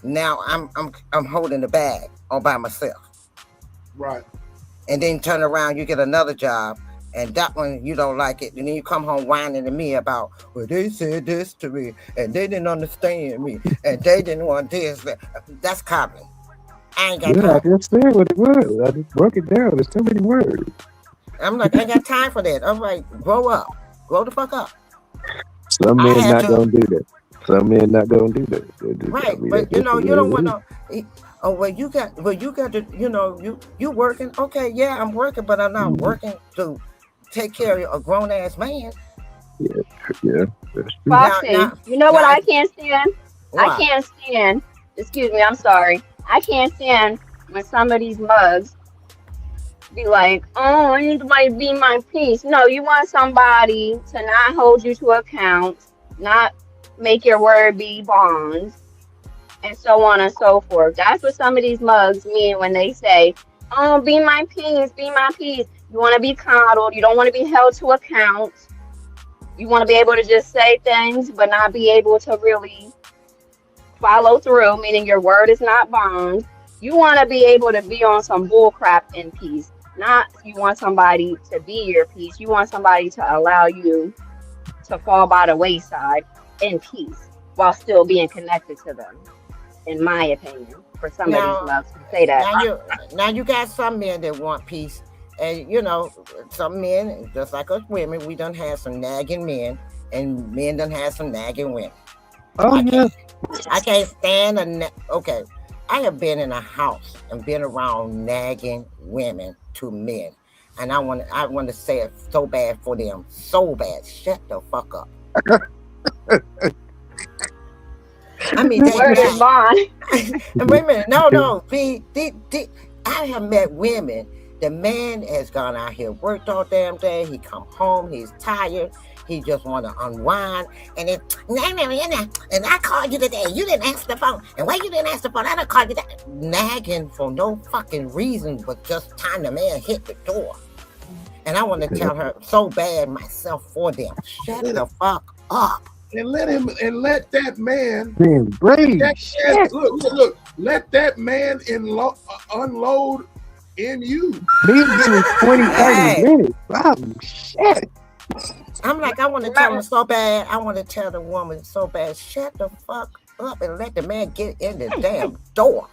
Now I'm holding the bag all by myself. Right. And then turn around, you get another job, and that one you don't like it, and then you come home whining to me about, well, they said this to me, and they didn't understand me, and they didn't want this. That's common. I ain't got time. I just said what it was. I just broke it down. There's too many words. I'm like, I ain't got time for that. I'm like, grow up. Grow the fuck up. Some men not gonna do that. Some men not gonna do that. Right, but you don't want to. Oh, you got to, you working. Okay, yeah, I'm working, but I'm not working to take care of a grown ass man. Yeah, that's true. Foxy, you know what I can't stand? What? I can't stand. Excuse me, I'm sorry. I can't stand when some of these mugs be like, oh, I need somebody to be my peace. No, you want somebody to not hold you to account, not make your word be bonds, and so on and so forth. That's what some of these mugs mean when they say, oh, be my peace, be my peace. You want to be coddled. You don't want to be held to account. You want to be able to just say things, but not be able to really follow through, meaning your word is not bond. You want to be able to be on some bull crap in peace. Not you want somebody to be your peace. You want somebody to allow you to fall by the wayside in peace while still being connected to them, in my opinion. For some of these mugs to say that. Now you got some men that want peace. And, some men, just like us women, we done have some nagging men, and men done have some nagging women. I can't stand okay. I have been in a house and been around nagging women to men, and I want to say it so bad for them, so bad. Shut the fuck up. I mean, where is Vaughn? Wait a minute, no. I have met women. The man has gone out here, worked all damn day. He come home, he's tired. He just want to unwind. And I called you today. You didn't answer the phone. And why you didn't answer the phone? I done called you that. Nagging for no fucking reason, but just time the man hit the door. And I want to tell her so bad myself for them. Shut the fuck up. And let that man. Look. Let that man unload in you. These been 20-30 minutes. Oh, shit. I'm like, I want to tell him so bad. I want to tell the woman so bad, shut the fuck up and let the man get in the damn door.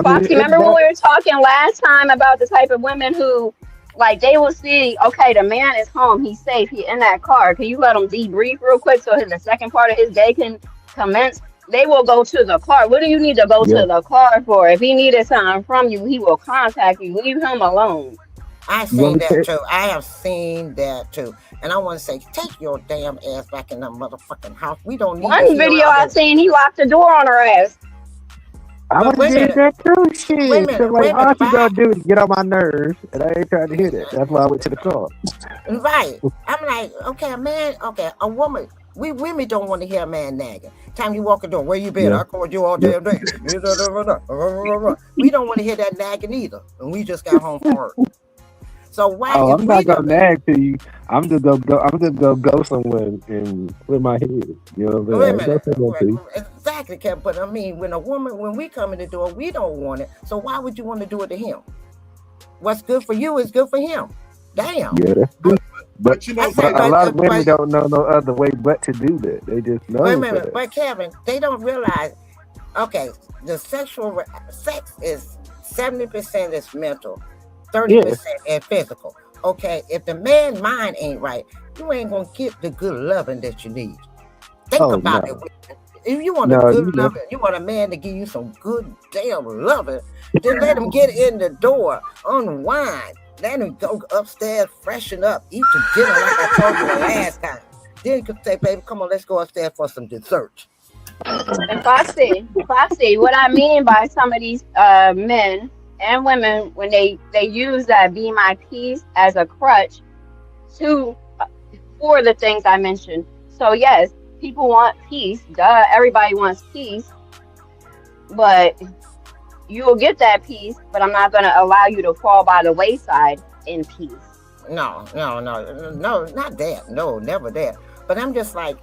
Foxy, remember when we were talking last time about the type of women who, like, they will see, okay, the man is home, he's safe, he's in that car. Can you let him debrief real quick so the second part of his day can commence? They will go to the car. What do you need to go to the car for? If he needed something from you, he will contact you. Leave him alone. I've seen that too. I have seen that too. And I want to say, take your damn ass back in that motherfucking house. We don't need one video I seen, he locked the door on her ass. I would have did that too. Shit. All she gonna do is get on my nerves, and I ain't trying to hear that. That's why I went to the car. Right. I'm like, okay, a man, a woman. We women don't want to hear a man nagging. Time you walk the door, where you been? I called you all damn day. We don't want to hear that nagging either. And we just got home from work. So why? Oh, I'm not gonna nag to you. I'm just gonna go somewhere and put my head. You know what I'm saying? Exactly, Kevin. But I mean, when we come in the door, we don't want it. So why would you want to do it to him? What's good for you is good for him. Damn. Yeah, that's good. But a lot of women don't know no other way but to do that. They just know. Wait a minute, but Kevin, they don't realize. Okay, the sex is 70% is mental, 30% is physical. Okay, if the man's mind ain't right, you ain't gonna get the good loving that you need. Think about it. If you want good loving, you want a man to give you some good damn loving, then let him get in the door, unwind. Let him go upstairs, freshen up, eat your dinner like I told you the last time. Then you can say, baby, come on, let's go upstairs for some dessert. And Foxy, what I mean by some of these men and women, when they use that "be my peace" as a crutch for the things I mentioned. So yes, people want peace. Duh, everybody wants peace. But you will get that peace, but I'm not going to allow you to fall by the wayside in peace. No, not that. No, never that. But I'm just like,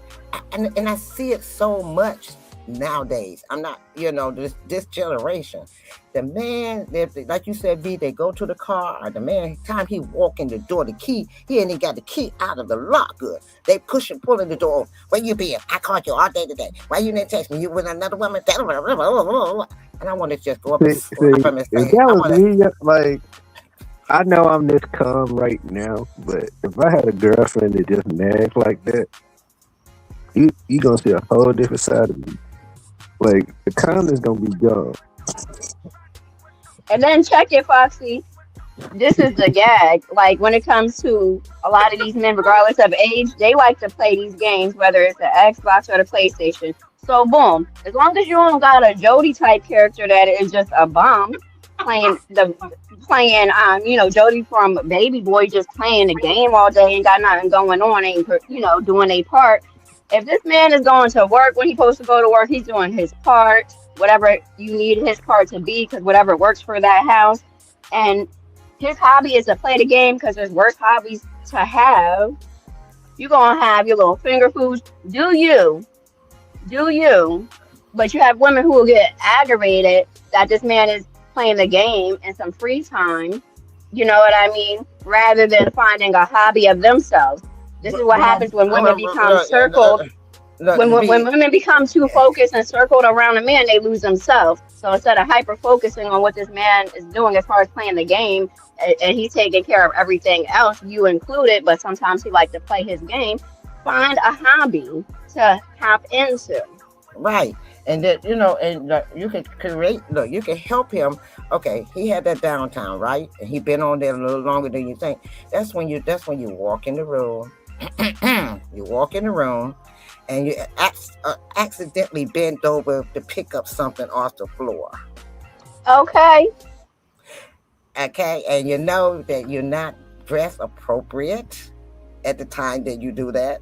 and I see it so much nowadays. I'm not, this generation. The man, like you said, B, they go to the car, or the man, time he walk in the door, the key, he ain't even got the key out of the lock good. They push and pull in the door. Where you been? I called you all day today. Why you didn't text me? You with another woman? And I want to just go up and slap him and say, like, I know I'm this calm right now, but if I had a girlfriend that just nagged like that, you gonna see a whole different side of me. Like, the calmness gonna be gone. And then check it, Foxy. This is the gag. Like, when it comes to a lot of these men, regardless of age, they like to play these games, whether it's the Xbox or the PlayStation. So, boom. As long as you don't got a Jody type character that is just a bum playing, Jody from Baby Boy just playing the game all day, ain't got nothing going on, ain't, doing a part. If this man is going to work when he's supposed to go to work, he's doing his part, whatever you need his part to be, because whatever works for that house. And his hobby is to play the game because there's worse hobbies to have. You're going to have your little finger foods. Do you. But you have women who will get aggravated that this man is playing the game in some free time. You know what I mean? Rather than finding a hobby of themselves. This is what happens when women become circled. When women become too focused and circled around a man, they lose themselves. So instead of hyper focusing on what this man is doing as far as playing the game, and he's taking care of everything else, you included, but sometimes he likes to play his game, find a hobby to hop into. Right. And that, you can you can help him. Okay, he had that downtime, right? And he been on there a little longer than you think. That's when you walk in the room. You walk in the room and you accidentally bend over to pick up something off the floor. Okay, and you know that you're not dressed appropriate at the time that you do that.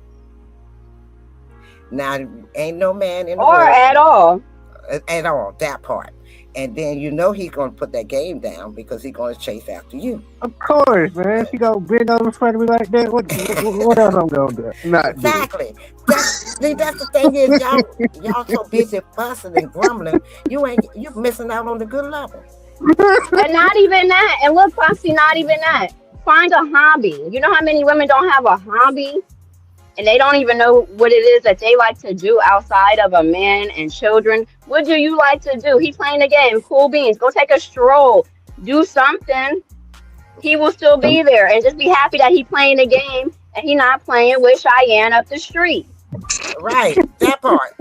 Now, ain't no man in the world. Or at all. At all, that part. And then he's going to put that game down because he's going to chase after you. Of course, man. If you go bend over in front of me like that, what else I'm going to do? Exactly. That's the thing is, y'all so busy fussing and grumbling, you're missing out on the good loving. And not even that. And look, Foxy, not even that. Find a hobby. You know how many women don't have a hobby? And they don't even know what it is that they like to do outside of a man and children. What do you like to do? He's playing the game. Cool beans. Go take a stroll. Do something. He will still be there. And just be happy that he's playing the game and he not playing with Cheyenne up the street. Right. That part.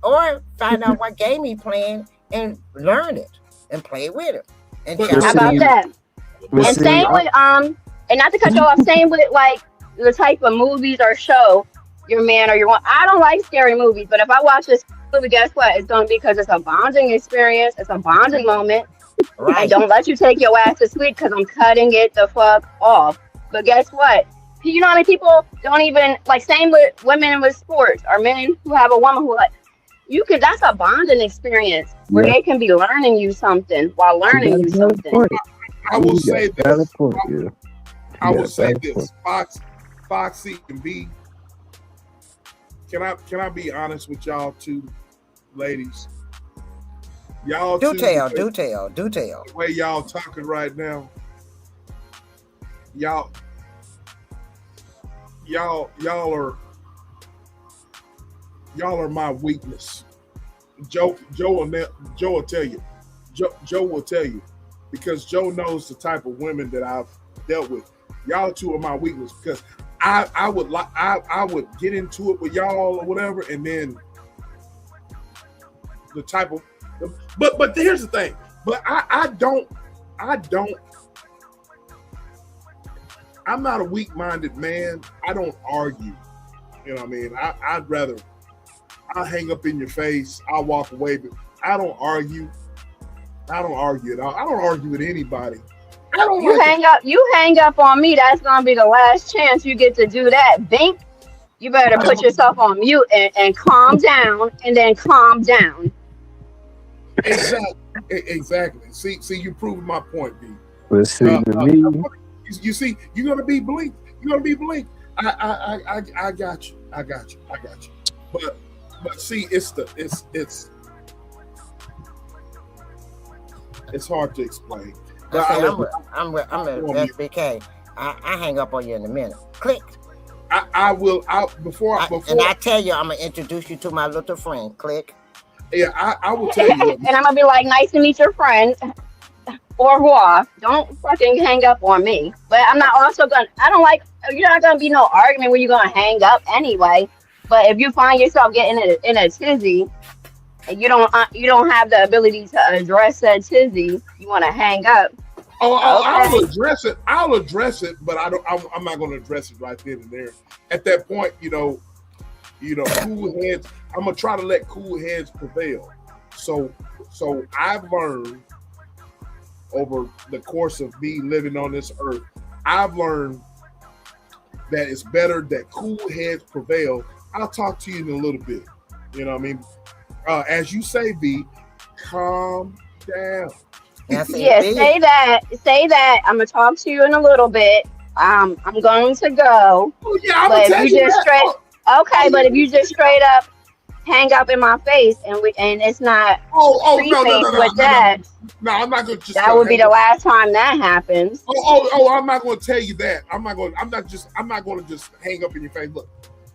Or find out what game he's playing and learn it and play with it. And how about that? And same with and not to cut you off, same with like the type of movies or show your man or your woman. I don't like scary movies, but if I watch this movie, guess what? It's going to be because it's a bonding experience. It's a bonding moment. Right. And don't let you take your ass to sleep because I'm cutting it the fuck off. But guess what? You know how many people don't even like, same with women with sports or men who have a woman who like, that's a bonding experience where Yeah, they can be learning you something while she got learning a you valid something. point. I will She got say a valid this. point. Yeah, I she will got a say valid this. point. Foxy and B. Can I be honest with y'all two ladies? Y'all Do two, tell. Do the way y'all talking right now, y'all are my weakness. Joe will tell you. Joe will tell you, because Joe knows the type of women that I've dealt with. Y'all two are my weakness, because I would get into it with y'all or whatever, and then the type of but here's the thing. But I'm not a weak-minded man. I don't argue. You know what I mean? I'll hang up in your face. I'll walk away, but I don't argue. I don't argue at all. I don't argue with anybody. I don't You hang up on me, that's gonna be the last chance you get to do that. Bink. You better put yourself on mute and calm down, and then calm down. Exactly. See, you proved my point, B. But see, to me, you see, you're gonna be blinked. You're gonna be blinked. I got you. But see, it's hard to explain. I'm a SBK. I hang up on you in a minute. Click. I will. Before. And I tell you, I'm gonna introduce you to my little friend. Click. Yeah, I will tell you. And I'm gonna be like, nice to meet your friend. Au revoir. Don't fucking hang up on me. But I'm not also gonna. You're not gonna be no argument where you're gonna hang up anyway. But if you find yourself getting in a tizzy, and you don't have the ability to address that tizzy, you want to hang up. Okay. I'll address it, but I'm not going to address it right then and there. At that point, cool heads. I'm gonna try to let cool heads prevail. So I've learned over the course of me living on this earth, I've learned that it's better that cool heads prevail. I'll talk to you in a little bit. You know what I mean? As you say, V, calm down. Say that. I'm gonna talk to you in a little bit. I'm going to go. Oh, yeah, I'm but gonna if you just but if you just straight up hang up in my face and it's not no, with that. No, I'm not gonna just. That would be the last time that happens. I'm not gonna tell you that. I'm not gonna just hang up in your face. Look,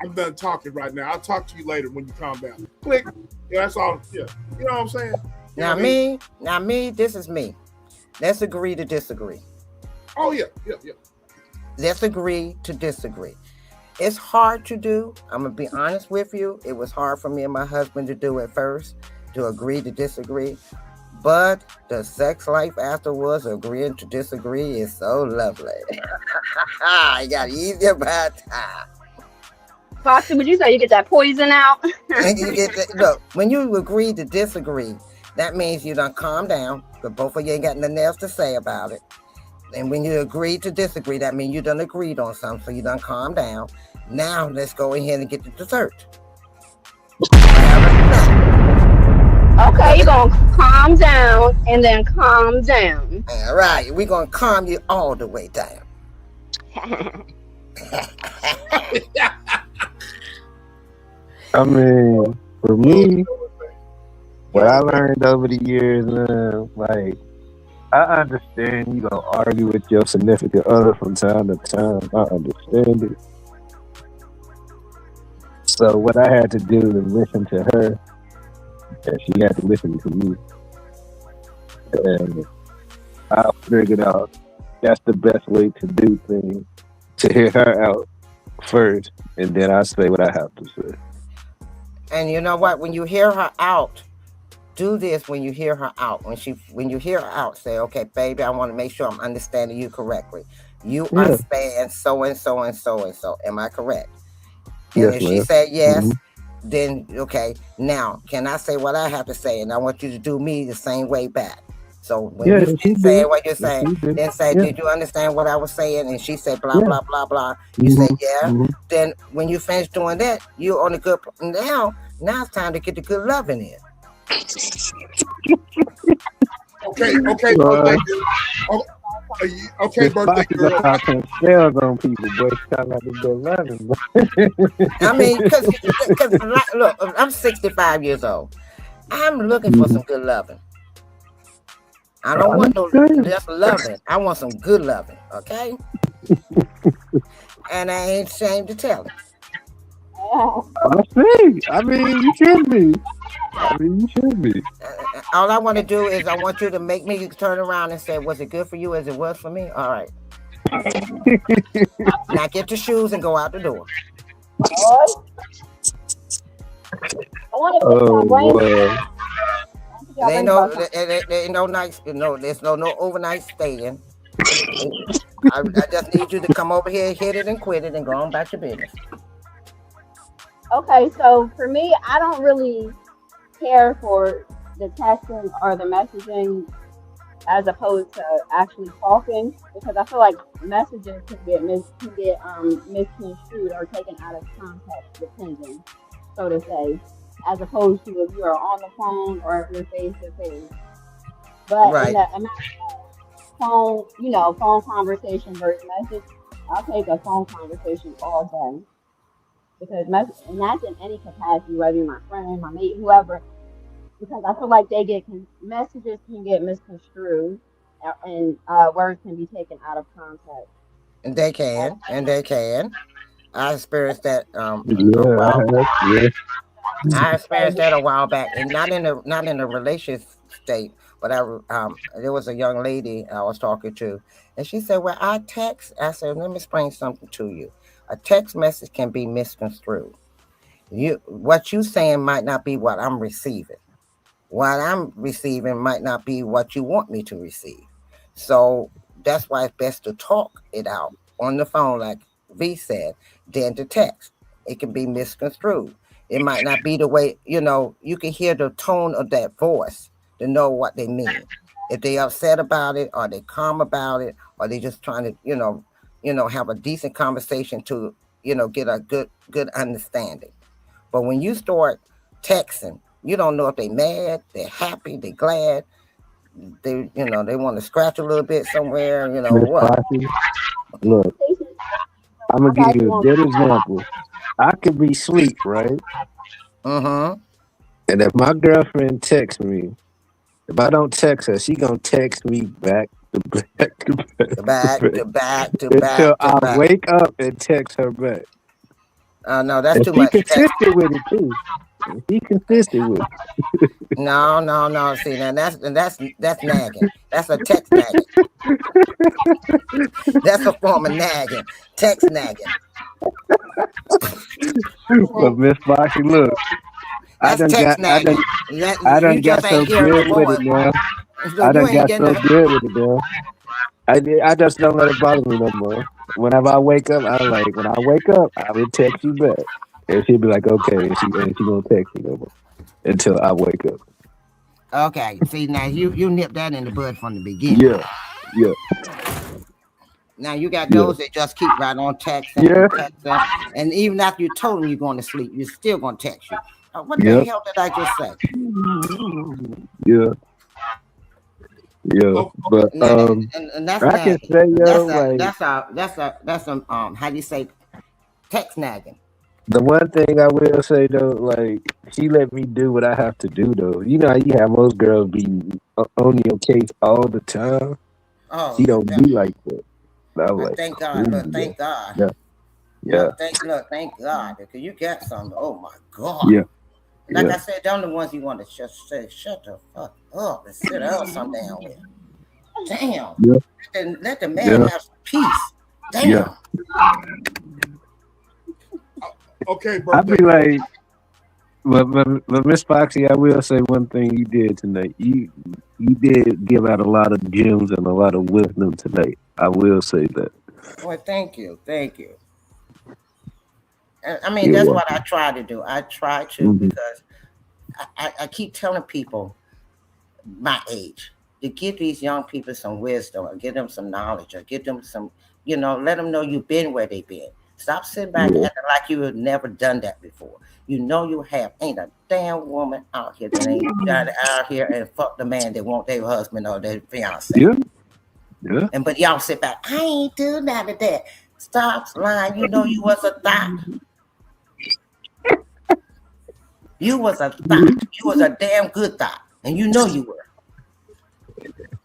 I'm done talking right now. I'll talk to you later when you calm down. Click. Yeah, that's all. Yeah, you know what I'm saying. Now me, this is me. Let's agree to disagree. Oh yeah. Let's agree to disagree. It's hard to do. I'm gonna be honest with you. It was hard for me and my husband to do at first, to agree to disagree. But the sex life afterwards, agreeing to disagree, is so lovely. I got easier about time. Foxy, would you say you get that poison out? Look, when you agree to disagree, that means you done calm down, because both of you ain't got nothing else to say about it. And when you agree to disagree, that means you done agreed on something, so you done calm down. Now let's go ahead and get the dessert. Okay, you're gonna calm down and then calm down. All right, we're gonna calm you all the way down. I mean, for me, what I learned over the years, like, I understand you gonna argue with your significant other from time to time. I understand it. So what I had to do is listen to her, and she had to listen to me. And I figured out that's the best way to do things, to hear her out first, and then I say what I have to say. And you know what? When you hear her out, do this when you hear her out. When you hear her out, say, okay, baby, I want to make sure I'm understanding you correctly. You are saying so and so and so and so. Am I correct? And Yes, if she said yes, then okay. Now, can I say what I have to say? And I want you to do me the same way back. So when you say what you say, did. then say, did you understand what I was saying? And she said, blah, blah, blah, blah. You say, yeah. Then when you finish doing that, you're on a good, now it's time to get the good loving in. Okay, birthday girl. Okay, birthday girl. Sales on people, boy. Trying not to go loving. I mean, because look, I'm 65 years old. I'm looking for some good loving. I don't want no just loving. I want some good loving, okay? And I ain't ashamed to tell it. I see. I mean, you should be. You should be. All I want to do is I want you to make me turn around and say, was it good for you as it was for me? All right. Now get your shoes and go out the door. There ain't no nights, there's no overnight staying. I just need you to come over here, hit it and quit it and go on about your business. Okay, so for me, I don't really care for the texting or the messaging as opposed to actually talking, because I feel like messages can get misconstrued or taken out of context, depending, so to say, as opposed to if you are on the phone or if you're face to face. But in the phone, phone conversation versus message, I'll take a phone conversation all day. Because and that's in any capacity, whether you're my friend, my mate, whoever. Because I feel like messages can get misconstrued, and words can be taken out of context. And they can. I experienced that I experienced that a while back, and not in a relationship state, but there was a young lady I was talking to, and she said, "Well, I text." I said, "Let me explain something to you. A text message can be misconstrued. What you saying might not be what I'm receiving. What I'm receiving might not be what you want me to receive. So that's why it's best to talk it out on the phone, like V said, than to text. It can be misconstrued. It might not be the way, you can hear the tone of that voice to know what they mean. If they upset about it, or they calm about it, or they just trying to, have a decent conversation to, get a good understanding. But when you start texting, you don't know if they mad, they're happy, they're glad, they want to scratch a little bit somewhere, what. Look, I'm gonna give you a good example. I could be asleep, right? And if my girlfriend texts me, if I don't text her, she gonna text me back to back until I wake up and text her back. No, that's too much. Consistent with it too. He consistent with it. No. See, now that's nagging. That's a text nagging. That's a form of nagging. Text nagging. But Miss Foxy, look, I done got so good with it now. I done got so good with it now. I just don't let it bother me no more. Whenever I wake up, I will text you back. And she'll be like, okay, and she gonna text me no more until I wake up. Okay, see, now you nip that in the bud from the beginning. Yeah. Now you got those that just keep right on texting, and even after you told them you're going to sleep, you're still going to text you. What the hell did I just say? Yeah, but and that's I can say that's how do you say, text nagging. The one thing I will say though, like, she let me do what I have to do though. You know how you have most girls be on your case all the time. Oh, she don't be like that. Thank God. Look, thank God. Yeah. Thank God, because you got something. Oh my God. Yeah. Like I said, them the ones you want to just say, shut the fuck up and sit down some damn with. Damn. Yeah. Let the man have some peace. Damn. Yeah. Okay, bro. I'd be like, but Miss Foxy, I will say one thing you did tonight. You did give out a lot of gems and a lot of wisdom tonight. I will say that. Well, thank you. I mean, that's what I try to do. I try to because I keep telling people my age. to give these young people some wisdom, or give them some knowledge, or give them some, let them know you've been where they've been. Stop sitting back and acting like you have never done that before. You have. Ain't a damn woman out here that ain't got out here and fuck the man that want their husband or their fiance. Yeah. But y'all sit back. I ain't do none of that. Stop lying. You was a thought. You was a thought. You was a damn good thought, and you were.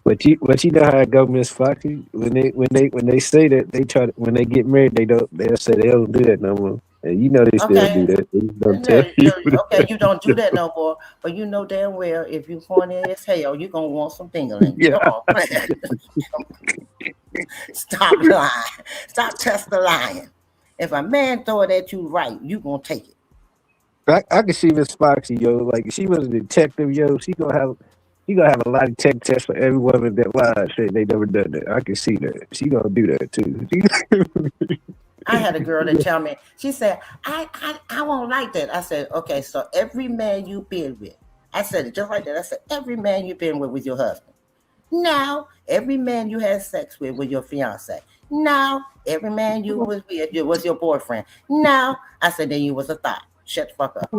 But you know how it go, Miss Foxy. When they say that, they try to, when they get married, they'll say they don't do that no more. And they still do that. They don't tell you. Okay, you don't do that no more. But you know damn well if you horny as hell, you gonna want some dingling. Yeah. Come on, stop lying. Stop testing lying. If a man throw it at you right, you gonna take it. I can see Miss Foxy, yo. Like if she was a detective, yo, she gonna have a lot of tech tests for every woman that lies said they never done that. I can see that. She gonna do that too. I had a girl that tell me, she said, I won't like that. I said, okay, so every man you've been with, I said it just like that. I said, every man you've been with your husband. Now, every man you had sex with your fiance. Now, every man you was with was your boyfriend. Now, I said, then you was a thought. Shut the fuck up.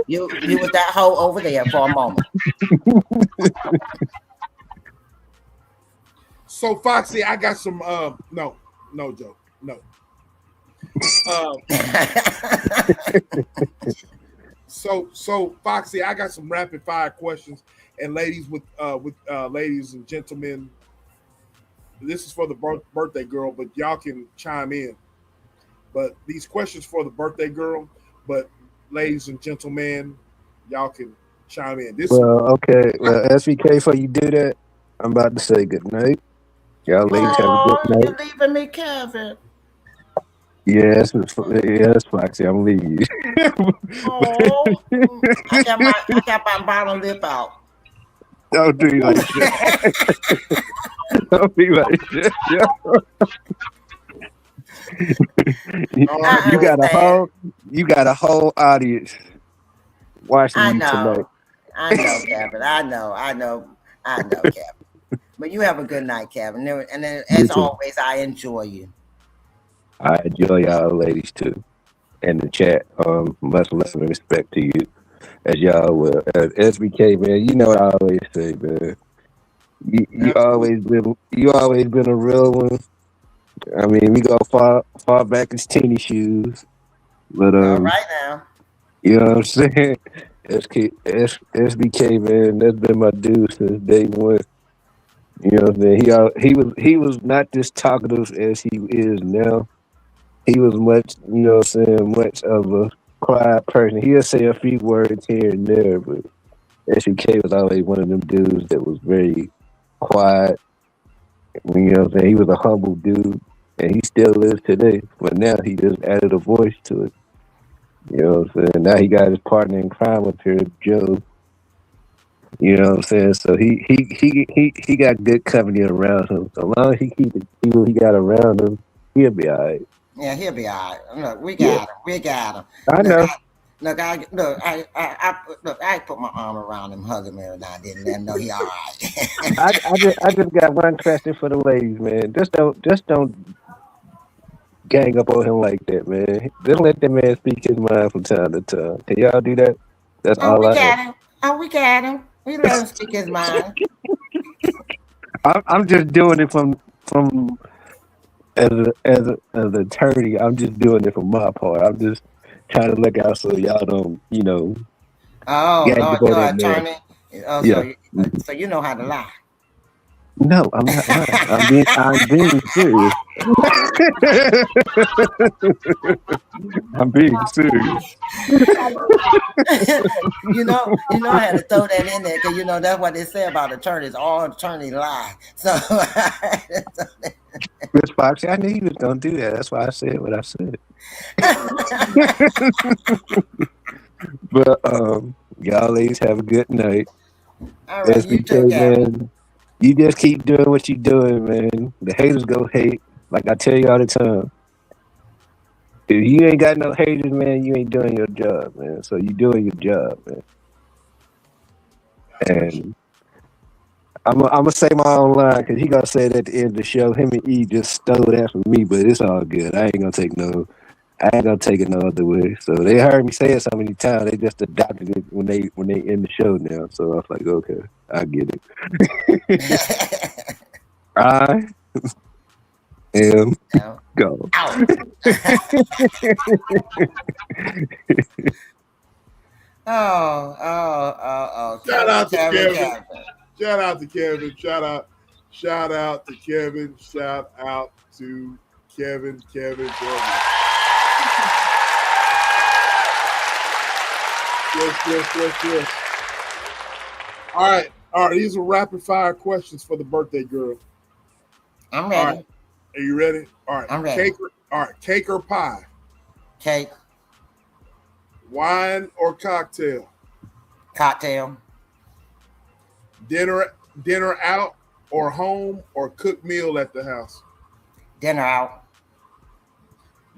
You was that hoe over there for a moment. So Foxy, I got some no joke. No. So Foxy, I got some rapid fire questions, and ladies ladies and gentlemen, this is for the birthday girl, but y'all can chime in. But these questions for the birthday girl, but ladies and gentlemen, y'all can chime in. Okay. Well, SBK, before you do that, I'm about to say good night. Y'all ladies have a good night. You're leaving me, Kevin. Yes, Foxy, I'm leaving you. I got my bottom lip out. Don't do like that. Don't be like that. You got a whole audience watching you tonight. I know, Kevin. I know, Kevin. But you have a good night, Kevin. And then, as always, I enjoy you. I enjoy y'all ladies too. And the chat, much love and respect to you. As y'all will. SBK, man, you know what I always say, man. You always been a real one. I mean, we go far back as teeny shoes. But all right now. You know what I'm saying? SBK, man, that's been my dude since day one. You know what I'm saying? He was not this talkative as he is now. He was much, much of a quiet person. He'll say a few words here and there, but SBK was always one of them dudes that was very quiet. You know what I'm saying? He was a humble dude, and he still is today. But now he just added a voice to it. You know what I'm saying? Now he got his partner in crime up here, Joe. You know what I'm saying? So he got good company around him. So long as he keep the people he got around him, he'll be all right. Yeah, he'll be all right. Look, we got him. I know. I put my arm around him, hug him every now and then, let him know he all right. I just got one question for the ladies, man. Just don't gang up on him like that, man. Just let that man speak his mind from time to time. Can y'all do that? That's all I got him. We got him. We let him speak his mind. I'm just doing it from as an attorney. I'm just doing it from my part. I'm just trying to look out so y'all don't, Oh, Lord, you're an attorney. Oh, yeah. So you know how to lie. No, I'm not lying. I'm being serious. I'm being serious. you know, I had to throw that in there because that's what they say about attorneys. All attorneys lie. So, Miss Foxy, I knew you was gonna do that. That's why I said what I said. But y'all ladies have a good night. All right, SBK, you too, man. You just keep doing what you're doing, man. The haters go hate. Like I tell you all the time. If you ain't got no haters, man, you ain't doing your job, man. So you doing your job, man. And I'm gonna say my own line because he gonna say it at the end of the show. Him and E just stole that from me, but it's all good. I ain't gonna take it no other way. So they heard me say it so many times, they just adopted it when they end the show now. So I was like, okay, I get it. I am go. Shout out to Kevin. Shout out to Kevin. Shout out to Kevin. Shout out to Kevin. Yes. All right. These are rapid fire questions for the birthday girl. I'm ready. All right. Are you ready? All right. I'm ready. Cake or pie? Cake. Wine or cocktail? Cocktail. Dinner out or home or cooked meal at the house? Dinner out.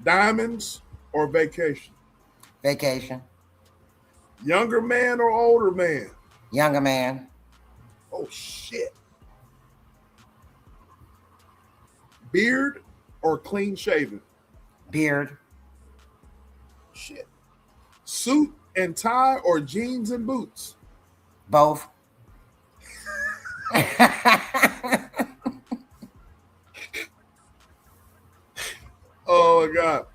Diamonds or vacation? Vacation. Younger man or older man? Younger man. Oh, shit. Beard or clean shaven? Beard. Shit. Suit and tie or jeans and boots? Both. Oh, my God.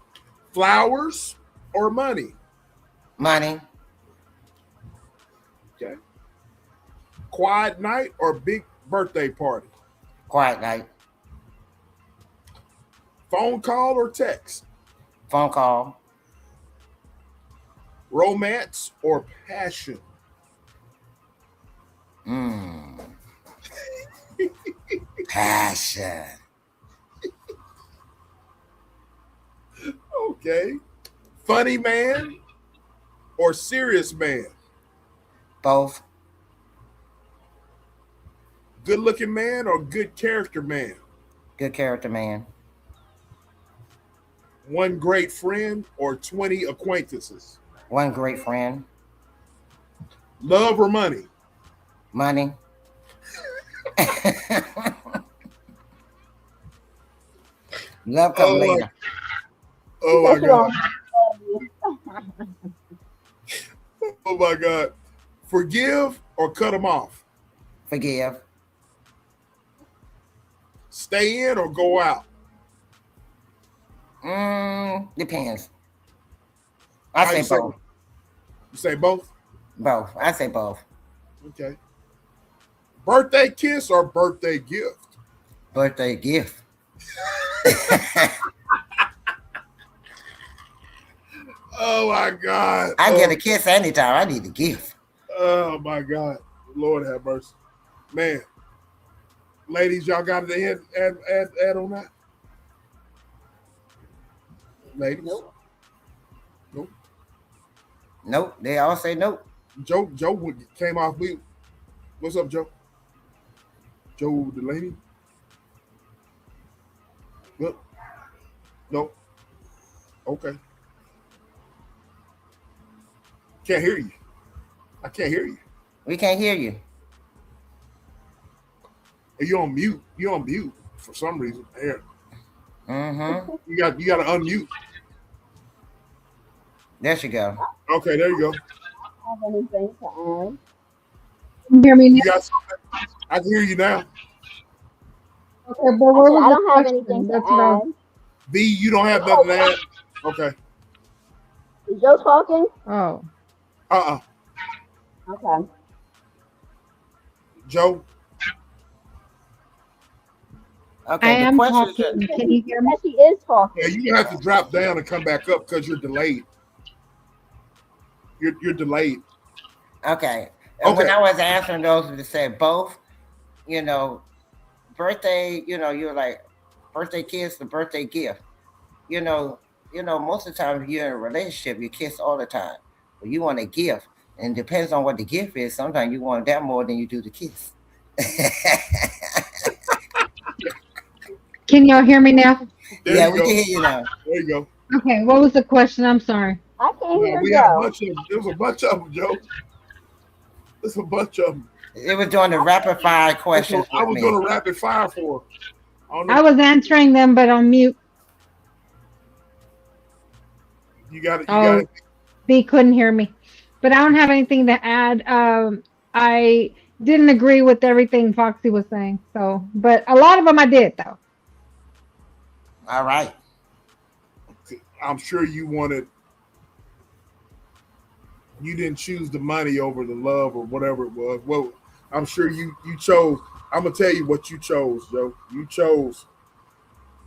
Flowers or money? Money. Okay. Quiet night or big birthday party? Quiet night. Phone call or text? Phone call. Romance or passion? Passion. Okay. Funny man or serious man? Both. Good looking man or good character man? Good character man. One great friend or 20 acquaintances? One great friend. Love or money? Money. Love comes later. Oh my God. Oh my God. Forgive or cut them off? Forgive. Stay in or go out? Depends. I say both. You say both? Both. I say both. Okay. Birthday kiss or birthday gift? Birthday gift. Oh my God. I get a kiss anytime. I need a gift. Oh my God. Lord have mercy. Man. Ladies, y'all got to add on that? Ladies? Nope. They all say nope. Joe came off mute. What's up, Joe? Joe Delaney? Look. Nope. Okay. Can't hear you. I can't hear you. We can't hear you. You're on mute. You're on mute for some reason. Here. Mm-hmm. You got to unmute. There you go. Okay, there you go. Have anything to add? You hear me now? You got something? I can hear you now. Okay, but what was I the don't have question? anything to That's what I- add. B, you don't have nothing to add? Okay. Is Joe talking? Oh. Okay. Joe? Okay, I am question is talking. Can you hear me? Yes, he is talking. Yeah, you're going to have to drop down and come back up because you're delayed. You're delayed. okay. And when I was answering those, they said both, birthday, you're like birthday kiss, the birthday gift. Most of the time if you're in a relationship, you kiss all the time. But you want a gift. And it depends on what the gift is. Sometimes you want that more than you do the kiss. Can y'all hear me now? Yeah, we can hear you now. There you go. Okay, what was the question? I'm sorry. I can't hear We had Joe. there's a bunch of them, Joe. There's a bunch of them. It was doing the rapid fire questions I with was me. doing a rapid fire for her. I was answering them, but on mute. You got it. You got Oh, it. B couldn't hear me. But I don't have anything to add. I didn't agree with everything Foxy was saying. So, but a lot of them I did though. All right. I'm sure you wanted. You didn't choose the money over the love or whatever it was. Well, I'm sure you chose. I'm gonna tell you what you chose, Joe.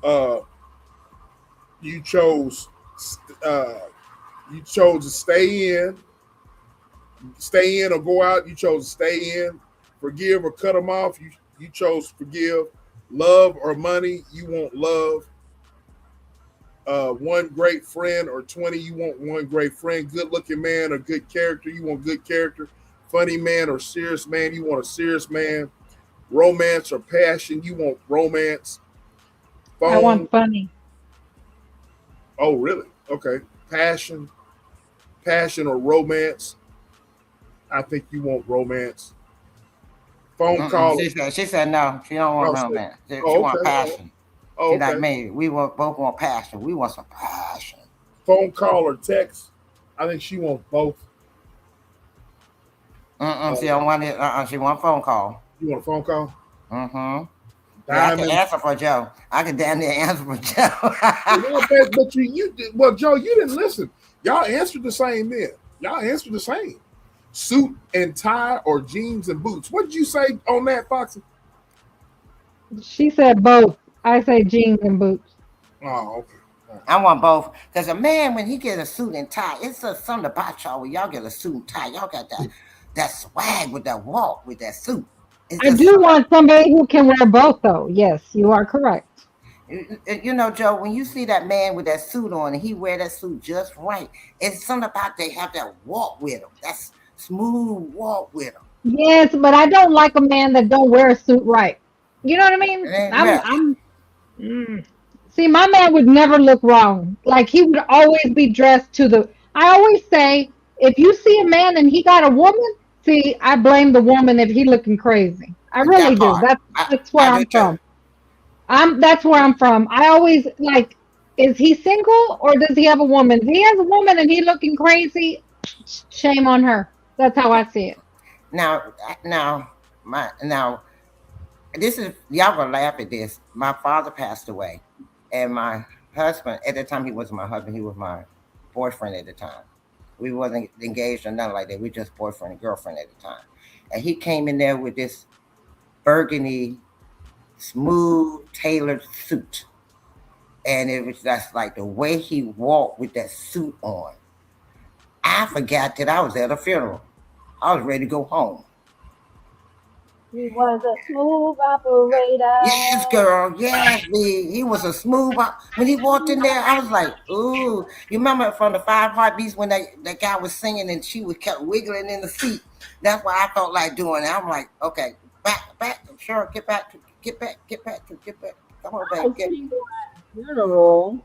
Uh you chose uh you chose to stay in or go out. You chose to stay in, forgive or cut them off. You chose forgive, love or money. You want love. One great friend or 20. You want one great friend. Good looking man or good character. You want good character. Funny man or serious man. You want a serious man. Romance or passion. You want romance. Phone. I want funny. Oh, really? Okay. Passion or romance. I think you want romance. Phone call. She said no. She don't want romance. She want passion. Oh, okay. Like me. We both want passion. We want some passion. Phone call or text. I think she wants both. She don't want it. She want a phone call. You want a phone call? Yeah, I can answer for Joe. I can damn near answer for Joe. But well, Joe, you didn't listen. Y'all answered the same then. Y'all answered the same. Suit and tie or jeans and boots. What did you say on that, Foxy? She said both. I say jeans and boots. Oh, okay. Right. I want both. Because a man, when he get a suit and tie, it's something about y'all when y'all get a suit and tie. Y'all got that swag with that walk with that suit. I do want somebody who can wear both, though. Yes, you are correct. You know, Joe, when you see that man with that suit on and he wear that suit just right, it's something about they have that walk with him. That's smooth walk with him. Yes, but I don't like a man that don't wear a suit right. You know what I mean? See, my man would never look wrong. Like he would always be dressed to the. I always say, if you see a man and he got a woman, see, I blame the woman if he looking crazy. I really do. That's where I'm from. That's where I'm from. I always like, is he single or does he have a woman? If he has a woman and he looking crazy, shame on her. That's how I see it. Now, this is y'all gonna laugh at this. My father passed away, and my husband at the time he wasn't my husband. He was my boyfriend at the time. We wasn't engaged or nothing like that. We just boyfriend and girlfriend at the time. And he came in there with this burgundy, smooth, tailored suit, and it was just like the way he walked with that suit on. I forgot that I was at a funeral. I was ready to go home. He was a smooth operator. Yes, girl. Yes, he was a smooth. When he walked in there, I was like, ooh. You remember from the 5 Heartbeats when that guy was singing and she was kept wiggling in the seat? That's what I felt like doing. I'm like, okay, back. Sure, get back. Come on, back. Funeral.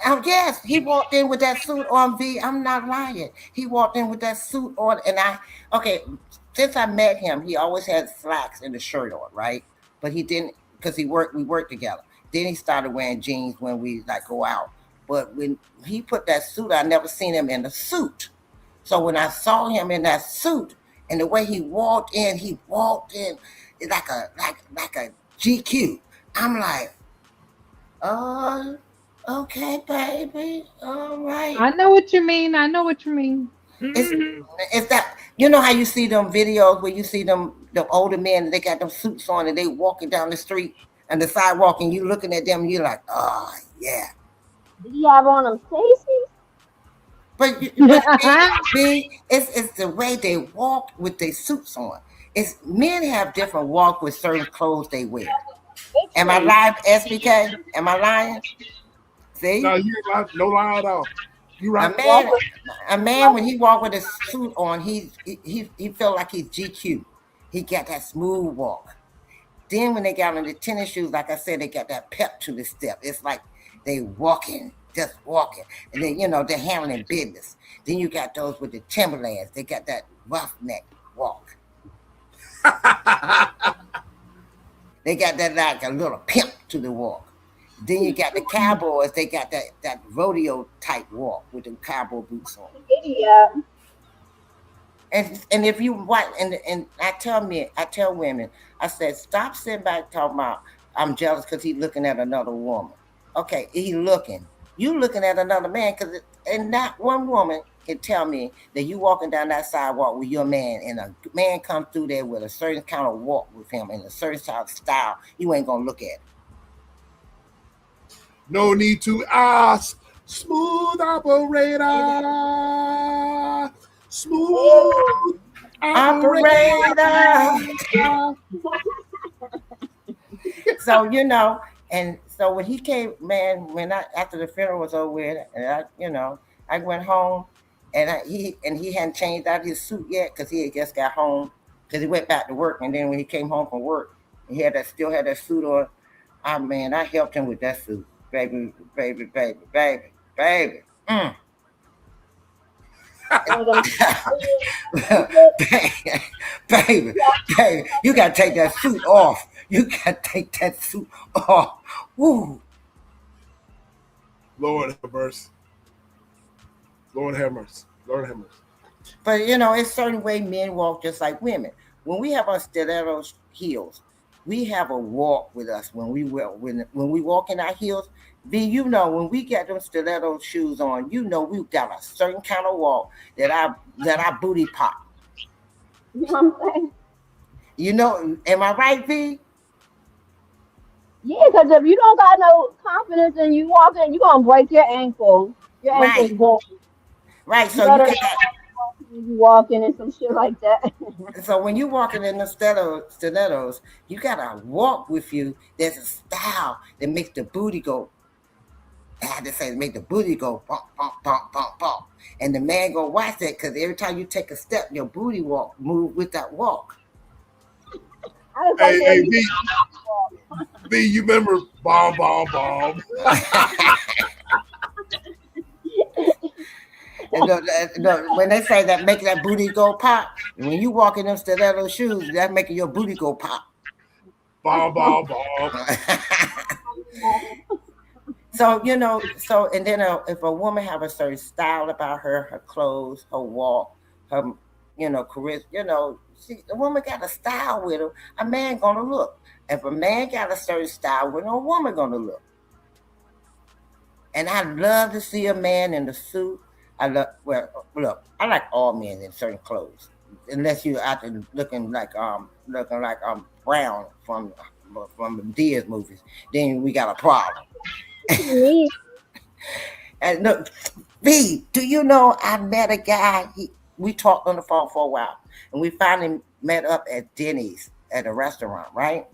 Oh, yes, he walked in with that suit on, V. I'm not lying. He walked in with that suit on, and since I met him, he always had slacks and a shirt on, right? But he didn't, because we worked together. Then he started wearing jeans when we like go out. But when he put that suit, I never seen him in the suit. So when I saw him in that suit and the way he walked in like a GQ. I'm like, oh, okay, baby, all right. I know what you mean. It's that, you know how you see them videos where you see them older men and they got them suits on and they walking down the street and the sidewalk and you looking at them and you're like, oh yeah. Did he have on them Stacy's? But it's the way they walk with their suits on. It's men have different walk with certain clothes they wear. Am I lying, SBK? Am I lying? See? No, you ain't no lie at all. You right. A man when he walk with his suit on, he felt like he's GQ. He got that smooth walk. Then when they got on the tennis shoes, like I said, they got that pep to the step. It's like they just walking. And then, they're handling business. Then you got those with the Timberlands. They got that roughneck walk. They got that like a little pimp to the walk. Then you got the cowboys. They got that rodeo type walk with the cowboy boots on. Yeah. And if you watch, and I tell women, I said, stop sitting back talking about I'm jealous because he's looking at another woman. Okay, he looking. You looking at another man because, and not one woman can tell me that you walking down that sidewalk with your man and a man comes through there with a certain kind of walk with him and a certain type of style. You ain't gonna look at it. No need to ask. Smooth operator. Smooth operator. So, you know, and so when he came, man, after the funeral was over with, and I went home, and he hadn't changed out his suit yet because he had just got home because he went back to work, and then when he came home from work, he still had that suit on. I helped him with that suit, baby. baby, you gotta take that suit off. You gotta take that suit off. Woo. Lord have mercy. Lord have mercy. Lord have mercy. But it's certain way men walk just like women. When we have our stiletto heels, we have a walk with us when we walk in our heels. When we get them stiletto shoes on, we got a certain kind of walk that our booty pop. You know what I'm saying? Am I right, V? Yeah, because if you don't got no confidence and you walk in, you're gonna break your ankle. Your ankle's going. Right. So you walking and some shit like that. So when you walking in the stilettos, you gotta walk with you. There's a style that makes the booty go. I had to say, make the booty go bump, bump, bump, bump, bump, and the man go watch that because every time you take a step, your booty move with that walk. Hey, B, you remember bomb, bomb, bomb? When they say that make that booty go pop, when you walk in them stiletto shoes, that's making your booty go pop. Bomb, bomb, bomb. So, and then if a woman have a certain style about her clothes, her walk, her, charisma, the woman got a style with her, a man gonna look. If a man got a certain style with her, a woman gonna look. And I love to see a man in the suit. I like all men in certain clothes, unless you're out there looking like Brown from the Diaz movies. Then we got a problem. And look, B, do you know I met a guy? We talked on the phone for a while, and we finally met up at Denny's at a restaurant, right?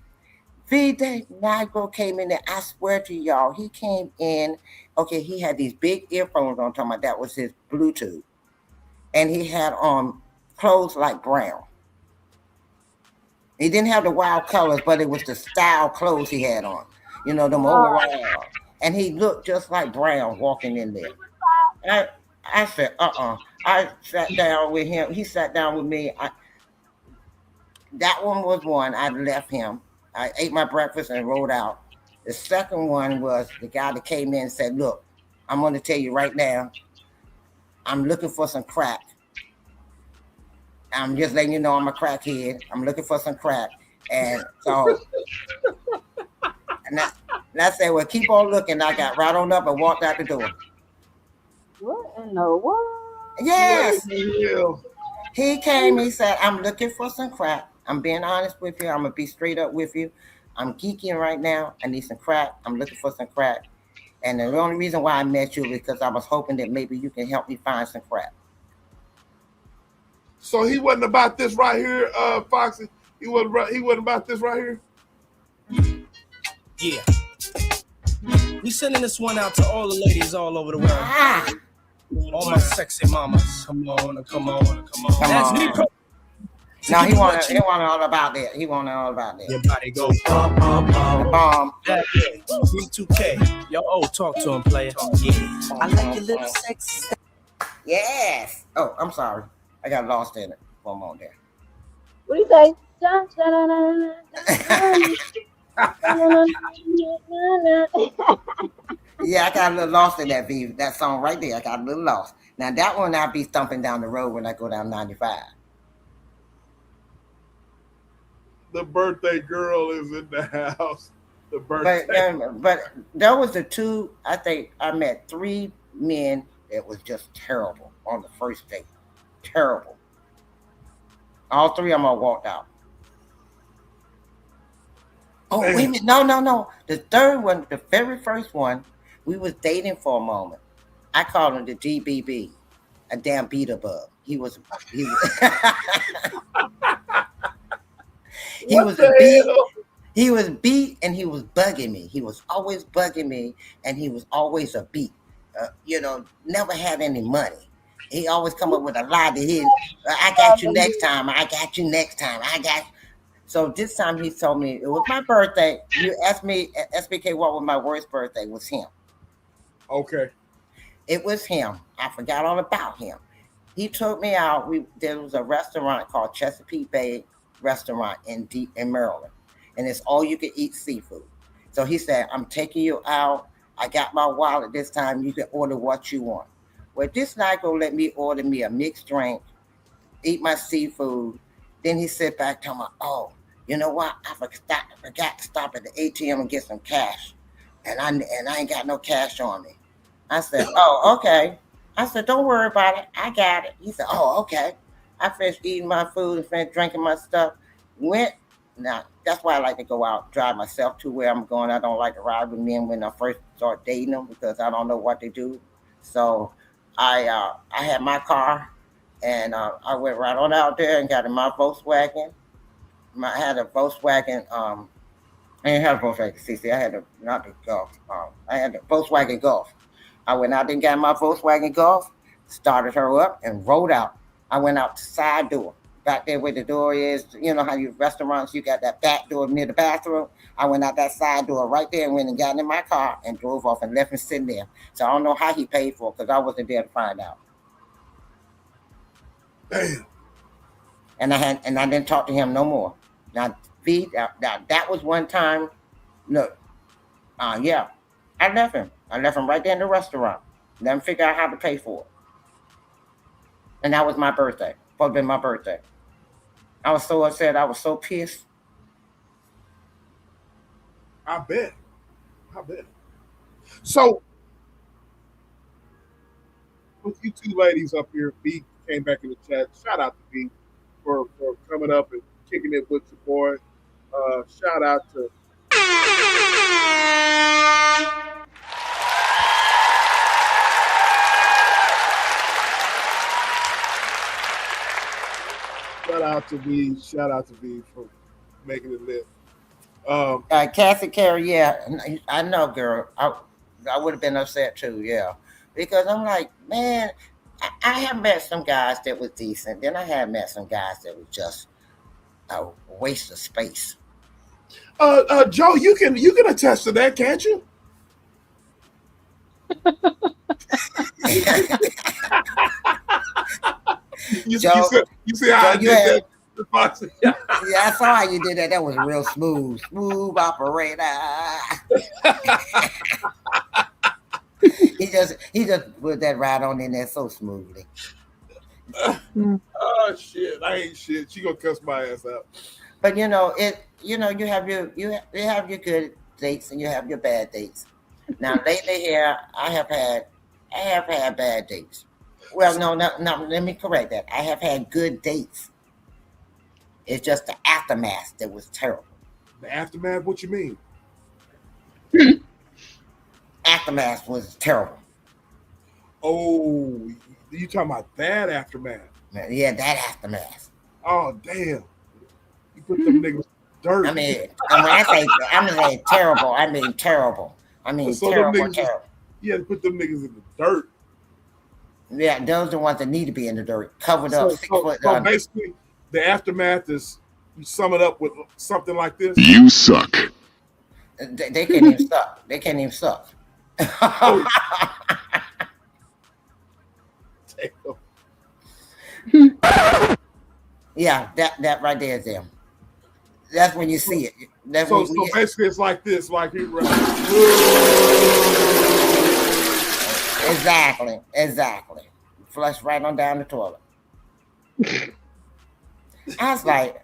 V, that Negro came in there. I swear to y'all, he came in. Okay, he had these big earphones on. Talking about that was his Bluetooth, and he had on clothes like Brown. He didn't have the wild colors, but it was the style clothes he had on. Them overall. And he looked just like Brown walking in there. I said, I sat down with him. He sat down with me. That one was one. I left him. I ate my breakfast and rode out. The second one was the guy that came in and said, look, I'm going to tell you right now, I'm looking for some crack. I'm just letting you know I'm a crackhead. I'm looking for some crack. And so... And I said, well, keep on looking. I got right on up and walked out the door. What in the world? Yes. He came, he said, I'm looking for some crack. I'm being honest with you. I'm going to be straight up with you. I'm geeking right now. I need some crack. I'm looking for some crack. And the only reason why I met you is because I was hoping that maybe you can help me find some crack. So he wasn't about this right here, Foxy? He wasn't about this right here? Yeah. We sending this one out to all the ladies all over the world. All my sexy mamas. Come on. That's me. No, he wanted all about that. He wanted all about that. Your body go bum, bum, bum. That way. B2K. Yo, talk to him, player. Yeah. I like your little sex. Yes. Oh, I'm sorry. I got lost in it for a moment there. What do you say? Dun, dun, dun, dun, dun, Yeah, I got a little lost in that beat. That song right there, I got a little lost. Now that one I'll be thumping down the road when I go down 95. The birthday girl is in the house. The birthday. But there was the two. I think I met three men that was just terrible on the first date. Terrible. All three of them walked out. Oh, wait a minute. No. The third one, the very first one, we was dating for a moment. I called him the GBB, a damn beat above. He was he was a beat. He was beat and he was bugging me. He was always bugging me and he was always a beat. Never had any money. He always come up with a lie that I got you next time. I got you next time. So this time he told me it was my birthday. You asked me at SBK what was my worst birthday. It was him. Okay. It was him. I forgot all about him. He took me out. There was a restaurant called Chesapeake Bay Restaurant in Maryland. And it's all you can eat seafood. So he said, I'm taking you out. I got my wallet this time. You can order what you want. Well, this night gonna let me order me a mixed drink, eat my seafood. Then he sit back telling me, oh, you know what? I forgot to stop at the ATM and get some cash. And I ain't got no cash on me. I said, oh, okay. I said, don't worry about it. I got it. He said, oh, okay. I finished eating my food and finished drinking my stuff. Now, that's why I like to go out, drive myself to where I'm going. I don't like to ride with men when I first start dating them because I don't know what they do. So I had my car, and I went right on out there and got in my Volkswagen. I had a Volkswagen. I didn't have a Volkswagen CC. I had not the Golf. I had the Volkswagen Golf. I went out and got my Volkswagen Golf, started her up, and rode out. I went out the side door. Back there where the door is, you know how you restaurants, you got that back door near the bathroom. I went out that side door right there and went and got in my car and drove off and left him sitting there. So I don't know how he paid for it because I wasn't there to find out. Damn. And I didn't talk to him no more. Now, that was one time. Look, yeah, I left him. I left him right there in the restaurant. Let him figure out how to pay for it. And that was my birthday. Supposed to be my birthday. I was so upset. I was so pissed. I bet. So, with you two ladies up here, B came back in the chat. Shout out to B for coming up and kicking it with your boy. Shout out to Shout out to B for making it live. Cassie Carey, yeah, I know, girl. I would have been upset too, yeah. Because I'm like, man, I have met some guys that was decent. Then I have met some guys that was just a waste of space. Joe, you can attest to that, can't you? You see how I did that? Yeah, I saw how you did that. That was real smooth operator. he just put that right on in there so smoothly. Oh shit! I ain't shit. She gonna cuss my ass out. But you have your good dates and you have your bad dates. Now lately here, I have had bad dates. Well, no, let me correct that. I have had good dates. It's just the aftermath that was terrible. The aftermath? What you mean? Aftermath was terrible. Oh, you talking about that aftermath? Yeah, that aftermath. Oh, damn. You put them niggas in dirt. I mean, when I say terrible, I mean terrible. I mean so terrible. You had to put them niggas in the dirt. Yeah, those are the ones that need to be in the dirt, covered up. 6 foot. So basically, the aftermath is, you sum it up with something like this. You suck. They can't even suck. They can't even suck. Yeah, that right there is them. That's when you see it. So basically, it's like this, like it. Exactly. Flush right on down the toilet. I was like,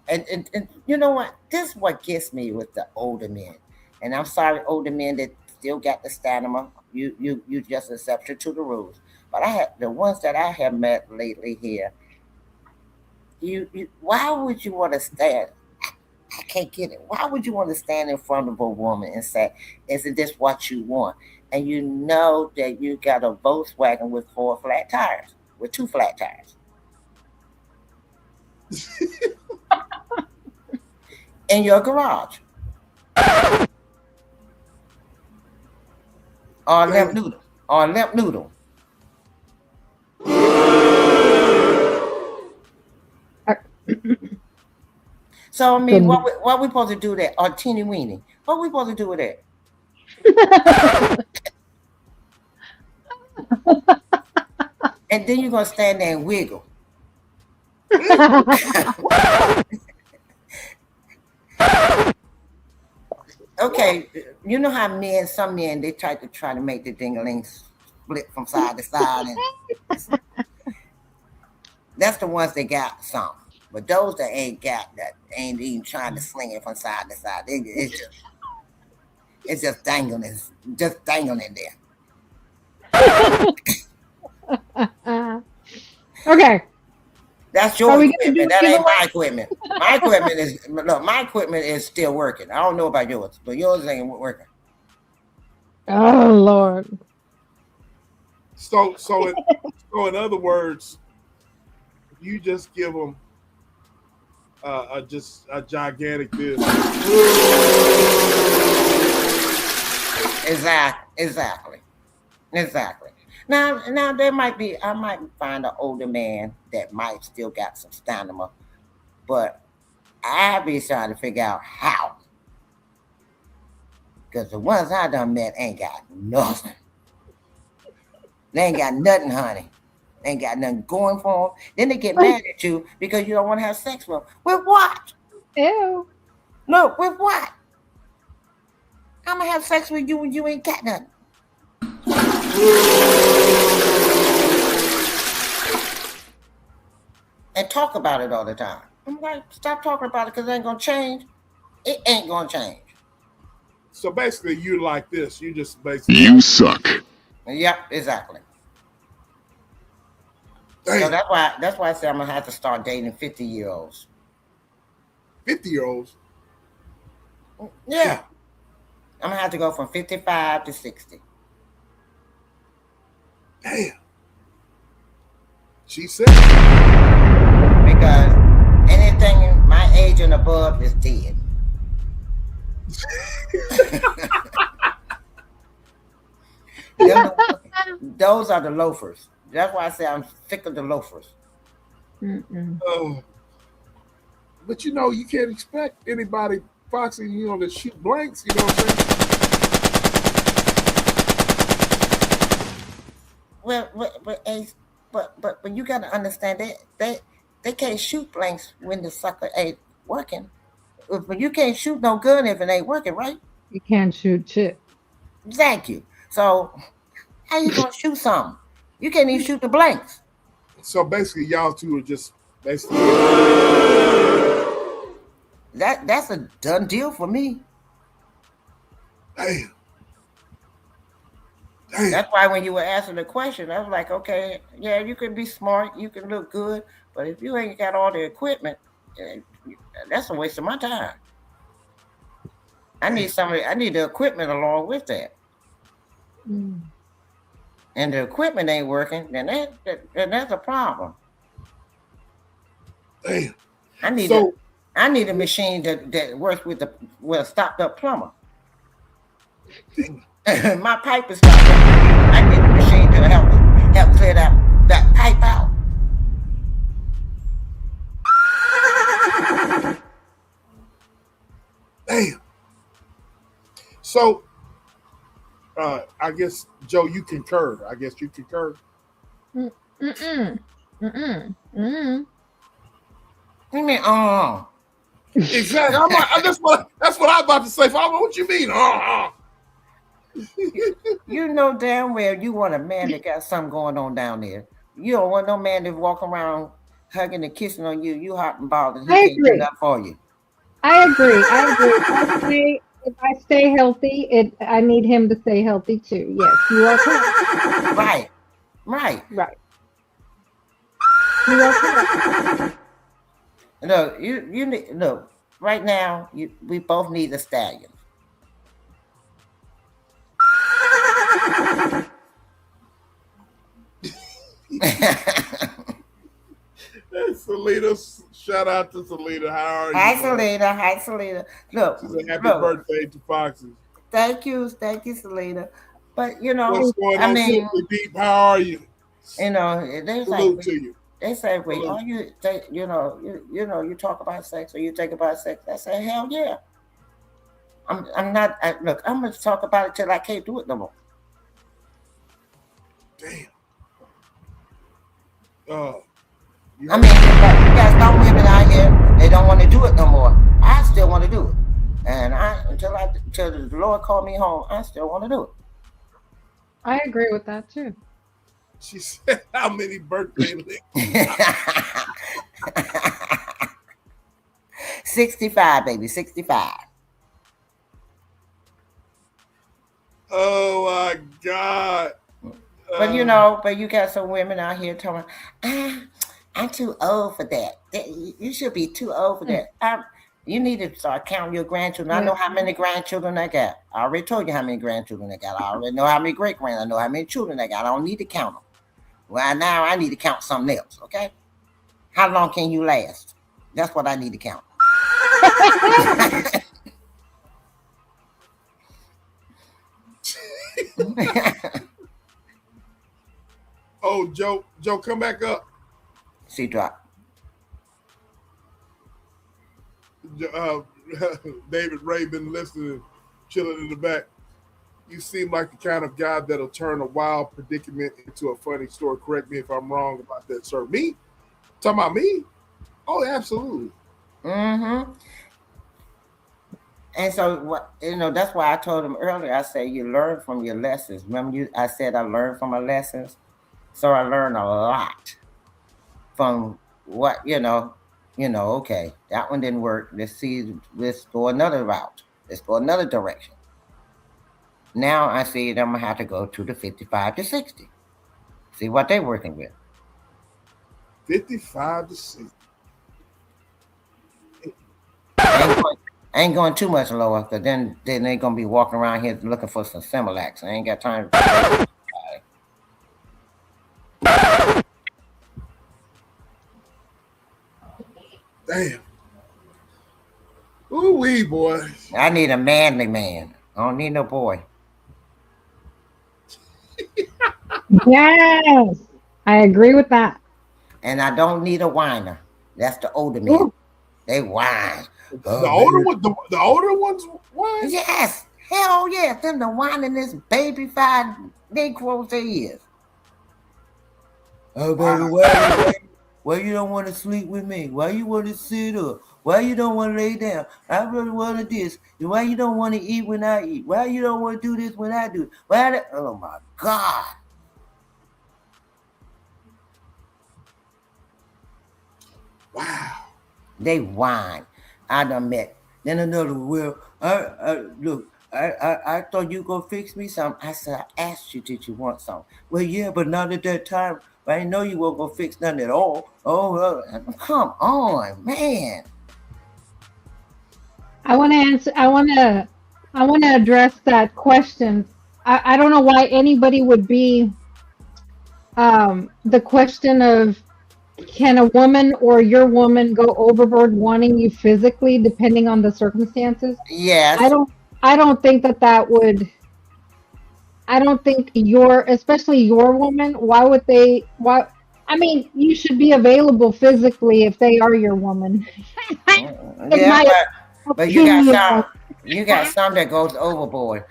and you know what? This is what gets me with the older men. And I'm sorry, older men that still got the stamina. You just exception to the rules. But I had the ones that I have met lately here. Why would you want to stand? I can't get it. Why would you want to stand in front of a woman and say, "Isn't this what you want?" And you know that you got a Volkswagen with 4 flat tires, with 2 flat tires. In your garage. Or limp noodle. So I mean, what we supposed to do there? Or teeny weeny? What we supposed to do with that? And then you're gonna stand there and wiggle. Okay, you know how some men they try to make the ding-a-ling split from side to side, and that's the ones that got some. But those that ain't got that ain't even trying to sling it from side to side. It's just dangling there. Okay. That's your equipment. That ain't my equipment. My equipment is still working. I don't know about yours, but yours ain't working. Oh Lord. So in other words, you just give them just a gigantic this. Exactly. Now I might find an older man that might still got some stamina, but I be trying to figure out how. Because the ones I done met ain't got nothing. They ain't got nothing, honey. They ain't got nothing going for them. Then they get mad at you because you don't want to have sex with them. With what? Ew. Look, with what? I'm going to have sex with you when you ain't got nothing. And talk about it all the time. I'm like, stop talking about it because it ain't going to change. It ain't going to change. So basically, you like this. You just basically. You suck. Yep, exactly. Dang. So that's why I say I'm going to have to start dating 50-year-olds. 50-year-olds? Yeah. I'm going to have to go from 55 to 60. Damn. She said. Because anything my age and above is dead. Those are the loafers. That's why I say I'm sick of the loafers. But you know, you can't expect anybody, Foxy, to shoot blanks. You know what I'm saying? Well, but you got to understand that they can't shoot blanks when the sucker ain't working. But you can't shoot no gun if it ain't working, right? You can't shoot shit. Thank you. So how you gonna shoot something? You can't even shoot the blanks. So basically, y'all two are just basically. That's a done deal for me. Damn. That's why when you were asking the question, I was like, okay, yeah, you can be smart, you can look good, but if you ain't got all the equipment, that's a waste of my time. I need the equipment along with that. And the equipment ain't working, then that's a problem. Damn. I need a machine that works with a stopped up plumber. My pipe is stopped up. I need a machine to help clear that pipe out. Damn. So, I guess, Joe, you concur. What do you mean, Exactly. That's what I'm about to say. Father, what you mean? You know damn well you want a man that got something going on down there. You don't want no man that walk around hugging and kissing on you. You hot and bothered. He I can't do agree. nothing for you. I agree. If I stay healthy, I need him to stay healthy too. Yes, you are correct. Right. Right. You are correct. Look, you need look right now. We both need a stallion. Selena, shout out to Selena. How are you? Hi, Selena. Look, she's a happy birthday to FOXY'S. Thank you, Selena. But you know, what's going on, Simply Deep? How are you? You know, they salute to you. They say, "Wait, are you? You know, you talk about sex or you think about sex?" I say, "Hell yeah." I'm not. Look, I'm gonna talk about it till I can't do it no more. Damn. I mean, you got some women out here, they don't want to do it no more. I still want to do it, and until the Lord called me home, I still want to do it. I agree with that too. She said, "How many birthday licks?" 65, baby, 65. Oh my God. But you got some women out here telling, I'm too old for that. You should be too old for that. You need to start counting your grandchildren. I know how many grandchildren I got. I already told you how many grandchildren I got. I already know how many great-grand. I know how many children I got. I don't need to count them. Well, now I need to count something else, okay? How long can you last? That's what I need to count. Oh, Joe, come back up. She dropped. David Ray been listening, chilling in the back. You seem like the kind of guy that'll turn a wild predicament into a funny story. Correct me if I'm wrong about that, sir. Me? Talking about me? Oh, absolutely. Mm-hmm. And so, that's why I told him earlier, I said, you learn from your lessons. Remember, I said I learned from my lessons? So I learned a lot from what, okay, that one didn't work. Let's go another route. Let's go another direction. Now I see that I'm going to have to go to the 55 to 60. See what they're working with. 55 to 60. I ain't going too much lower, because then they're going to be walking around here looking for some Similacs. I ain't got time to... Damn. Ooh-wee, boy. I need a manly man. I don't need no boy. Yes, I agree with that. And I don't need a whiner. That's the older men. Ooh. They whine. The older ones whine? Yes. Hell yes. Them the whininest baby-fied Negroes they is. Oh, baby, why you don't want to sleep with me? Why you want to sit up? Why you don't want to lay down? I really want to this. Why you don't want to eat when I eat? Why you don't want to do this when I do? Oh my God. Wow. They whine. I done met. Then another, well, look, I thought you gonna fix me something. I said, I asked you, did you want something? Well, yeah, but not at that time. I didn't know you weren't gonna fix nothing at all. Come on, man. I want to answer. I want to address that question. I don't know why anybody would be the question of, can a woman or your woman go overboard wanting you physically, depending on the circumstances? Yes. I don't think that would. I don't think especially your woman. Why would they? Why? I mean, you should be available physically if they are your woman. Yeah, but you got some that goes overboard.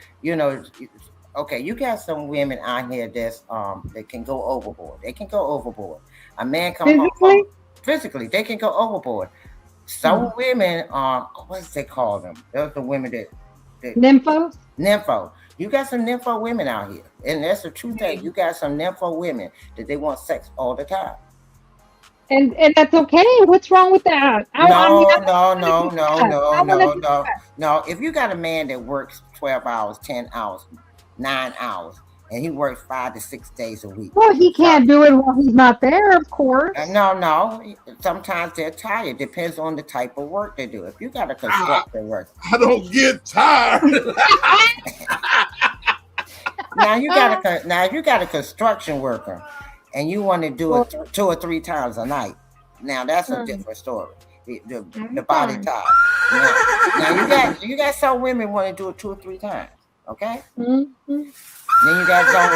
Okay, you got some women out here that's that can go overboard. They can go overboard. A man comes home physically, they can go overboard. Some women are, what's they call them? Those are the women that Nymphos? Nympho. You got some nympho women out here. And that's the true thing. You got some nympho women that they want sex all the time. And that's okay. What's wrong with that? No. If you got a man that works 12 hours, 10 hours, 9 hours, and he works 5 to 6 days a week. Well, he can't do it while he's not there, of course. No. Sometimes they're tired. Depends on the type of work they do. If you got a construction work, I don't get tired. Now you got a construction worker, and you want to do it 2 or 3 times a night. Now that's a different story. The body type. Now you got some women want to do it 2 or 3 times. Okay. Mm-hmm. Then you got some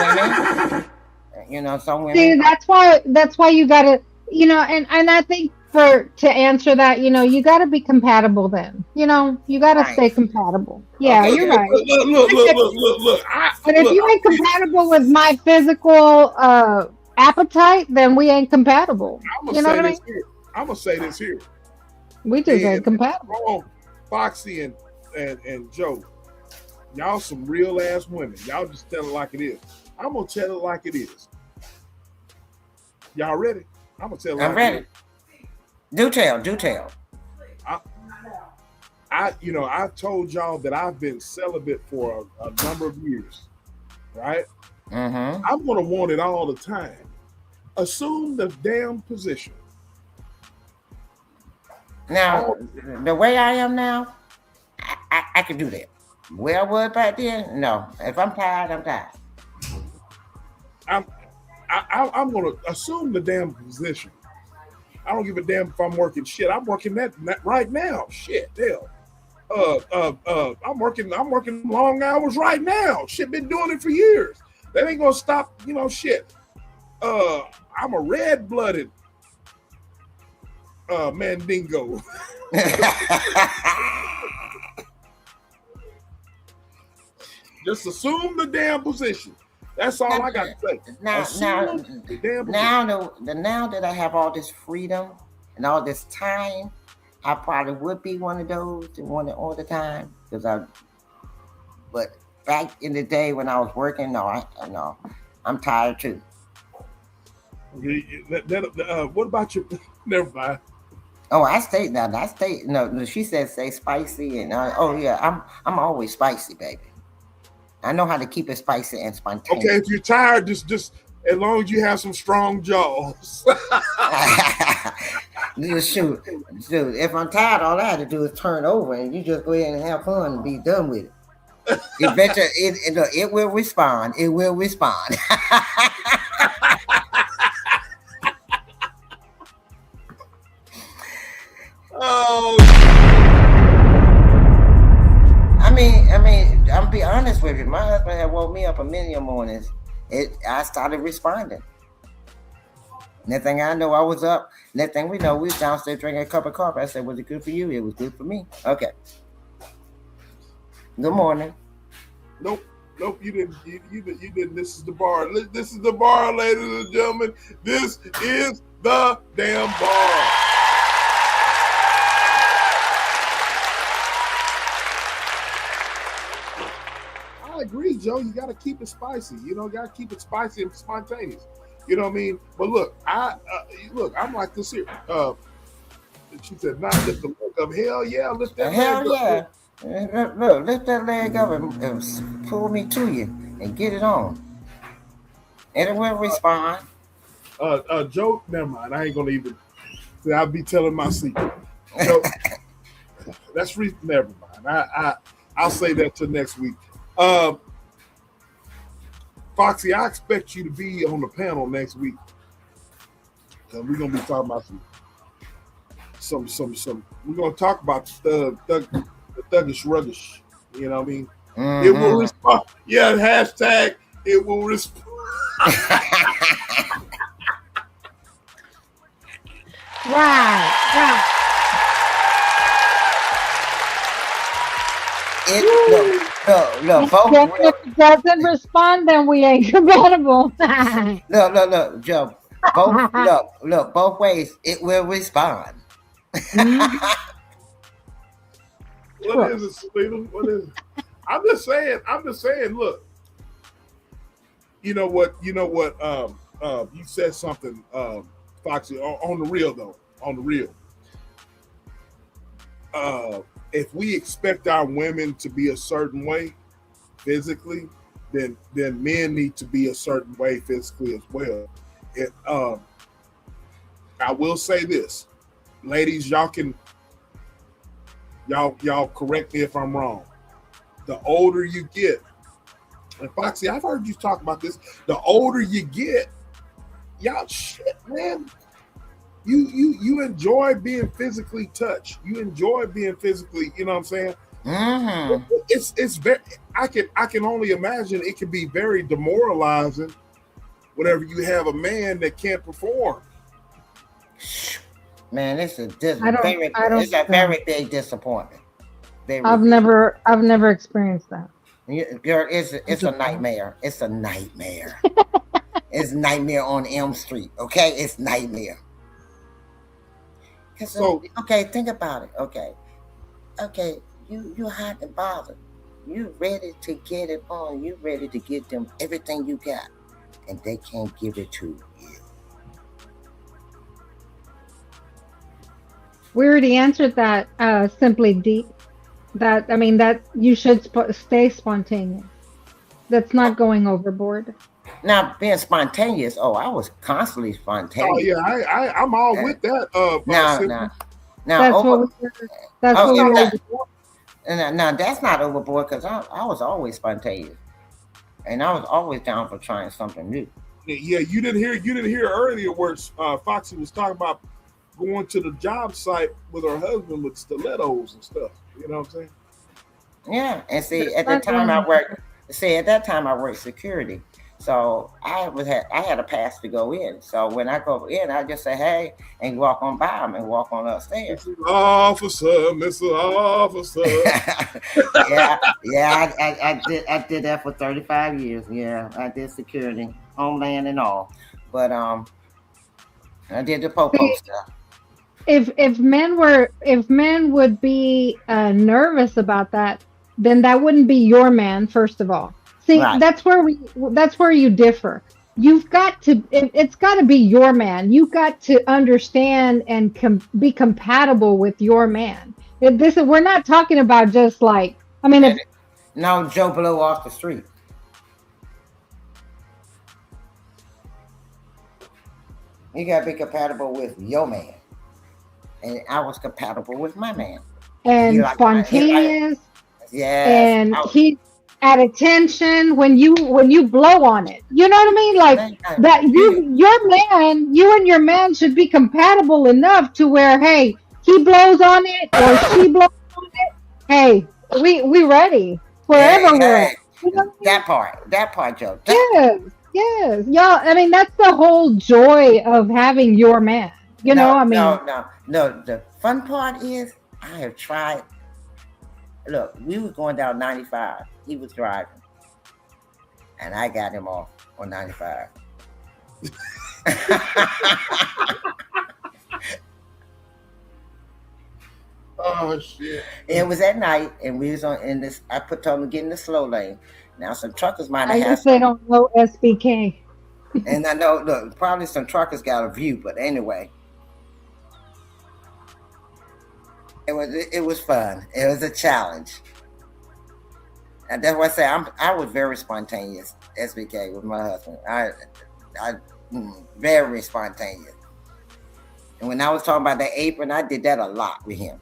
women. Some women. See, that's why you gotta, and I think to answer that, you gotta be compatible. Then, you gotta stay compatible. Yeah, okay. You're right. Look. But if you ain't compatible with my physical appetite, then we ain't compatible. You know what I mean? I'm gonna say this here. We just ain't compatible. Foxy and Joe, y'all some real ass women. Y'all just tell it like it is. I'm gonna tell it like it is. Y'all ready? I'm gonna tell it. I'm ready. Do tell. I told y'all that I've been celibate for a number of years, right? Mm-hmm. I'm gonna want it all the time. Assume the damn position. Now, the way I am now, I can do that. Where I was back then, no. If I'm tired, I'm tired. I'm gonna assume the damn position. I don't give a damn if I'm working shit. I'm working that right now. Shit, hell. I'm working long hours right now. Shit, been doing it for years. That ain't gonna stop, shit. I'm a red-blooded mandingo. Just assume the damn position. That's all I got to say. Now that I have all this freedom and all this time, I probably would be one of those that want it all the time. But back in the day when I was working, no, I'm tired too. What about you? Never mind. Oh, I stayed now. No. She said stay spicy, and I'm always spicy, baby. I know how to keep it spicy and spontaneous. Okay, if you're tired, just as long as you have some strong jaws. Shoot. If I'm tired, all I have to do is turn over, and you just go ahead and have fun and be done with it. Eventually, it will respond. It will respond. Oh. I mean, I'm be honest with you. My husband had woke me up a million mornings. I started responding. Next thing I know, I was up. Next thing we know, we was downstairs drinking a cup of coffee. I said, "Was it good for you?" It was good for me. Okay. Good morning. Nope, you didn't. You didn't. This is the bar. This is the bar, ladies and gentlemen. This is the damn bar. I agree, Joe. You got to keep it spicy. Got to keep it spicy and spontaneous. You know what I mean? But look, I'm like this here. She said, "Not lift the leg up." Hell yeah, lift that leg up. Look, lift that leg up and pull me to you and get it on. And it will respond. Joe, never mind. I ain't gonna even. I'll be telling my secret. So, never mind. I'll say that till next week. Foxy, I expect you to be on the panel next week. We're gonna be talking about some. We're gonna talk about the thuggish ruggish. You know what I mean? Mm-hmm. It will respond. Yeah, hashtag it will respond. Right. Look, if it doesn't respond, then we ain't compatible. Look, Joe. Both ways, it will respond. What is it, Selena? What is it? I'm just saying. Look, you know what? You said something, Foxy, on the real though. On the real, if we expect our women to be a certain way physically, then men need to be a certain way physically as well. It, I will say this, ladies, y'all correct me if I'm wrong. The older you get, and Foxy, I've heard you talk about this. The older you get, y'all shit, man. You enjoy being physically touched. You enjoy being physically, you know what I'm saying? Mm-hmm. It's very. I can only imagine it can be very demoralizing whenever you have a man that can't perform. Man, it's a very big disappointment. I've never experienced that. Girl, it's a nightmare. It's a nightmare. It's nightmare on Elm Street. Okay, it's nightmare. So okay, think about it. Okay, you hot and bothered. You ready to get it on. You ready to give them everything you got, and they can't give it to you. We already answered that simply deep. That you should stay spontaneous. That's not going overboard. Now, being spontaneous. Oh, I was constantly spontaneous. Oh yeah, I'm all with that. Now, that's now that's not overboard because I was always spontaneous, and I was always down for trying something new. Yeah, you didn't hear earlier where Foxy was talking about going to the job site with her husband with stilettos and stuff. You know what I'm saying? Yeah, and see, at that time I worked security, so I had a pass to go in. So when I go in, I just say hey and walk on by them and walk on upstairs. Mr. Officer. I did that for 35 years. Yeah, I did security, homeland and all, but I did the popo stuff. If men would be nervous about that, then that wouldn't be your man. First of all, see, right. that's where you differ. You've got to. It's got to be your man. You've got to understand and be compatible with your man. We're not talking about just like. I mean, no Joe Blow off the street. You got to be compatible with your man. And I was compatible with my man. And spontaneous. Yeah. And he's at attention when you blow on it. You know what I mean? Like that you and your man should be compatible enough to where, hey, he blows on it or she blows on it. Hey, we ready. Wherever we're at. You know what I mean? That part, Joe. Yes. Y'all, I mean, that's the whole joy of having your man. No. The fun part is I have tried. Look, we were going down 95. He was driving, and I got him off on 95. Oh shit! It was at night, and we was in this. I told him to get in the slow lane. Now some truckers might have. I guess they don't know SBK. And I know, look, probably some truckers got a view, but anyway. It was fun. It was a challenge. And that's why I say I was very spontaneous, SBK, with my husband. I very spontaneous. And when I was talking about the apron, I did that a lot with him.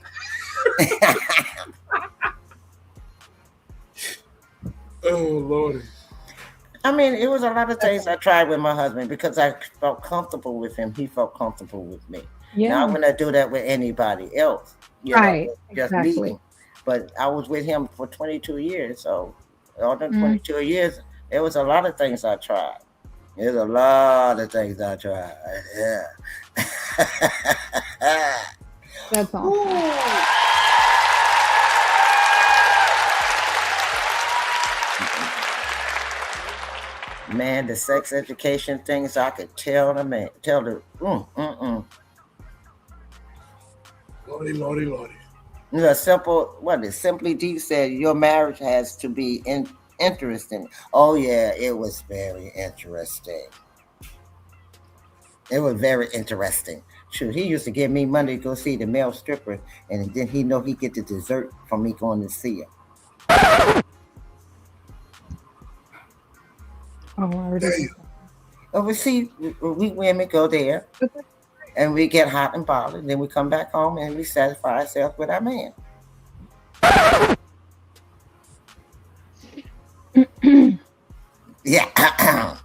Oh, Lordy. I mean, it was a lot of things I tried with my husband because I felt comfortable with him. He felt comfortable with me. Yeah. Now I wouldn't do that with anybody else. Right, just exactly. Me. But I was with him for 22 years. So all the 22 years, there was a lot of things I tried. There's a lot of things I tried. Yeah. That's awesome. Man, the sex education things I could tell the man, Lordy. Simply D said your marriage has to be interesting. Oh yeah, it was very interesting. It was very interesting. Shoot, he used to give me money to go see the male stripper, and then he know he get the dessert from me going to see him. We see we women go there, and we get hot and bothered. Then we come back home and we satisfy ourselves with our man. Yeah.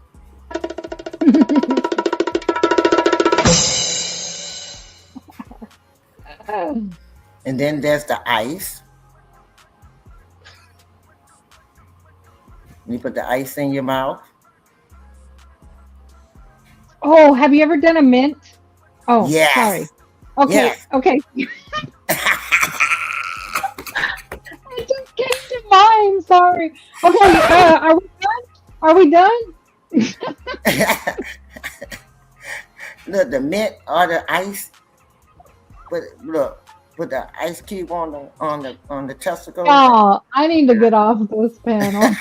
And then there's the ice. You put the ice in your mouth. Oh, have you ever done a mint? Oh, yes. Sorry. Okay. Yes. Okay. It just came to mind. Sorry. Okay. Are we done? Are we done? Look, the mint or the ice. But look, put the ice cube on the testicles. Oh, I need to get off this panel.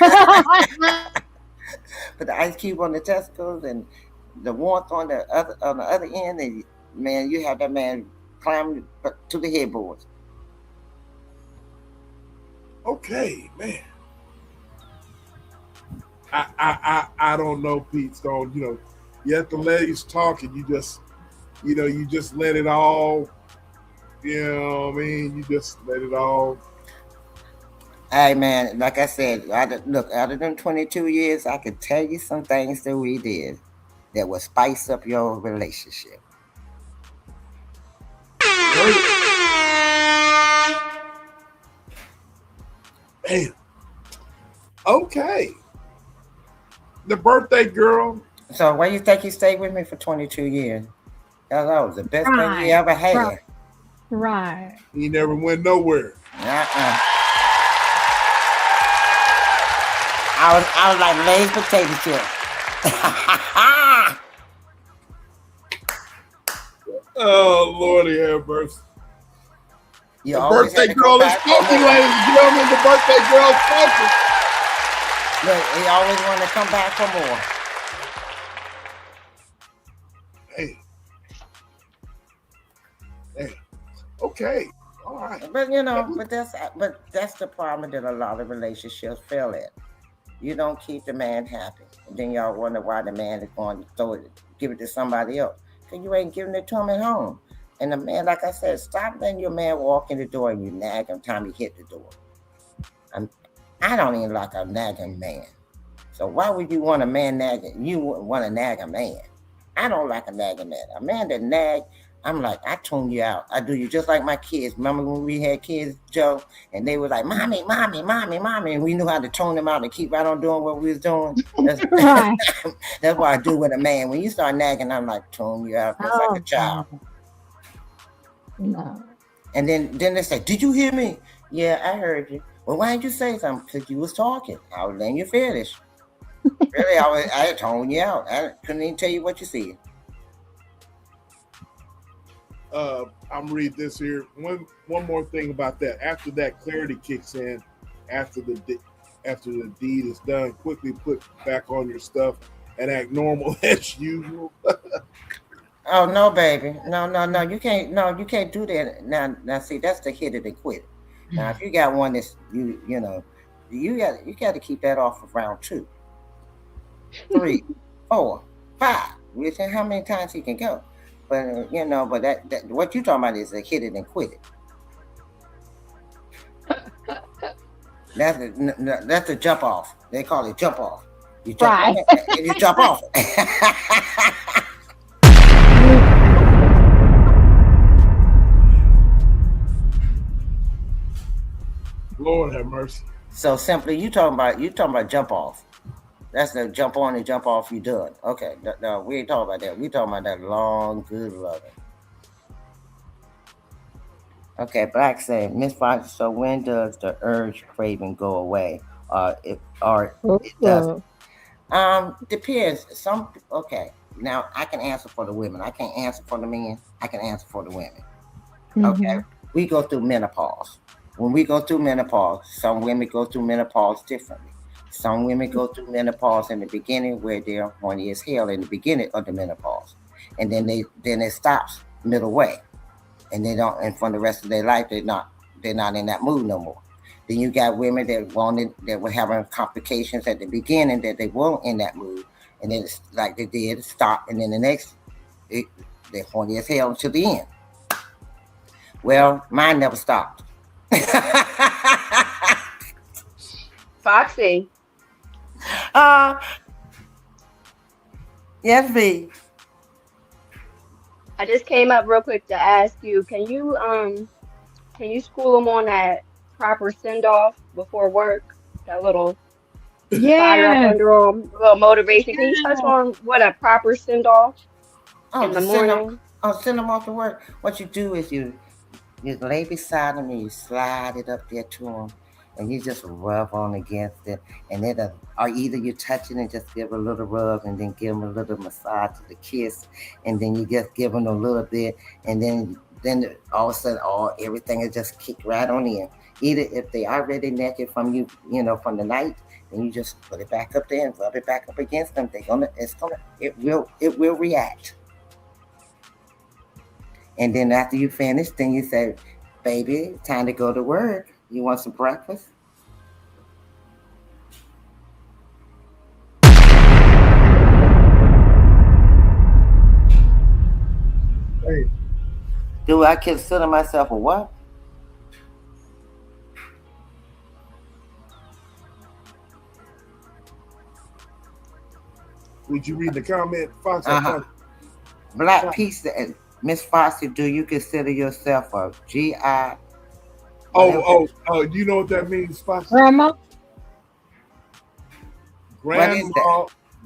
Put the ice cube on the testicles and the warmth on the other end, and man, you have that man climb to the headboard. Okay, man. I don't know, Pete Stone. You have to let us talk, and you just let it all. You know what I mean? You just let it all. Hey, man, like I said, out of them 22 years, I could tell you some things that we did that will spice up your relationship. Man. Okay. The birthday girl. So why you think you stayed with me for 22 years? That was the best thing you ever had. Right. He never went nowhere. I was like Lay's potato chip. Oh, Lordy have mercy. The birthday girl is funky, ladies and gentlemen. The birthday girl is funky. Look, he always wanted to come back for more. Hey. Okay. All right. But that's the problem that a lot of relationships fail at. You don't keep the man happy. And then y'all wonder why the man is going to give it to somebody else. Because you ain't giving it to him at home. And the man, like I said, stop letting your man walk in the door and you nag him time he hit the door. I don't even like a nagging man. So why would you want a man nagging? You wouldn't want to nag a man. I don't like a nagging man. A man that nag, I'm like, I tune you out. I do you just like my kids. Remember when we had kids, Joe? And they were like, mommy. And we knew how to tune them out and keep right on doing what we was doing. That's what I do with a man. When you start nagging, I'm like, tune you out just like a child. No. And then they say, did you hear me? Yeah, I heard you. Well, why didn't you say something? Because you was talking. I was letting you finish. Really, I toned you out. I couldn't even tell you what you said. I'm read this here. One more thing about that. After that clarity kicks in, after the deed is done, quickly put back on your stuff and act normal as usual. Oh no, baby, no, you can't. No, you can't do that. Now, see, that's the hit it and quit it. Now, if you got one that's you got to keep that off of round 2, 3, 4, 5. We say how many times he can go. But but that what you talking about is a hit it and quit it. That's a jump off. They call it jump off. You jump and you jump off. Lord have mercy. So simply, you talking about jump off. That's the jump on and jump off you done. Okay, no, we ain't talking about that. We talking about that long, good loving. Okay, Black said, Miss Fox, so when does the urge craving go away? It does. Depends. Okay. Now I can answer for the women. I can't answer for the men. I can answer for the women. Okay, we go through menopause. When we go through menopause, some women go through menopause differently. Some women go through menopause in the beginning where they're horny as hell in the beginning of the menopause, and then it stops middle way, and they don't. And for the rest of their life, they're not in that mood no more. Then you got women that were having complications at the beginning that they weren't in that mood, and then it's like they did stop, and then the next they're horny as hell until the end. Well, mine never stopped. Foxy. Yes, V. I just came up real quick to ask you, can you school them on that proper send off before work? That little fire up under them, little motivation. Can you touch on what a proper send off in the morning? Send them off to work. What you do is you lay beside them and you slide it up there to them, and you just rub on against it, and or either you touch it and just give a little rub, and then give them a little massage to the kiss, and then you just give them a little bit, and then all of a sudden, everything is just kicked right on in. Either if they already naked from you, from the night, then you just put it back up there and rub it back up against them. It will react. And then after you finish, then you say, baby, time to go to work. You want some breakfast? Hey. Do I consider myself a what? Would you read the comment, Foxy? Black Peace and Miss Foxy, do you consider yourself a GI? Do you know what that means, Foxy?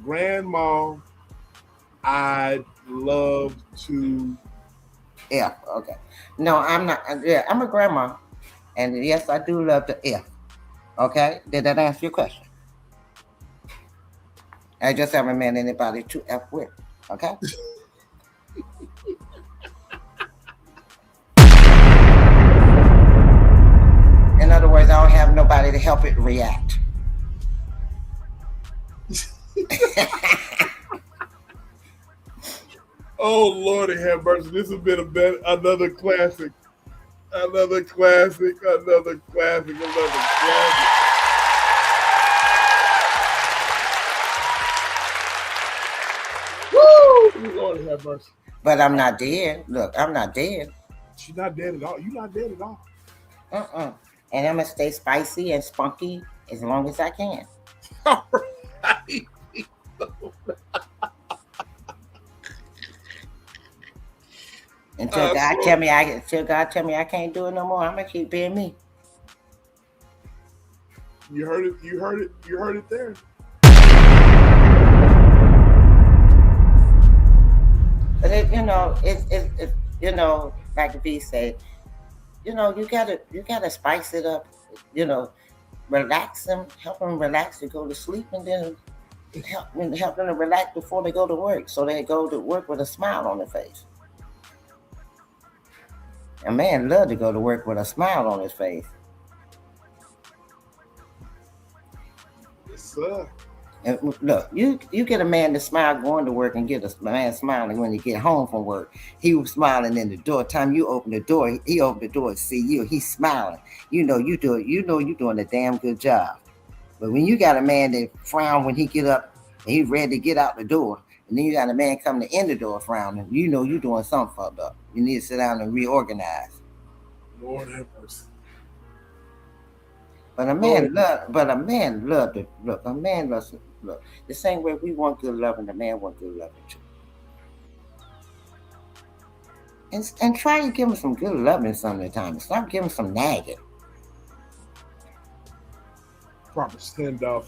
Grandma, I'd love to. F. Okay. No, I'm not. Yeah, I'm a grandma, and yes, I do love the F. Okay. Did that answer your question? I just haven't met anybody to F with. Okay. In other words, I don't have nobody to help it react. Oh, Lordy have mercy. This has been another classic. Another classic. Woo! Lordy have mercy. But I'm not dead. Look, I'm not dead. She's not dead at all. You're not dead at all. And I'm going to stay spicy and spunky as long as I can. All right. Until God tell me I can't do it no more, I'm gonna keep being me. You heard it there. But it's like the B said, you gotta spice it up, relax them, help them relax to go to sleep, and then help them to relax before they go to work, so they go to work with a smile on their face. A man love to go to work with a smile on his face. Yes, sir. And look, you get a man to smile going to work and get a man smiling when he get home from work. He was smiling in the door. Time you open the door, he opened the door to see you. He's smiling. You know you're doing a damn good job. But when you got a man that frown when he get up and he's ready to get out the door, and then you got a man coming in the door frowning, you know you're doing something fucked up. You need to sit down and reorganize. Lord have mercy. But a man loves to look. A man loves to look. The same way we want good loving, the man want good loving too. And try to give him some good loving some of the time. Stop giving some nagging. Proper standoff.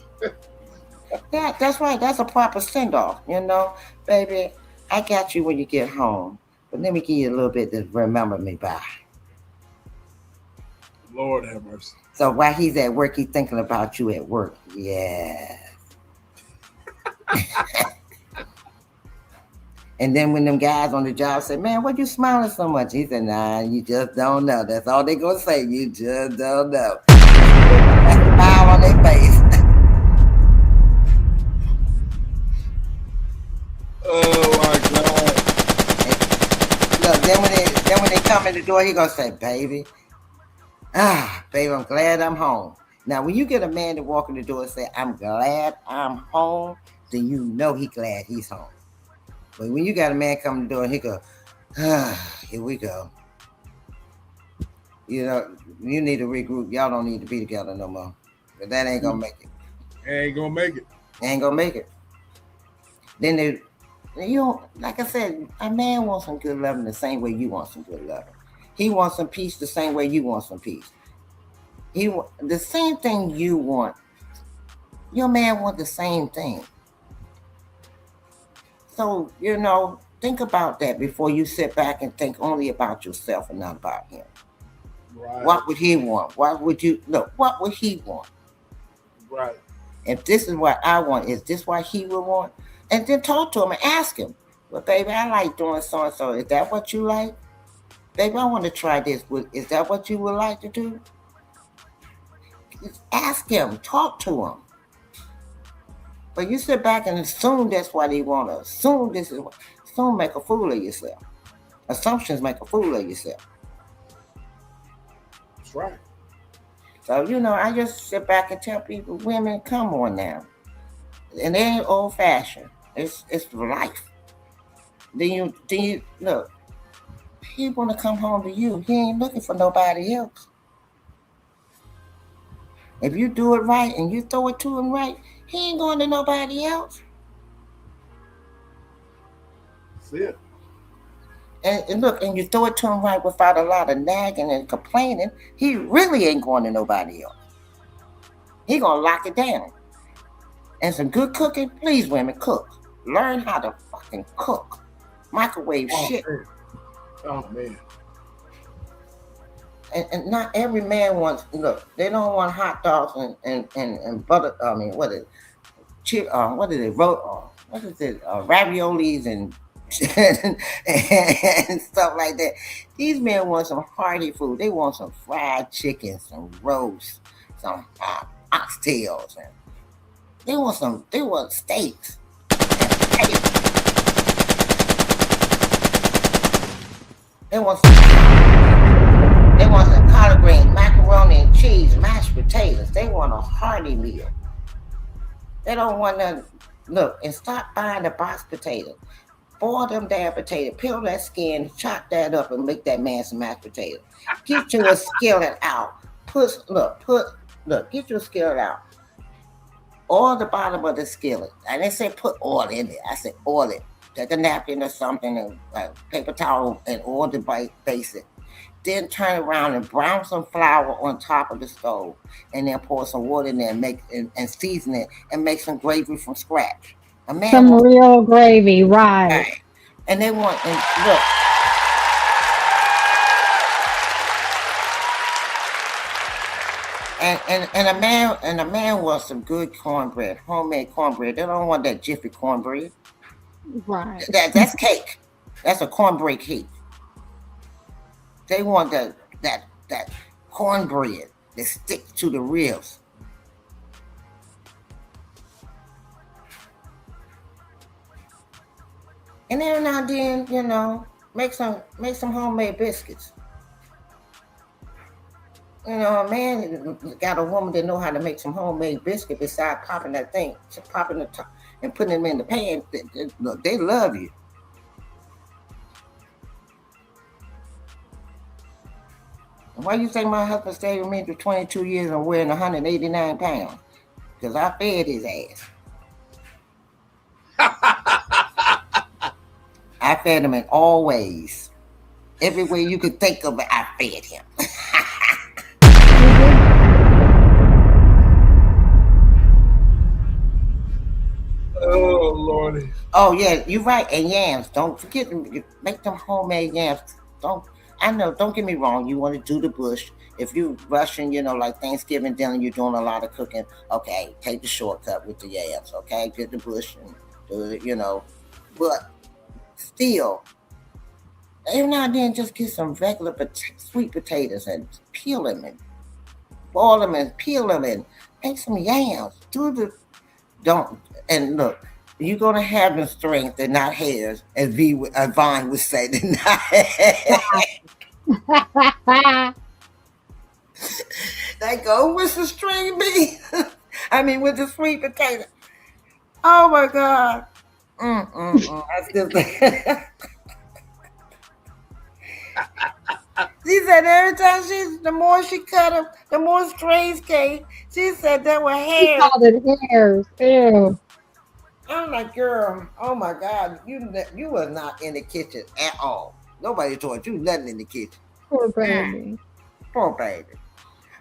Yeah, that's right. That's a proper send-off. Baby, I got you when you get home. But let me give you a little bit to remember me by. Lord have mercy. So while he's at work, he's thinking about you at work. Yeah. And And then when them guys on the job say, man, what you smiling so much? He said, nah, you just don't know. That's all they gonna say. You just don't know. Smile on their face. Oh my God. Look, then when they come in the door, he gonna say, baby, I'm glad I'm home. Now, when you get a man to walk in the door and say, I'm glad I'm home, then you know he glad he's home. But when you got a man come to the door and he go, here we go. You know, you need to regroup. Y'all don't need to be together no more. But that ain't gonna make it. Ain't gonna make it. Ain't gonna make it. Then like I said, a man wants some good loving the same way you want some good loving. He wants some peace the same way you want some peace. The same thing you want. Your man wants the same thing. So, think about that before you sit back and think only about yourself and not about him. Right. What would he want? What would he want? Right. If this is what I want, is this what he would want? And then talk to him and ask him, well, baby, I like doing so-and-so. Is that what you like? Baby, I want to try this. Is that what you would like to do? Just ask him. Talk to him. But you sit back and assume that's what he wants. Assume make a fool of yourself. Assumptions make a fool of yourself. That's right. So, I just sit back and tell people, women, come on now. And they ain't old fashioned. It's life. Then you look, he want to come home to you. He ain't looking for nobody else. If you do it right and you throw it to him right, he ain't going to nobody else. That's it. And look, and you throw it to him right without a lot of nagging and complaining, he really ain't going to nobody else. He gonna lock it down. And some good cooking, please, women, cook. Learn how to fucking cook. Microwave shit. Man. Oh man. And not every man wants. Look, they don't want hot dogs and butter. I mean, what is it? Raviolis and and stuff like that. These men want some hearty food. They want some fried chicken, some roast, some oxtails, and they want steaks. They want some collard greens, macaroni and cheese, mashed potatoes. They want a hearty meal. They don't want to look and stop buying the box potatoes. Boil them damn potatoes, peel that skin, chop that up, and make that man some mashed potatoes. Get you a skillet out. Get your skillet out. Oil the bottom of the skillet. I didn't say put oil in it. I said oil it. Take a napkin or something and paper towel and oil the base it. Then turn around and brown some flour on top of the stove, and then pour some water in there and season it and make some gravy from scratch. Some real gravy, right? And they want look. And a man wants some good cornbread, homemade cornbread. They don't want that jiffy cornbread. Right. That's cake. That's a cornbread cake. They want that cornbread that sticks to the ribs. And every now and then, make some homemade biscuits. A man got a woman that know how to make some homemade biscuit besides popping that thing, just popping the top and putting them in the pan. Look, they love you. Why you think my husband stayed with me for 22 years and weighing 189 pounds? Because I fed his ass. I fed him in all ways. Every way you could think of it, I fed him. Oh, Lordy. Oh, yeah, you're right. And yams. Don't forget to make them homemade yams. Don't get me wrong. You want to do the bush. If you're rushing, like Thanksgiving dinner, you're doing a lot of cooking. Okay, take the shortcut with the yams. Okay, get the bush and do it, But still, every now and then, just get some regular sweet potatoes and peel them and boil them and peel them and make some yams. And look, you're gonna have the strength and not hairs, as Vaughn would say. They go with the string beef. I mean, with the sweet potato. Oh my God. That's just. She said every time the more she cut them, the more strings came. She said there were hairs. She called it hairs. Ew. I'm like, girl, oh my God, you were not in the kitchen at all. Nobody taught you nothing in the kitchen. Poor baby. Poor baby.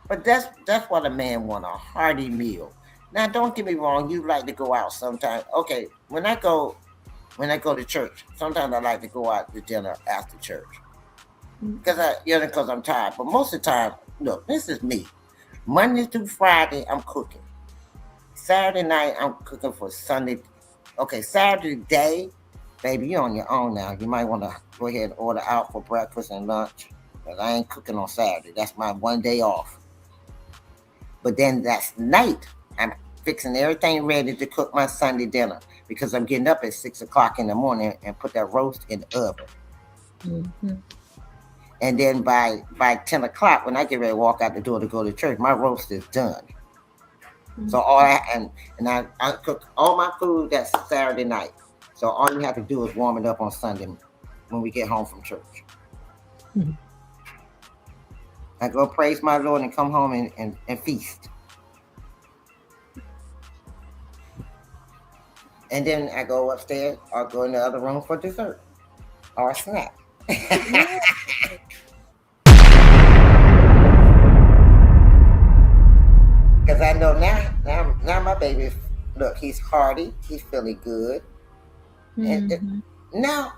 But that's what a man want, a hearty meal. Now, don't get me wrong, you like to go out sometimes. Okay, when I go to church, sometimes I like to go out to dinner after church. Because I'm tired. But most of the time, look, this is me. Monday through Friday, I'm cooking. Saturday night, I'm cooking for Sunday. Okay, Saturday day, baby, you're on your own now. You might want to go ahead and order out for breakfast and lunch. But I ain't cooking on Saturday. That's my one day off. But then that's night. I'm fixing everything ready to cook my Sunday dinner because I'm getting up at 6 o'clock in the morning and put that roast in the oven. Mm-hmm. And then by 10 o'clock, when I get ready to walk out the door to go to church, my roast is done. Mm-hmm. So I cook all my food that Saturday night. So all you have to do is warm it up on Sunday when we get home from church. Mm-hmm. I go praise my Lord and come home and feast. And then I go upstairs or go in the other room for dessert or a snack. Because I know now my baby, look, he's hearty, he's feeling good. Mm-hmm. And now,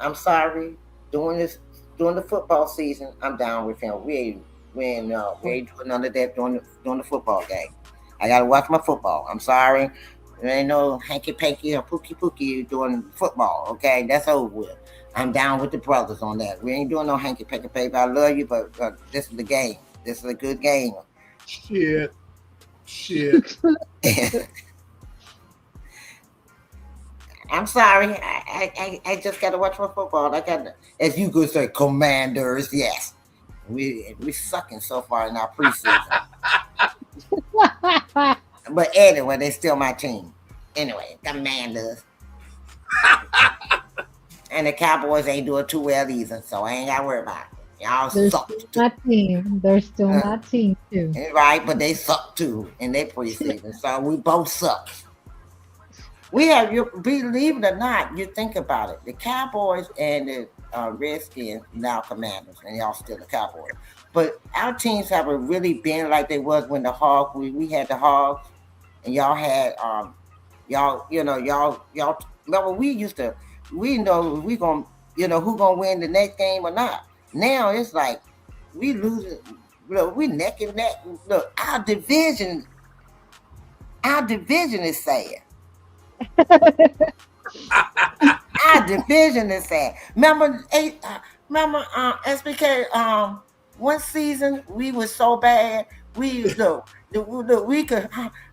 I'm sorry, during the football season, I'm down with him. We ain't doing none of that during the football game. I gotta watch my football. I'm sorry. There ain't no hanky-panky or pookie doing football, okay? That's over with. I'm down with the brothers on that. We ain't doing no hanky-panky, baby. I love you, but this is the game. This is a good game. Shit. I'm sorry. I just got to watch my football. I got to, as you could say, Commanders. Yes, we sucking so far in our preseason. But anyway, they still my team. Anyway, Commanders. And the Cowboys ain't doing too well either, so I ain't got to worry about it. Y'all suck. They're still my team too. Right, but they suck too in their preseason. So we both suck. We have, believe it or not, you think about it. The Cowboys and the Redskins now Commanders, and y'all still the Cowboys. But our teams haven't really been like they was when the Hogs. We had the Hogs, and y'all had y'all. Remember, we know we gonna who gonna win the next game or not. Now it's like we losing. We neck and neck. Look, our division is sad. Our division is sad. Remember SBK. One season we were so bad. We could.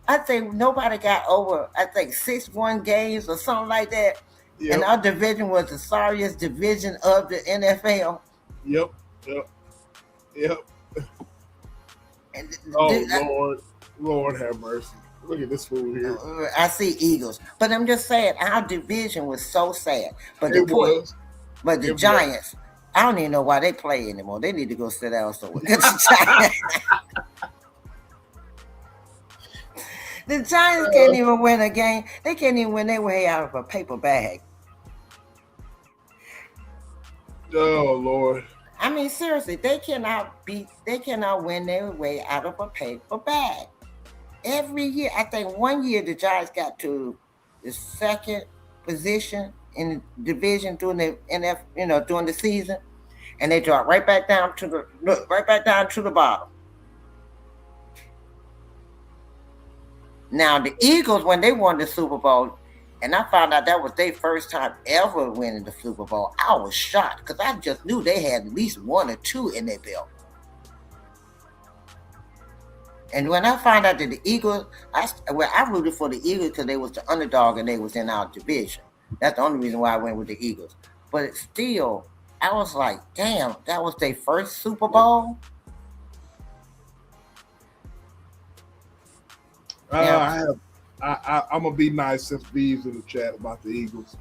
I think nobody got over. I think 6-1 games or something like that. Yep. And our division was the sorriest division of the NFL. Yep. And Lord have mercy. Look at this fool here. I see Eagles, but I'm just saying our division was so sad. But the Giants, I don't even know why they play anymore. They need to go sit down somewhere. The Giants can't even win a game. They can't even win their way out of a paper bag. Oh Lord. I mean, seriously, they cannot win their way out of a paper bag. Every year, I think one year the Giants got to the second position in the division during the season, and they dropped right back down to the bottom. Now the Eagles, when they won the Super Bowl, And I found out that was their first time ever winning the Super Bowl. I was shocked because I just knew they had at least 1 or 2 in their belt. And when I found out that the Eagles, I rooted for the Eagles because they was the underdog and they was in our division. That's the only reason why I went with the Eagles. But still, I was like, damn, that was their first Super Bowl? I'm gonna be nice since B's in the chat about the Eagles.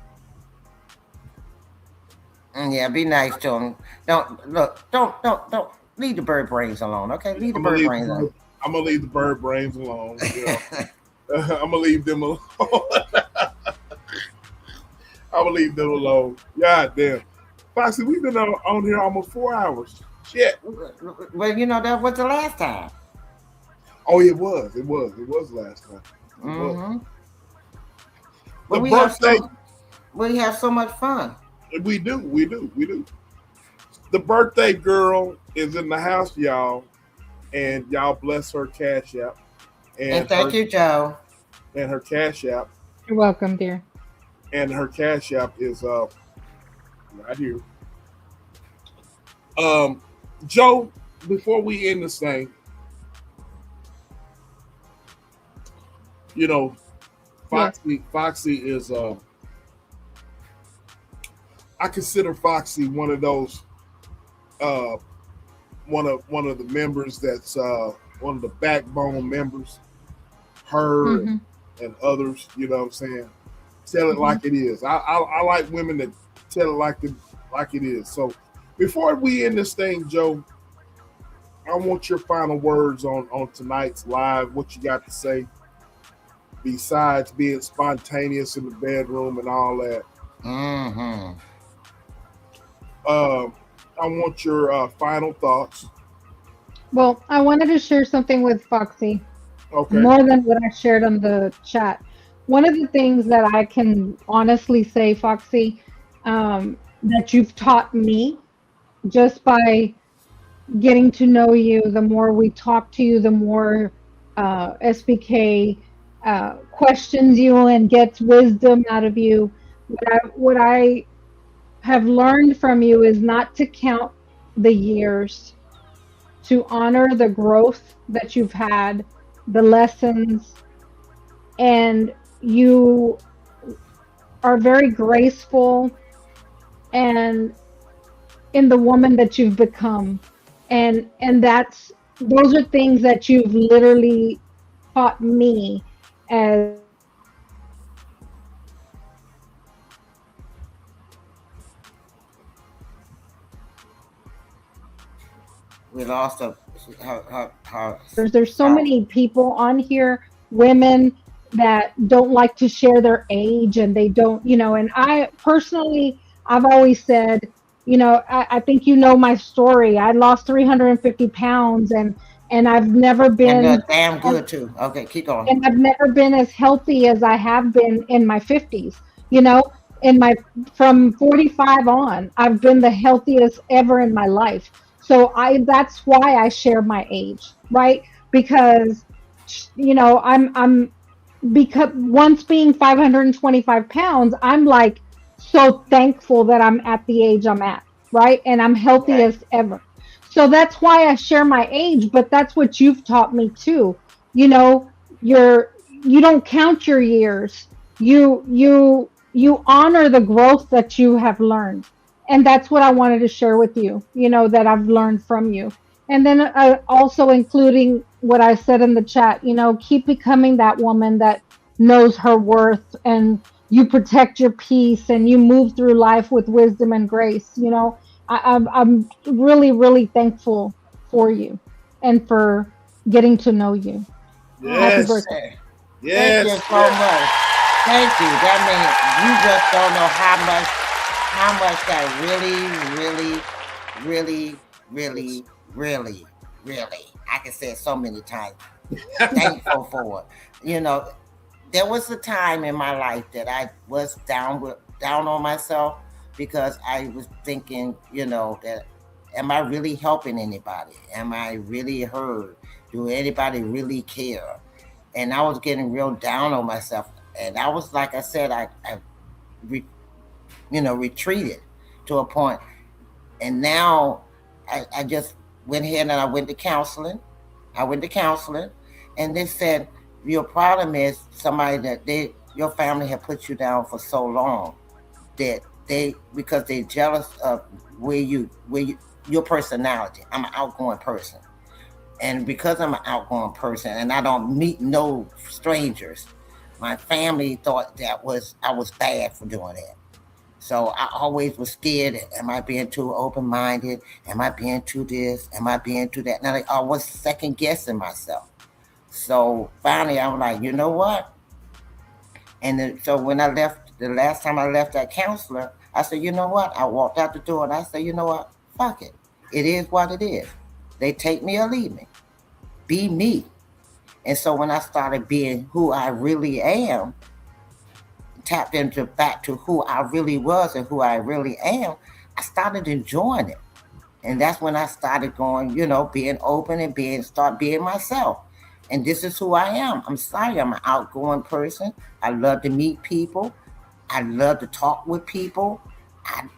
Yeah, be nice to them. Don't leave the bird brains alone, okay? Leave the bird brains alone. I'm gonna leave the bird brains alone. I'm gonna leave them alone. I'm gonna leave them alone. God damn, Foxy, we've been on here almost 4 hours. Shit. Well, that was the last time. Oh, it was last time. Mm-hmm. The birthday. We have so much fun. We do. The birthday girl is in the house, y'all. And y'all bless her Cash App. And thank you, Joe. And her Cash App. You're welcome, dear. And her Cash App is right here. Joe, before we end this thing, Foxy is I consider Foxy one of those one of the members that's one of the backbone members, her and others, you know what I'm saying? Tell it like it is. I like women that tell it like it is. So before we end this thing, Joe, I want your final words on tonight's live, what you got to say, besides being spontaneous in the bedroom and all that. I want your final thoughts. Well, I wanted to share something with Foxy. Okay. More than what I shared on the chat. One of the things that I can honestly say, Foxy, that you've taught me just by getting to know you, the more we talk to you, the more SBK questions you and gets wisdom out of you. What I have learned from you is not to count the years, to honor the growth that you've had, the lessons, and you are very graceful and in the woman that you've become. And those are things that you've literally taught me as We lost her. There's so many people on here, women that don't like to share their age, and they don't, and I personally, I've always said, I think my story. I lost 350 pounds and I've never been and damn good too. Okay, keep going. And I've never been as healthy as I have been in my 50s. From 45 on, I've been the healthiest ever in my life. So that's why I share my age, right? Because, because once being 525 pounds, I'm like so thankful that I'm at the age I'm at, right? And I'm healthiest ever. So that's why I share my age, but that's what you've taught me too. You don't count your years. You honor the growth that you have learned. And that's what I wanted to share with you, that I've learned from you. And then also including what I said in the chat, keep becoming that woman that knows her worth, and you protect your peace and you move through life with wisdom and grace. I'm really, really thankful for you and for getting to know you. Yes. Happy birthday. Yes. Thank you so much. Thank you. That means you just don't know how much that really, I can say it so many times, thankful for it. There was a time in my life that I was down on myself because I was thinking, that am I really helping anybody? Am I really heard? Do anybody really care? And I was getting real down on myself. and I was, like I said, I retreated to a point, and now I just went ahead and I went to counseling. And they said your problem is somebody that your family have put you down for so long that because they're jealous of your personality. I'm an outgoing person, and because I'm an outgoing person and I don't meet no strangers, my family thought that I was bad for doing that. So I always was scared. Am I being too open-minded? Am I being too this? Am I being too that? Now I was second guessing myself. So finally, I was like, you know what? And so when I left, the last time I left that counselor, I said, you know what? I walked out the door and I said, you know what? Fuck it. It is what it is. They take me or leave me. Be me. And so when I started being who I really am, tapped into back to who I really was and who I really am, I started enjoying it. And that's when I started going, being open and start being myself. And this is who I am. I'm sorry, I'm an outgoing person. I love to meet people. I love to talk with people.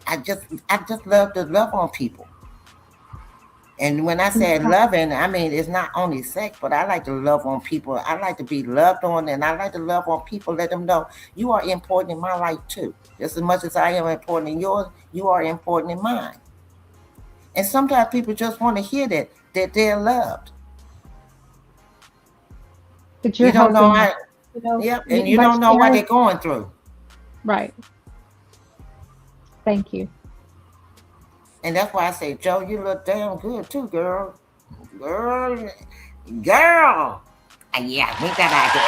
I just love to love on people. And when I say loving, I mean, it's not only sex, but I like to love on people. I like to be loved on, and I like to love on people, let them know you are important in my life too. Just as much as I am important in yours, you are important in mine. And sometimes people just want to hear that they're loved. But you don't know how, and you don't know what they're going through. Right. Thank you. And that's why I say, Joe, you look damn good too, girl. Girl. Yeah, we got idea.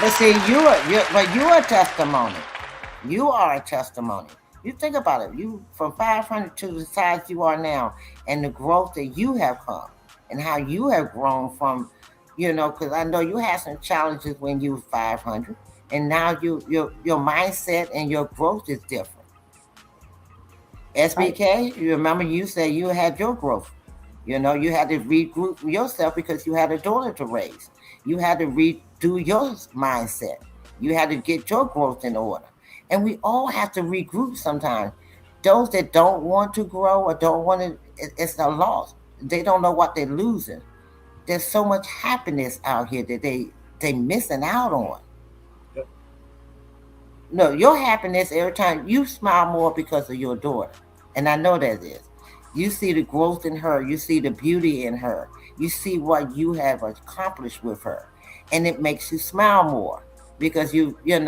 But see, you're a testimony. You are a testimony. You think about it. You from 500 to the size you are now, and the growth that you have come, and how you have grown from, because I know you had some challenges when you were 500. And now your mindset and your growth is different. SBK, you remember you said you had your growth. You had to regroup yourself because you had a daughter to raise. You had to redo your mindset. You had to get your growth in order. And we all have to regroup sometimes. Those that don't want to grow or don't want to, it's a loss. They don't know what they're losing. There's so much happiness out here that they missing out on. No, your happiness every time you smile more because of your daughter. And I know that is. You see the growth in her. You see the beauty in her. You see what you have accomplished with her. And it makes you smile more because you ain't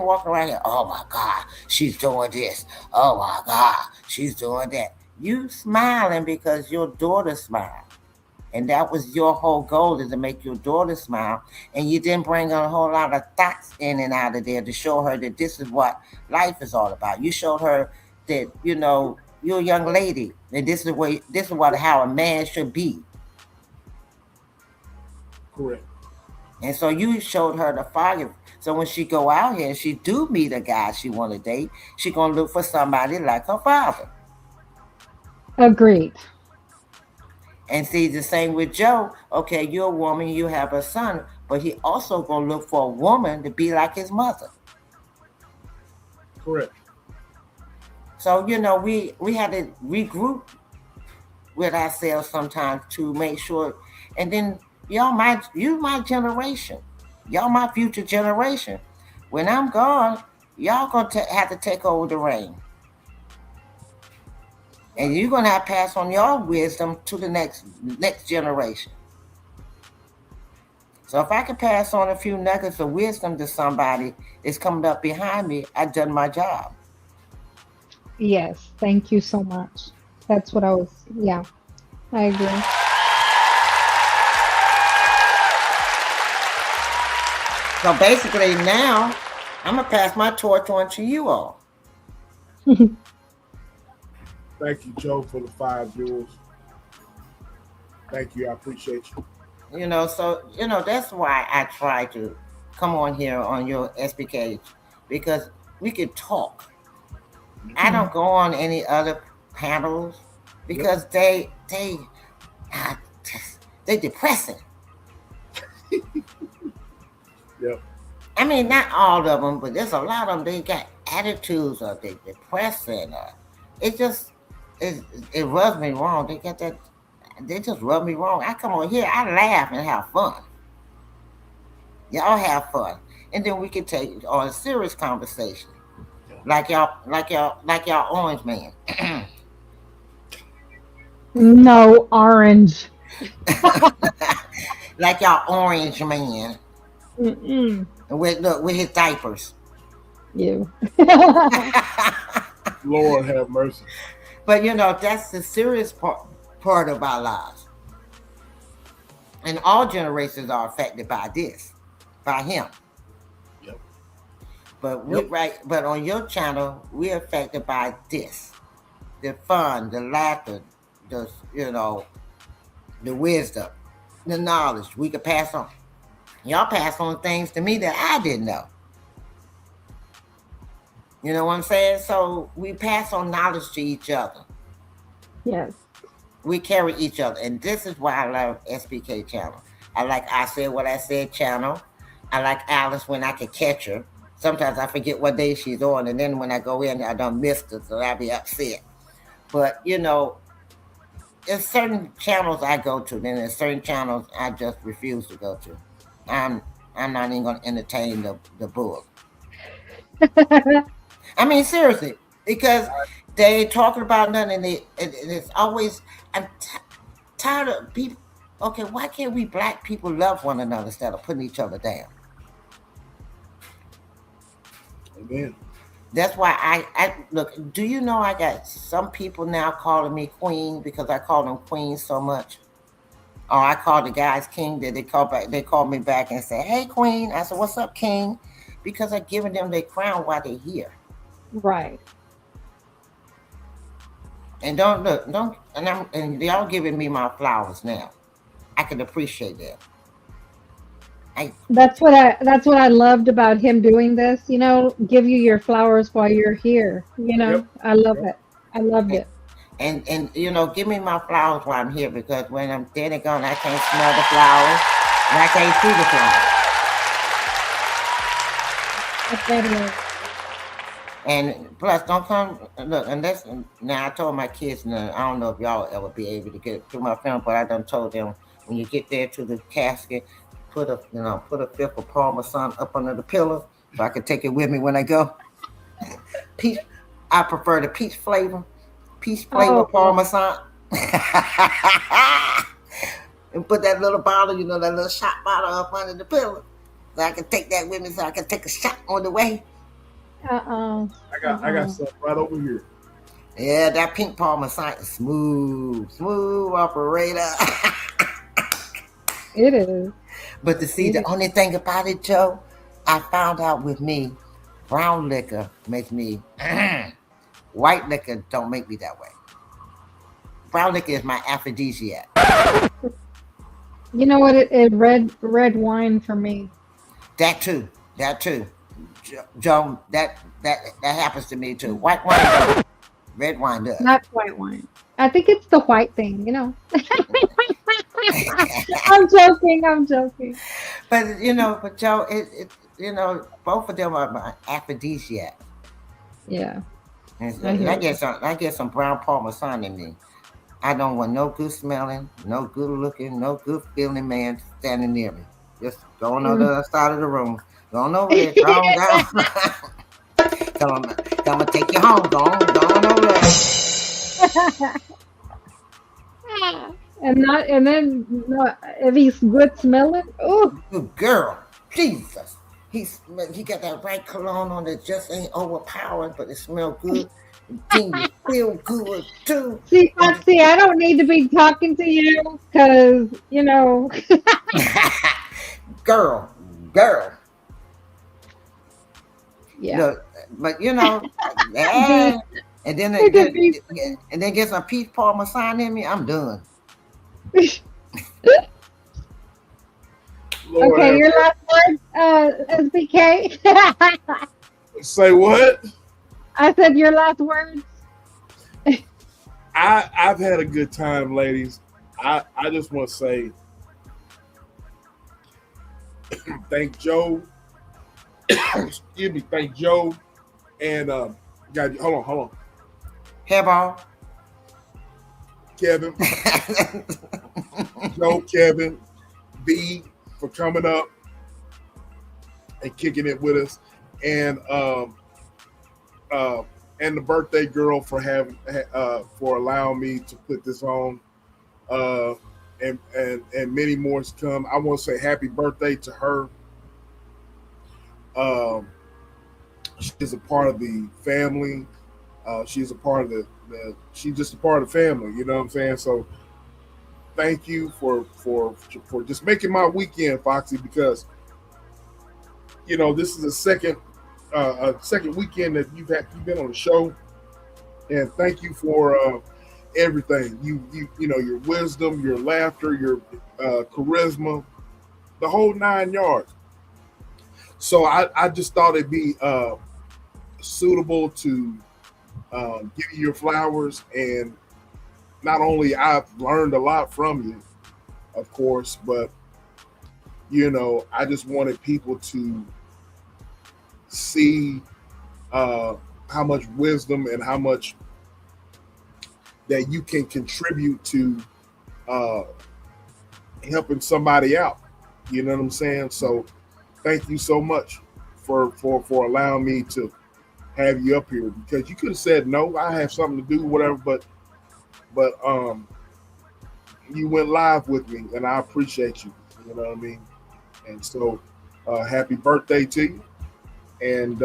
walking around here, oh my God, she's doing this. Oh my God, she's doing that. You smiling because your daughter smiled. And that was your whole goal, is to make your daughter smile. And you didn't bring a whole lot of thoughts in and out of there to show her that this is what life is all about. You showed her that, you're a young lady, and this is how a man should be. Correct. And so you showed her the fire. So when she go out here and she do meet a guy she want to date, she gonna look for somebody like her father. Agreed. And see, the same with Joe. Okay, you're a woman, you have a son, but he also gonna look for a woman to be like his mother. Correct. So we had to regroup with ourselves sometimes to make sure. And then you my generation, y'all my future generation. When I'm gone, y'all gonna have to take over the reign. And you're going to have to pass on your wisdom to the next generation. So if I could pass on a few nuggets of wisdom to somebody that's coming up behind me, I've done my job. Yes, thank you so much. That's what I agree. So basically now, I'm going to pass my torch on to you all. Thank you, Joe, for the 5 jewels. Thank you. I appreciate you. That's why I try to come on here on your SBK, because we could talk. I don't go on any other panels because they depressing. Yep. I mean, not all of them, but there's a lot of them. They got attitudes, or they depressing, or it just it rubs me wrong. They got that. They just rub me wrong. I come on here, I laugh and have fun. Y'all have fun, and then we can take on a serious conversation, like y'all Orange Man. No, orange. Like y'all Orange Man. Mm-mm. With his diapers. You. Lord have mercy. But that's the serious part of our lives. And all generations are affected by this, by him. Yep. But on your channel, we're affected by this. The fun, the laughter, the wisdom, the knowledge we could pass on. Y'all pass on things to me that I didn't know. You know what I'm saying? So we pass on knowledge to each other. Yes. We carry each other. And this is why I love SBK channel. I like I Said What I Said channel. I like Alice when I can catch her. Sometimes I forget what day she's on. And then when I go in, I don't miss her. So I'll be upset. But, there's certain channels I go to. Then there's certain channels I just refuse to go to. I'm not even going to entertain the bull. I mean, seriously, because they ain't talking about nothing, and it's always, I'm tired of people. Okay, why can't we black people love one another instead of putting each other down? Amen. That's why I look. Do you know I got some people now calling me queen because I call them queen so much? Or I call the guys king. That they call me back and say, "Hey, queen." I said, "What's up, king?" Because I'm giving them their crown while they're here. Right. And and y'all giving me my flowers now. I can appreciate that. That's what I loved about him doing this. Give you your flowers while you're here. Yep. I love it. I loved it. And give me my flowers while I'm here, because when I'm dead and gone, I can't smell the flowers and I can't see the flowers. And plus, don't come look unless now I told my kids. Now I don't know if y'all ever be able to get through my film, but I done told them when you get there to the casket, put a fifth of Parmesan up under the pillow so I can take it with me when I go. Peach, I prefer the peach flavor Parmesan. And put that little bottle, that little shot bottle up under the pillow, so I can take that with me, so I can take a shot on the way. I got stuff right over here. Yeah, that pink Parmesan is smooth operator. It is. But the only thing about it, Joe, I found out with me, brown liquor makes me, white liquor don't make me that way. Brown liquor is my aphrodisiac. You know what? It red wine for me. That too. Joe, that happens to me too. White wine does. Red wine does. Not white wine. I think it's the white thing, I'm joking. But Joe, it both of them are my aphrodisiac. Yeah. And I get some brown Parmesan in me. I don't want no good smelling, no good looking, no good feeling man standing near me. Just go on the other side of the room. Go on over there. Go on down. Come on, take you home. Go on over there. And then if he's good smelling, oh, good girl, Jesus, he got that right cologne on that just ain't overpowering, but it smells good. Then you feel good too. See, Foxy, I don't need to be talking to you because girl. Yeah. Look, but and then get some peach Parmesan in me, I'm done. Okay, your last word, SBK. Say what? I said your last words. I've had a good time, ladies. I just want to say Thank Joe. Excuse me. Thank Joe. And hold on. Hairball. Kevin. Joe, Kevin, B for coming up and kicking it with us, and the birthday girl for having for allowing me to put this on, and many more to come. I want to say happy birthday to her. She's a part of the family. She's a part of she's just a part of the family. You know what I'm saying? So thank you for just making my weekend, Foxy, because this is a second weekend that you've been on the show, and thank you for everything. You your wisdom, your laughter, your charisma, the whole 9 yards. So I just thought it'd be suitable to give you your flowers, and not only I've learned a lot from you, of course, but I just wanted people to see how much wisdom and how much that you can contribute to helping somebody out. You know what I'm saying? So thank you so much for allowing me to have you up here, because you could have said no, I have something to do, whatever, but you went live with me, and I appreciate you. You know what I mean? And so happy birthday to you, and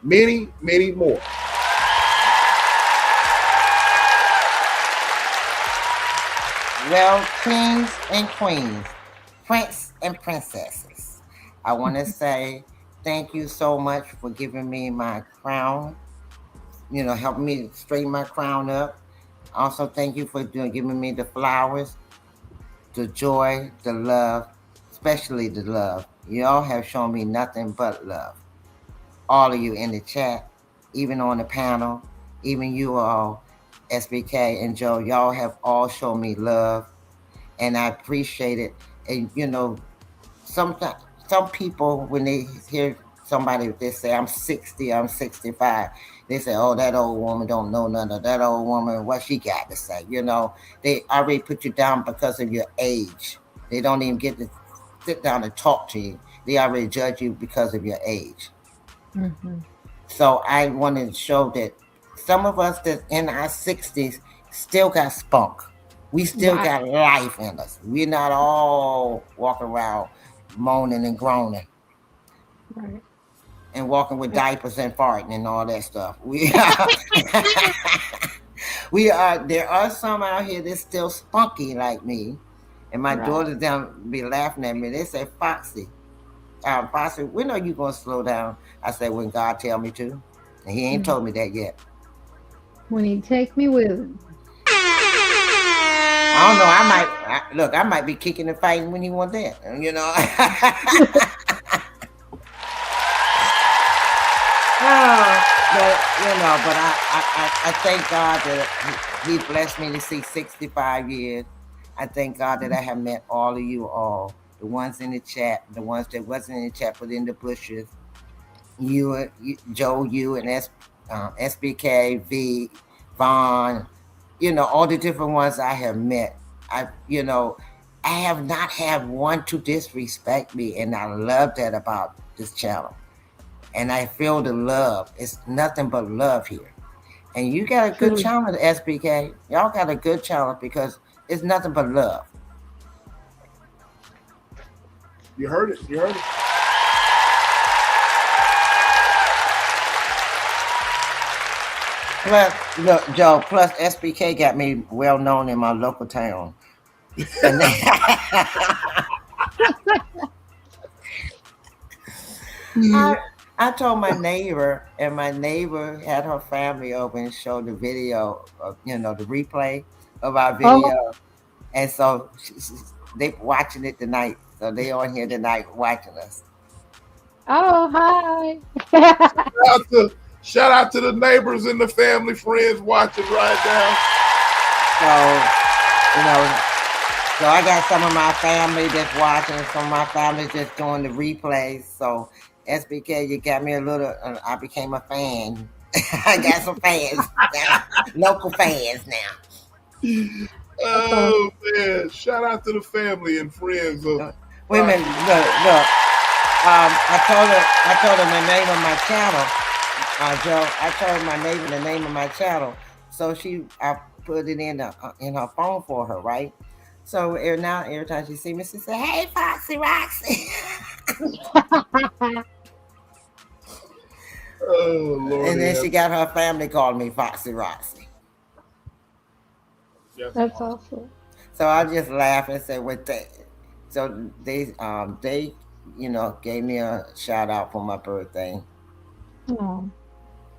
many, many more. Well, kings and queens, prince and princesses, I want to say thank you so much for giving me my crown, helping me straighten my crown up. Also, thank you for giving me the flowers, the joy, the love, especially the love. You all have shown me nothing but love. All of you in the chat, even on the panel, even you all, SBK and Joe, y'all have all shown me love, and I appreciate it. And sometimes some people, when they hear somebody, they say, I'm 60, I'm 65. They say, oh, that old woman don't know none of that old woman, what she got to say. They already put you down because of your age. They don't even get to sit down and talk to you. They already judge you because of your age. Mm-hmm. So I wanted to show that some of us that's in our 60s still got spunk. We still got life in us. We're not all walking around moaning and groaning. Right. And walking with diapers and farting and all that stuff. There are some out here that's still spunky like me. And my daughters down be laughing at me. They say, Foxy, Foxy, when are you going to slow down? I say, when God tell me to. And he ain't told me that yet. When he take me with him. I don't know. I might be kicking and fighting when he want that. But I thank God that he blessed me to see 65 years. I thank God that I have met all of you all, the ones in the chat, the ones that wasn't in the chat but in the bushes. You, Joe, you, and SBK, V, Vaughn, all the different ones I have met. I have not had one to disrespect me, and I love that about this channel. And I feel the love. It's nothing but love here. And you got a good channel, SBK. Y'all got a good channel because it's nothing but love. You heard it. Plus, look, Joe, plus SBK got me well known in my local town. I told my neighbor, and my neighbor had her family over and showed the video of, the replay of our video. Oh. And so they watching it tonight. So they on here tonight watching us. Oh, hi. Shout out to the neighbors and the family, friends watching right now. So I got some of my family that's watching, some of my family just doing the replays. So SBK, you got me a little. I became a fan. I got some fans, local fans now. Oh man! Shout out to the family and friends. Wait a minute, look. I told her the name of my channel, Joe. I told her my name, the name of my channel. So I put it in her phone for her, right? So now every time she see me, she say, "Hey, Foxy Roxy." Oh Lord! And then she got her family calling me Foxy Roxy. That's awesome. So I just laugh and say, "What they?" So they gave me a shout out for my birthday. Oh.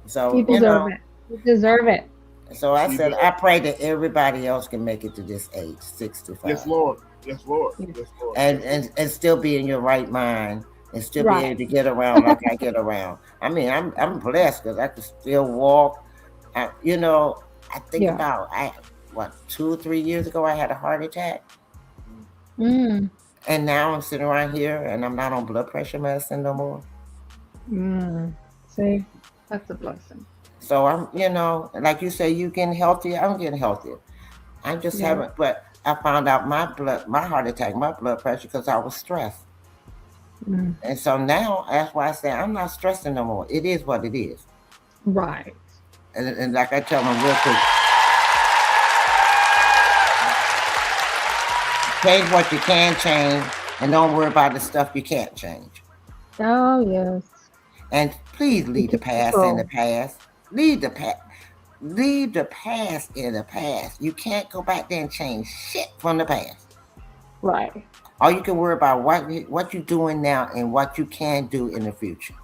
So you deserve it. You deserve it. So I said, I pray that everybody else can make it to this age, 65. Yes, Lord. Yes, Lord. Yes, Lord. And still be in your right mind and still be able to get around like I get around. I mean, I'm blessed because I can still walk. I think about 2 or 3 years ago I had a heart attack. Mm. And now I'm sitting around here and I'm not on blood pressure medicine no more. See, that's a blessing. So I'm, like you say, you getting healthier. I'm getting healthier. I just haven't, but I found out my heart attack, my blood pressure, because I was stressed. And so now that's why I say I'm not stressing no more. It is what it is. Right. And like I tell them real quick, change what you can change and don't worry about the stuff you can't change. Oh, yes. And please leave the past in the past. Leave the past in the past. You can't go back there and change shit from the past. Right. All you can worry about what you're doing now and what you can do in the future.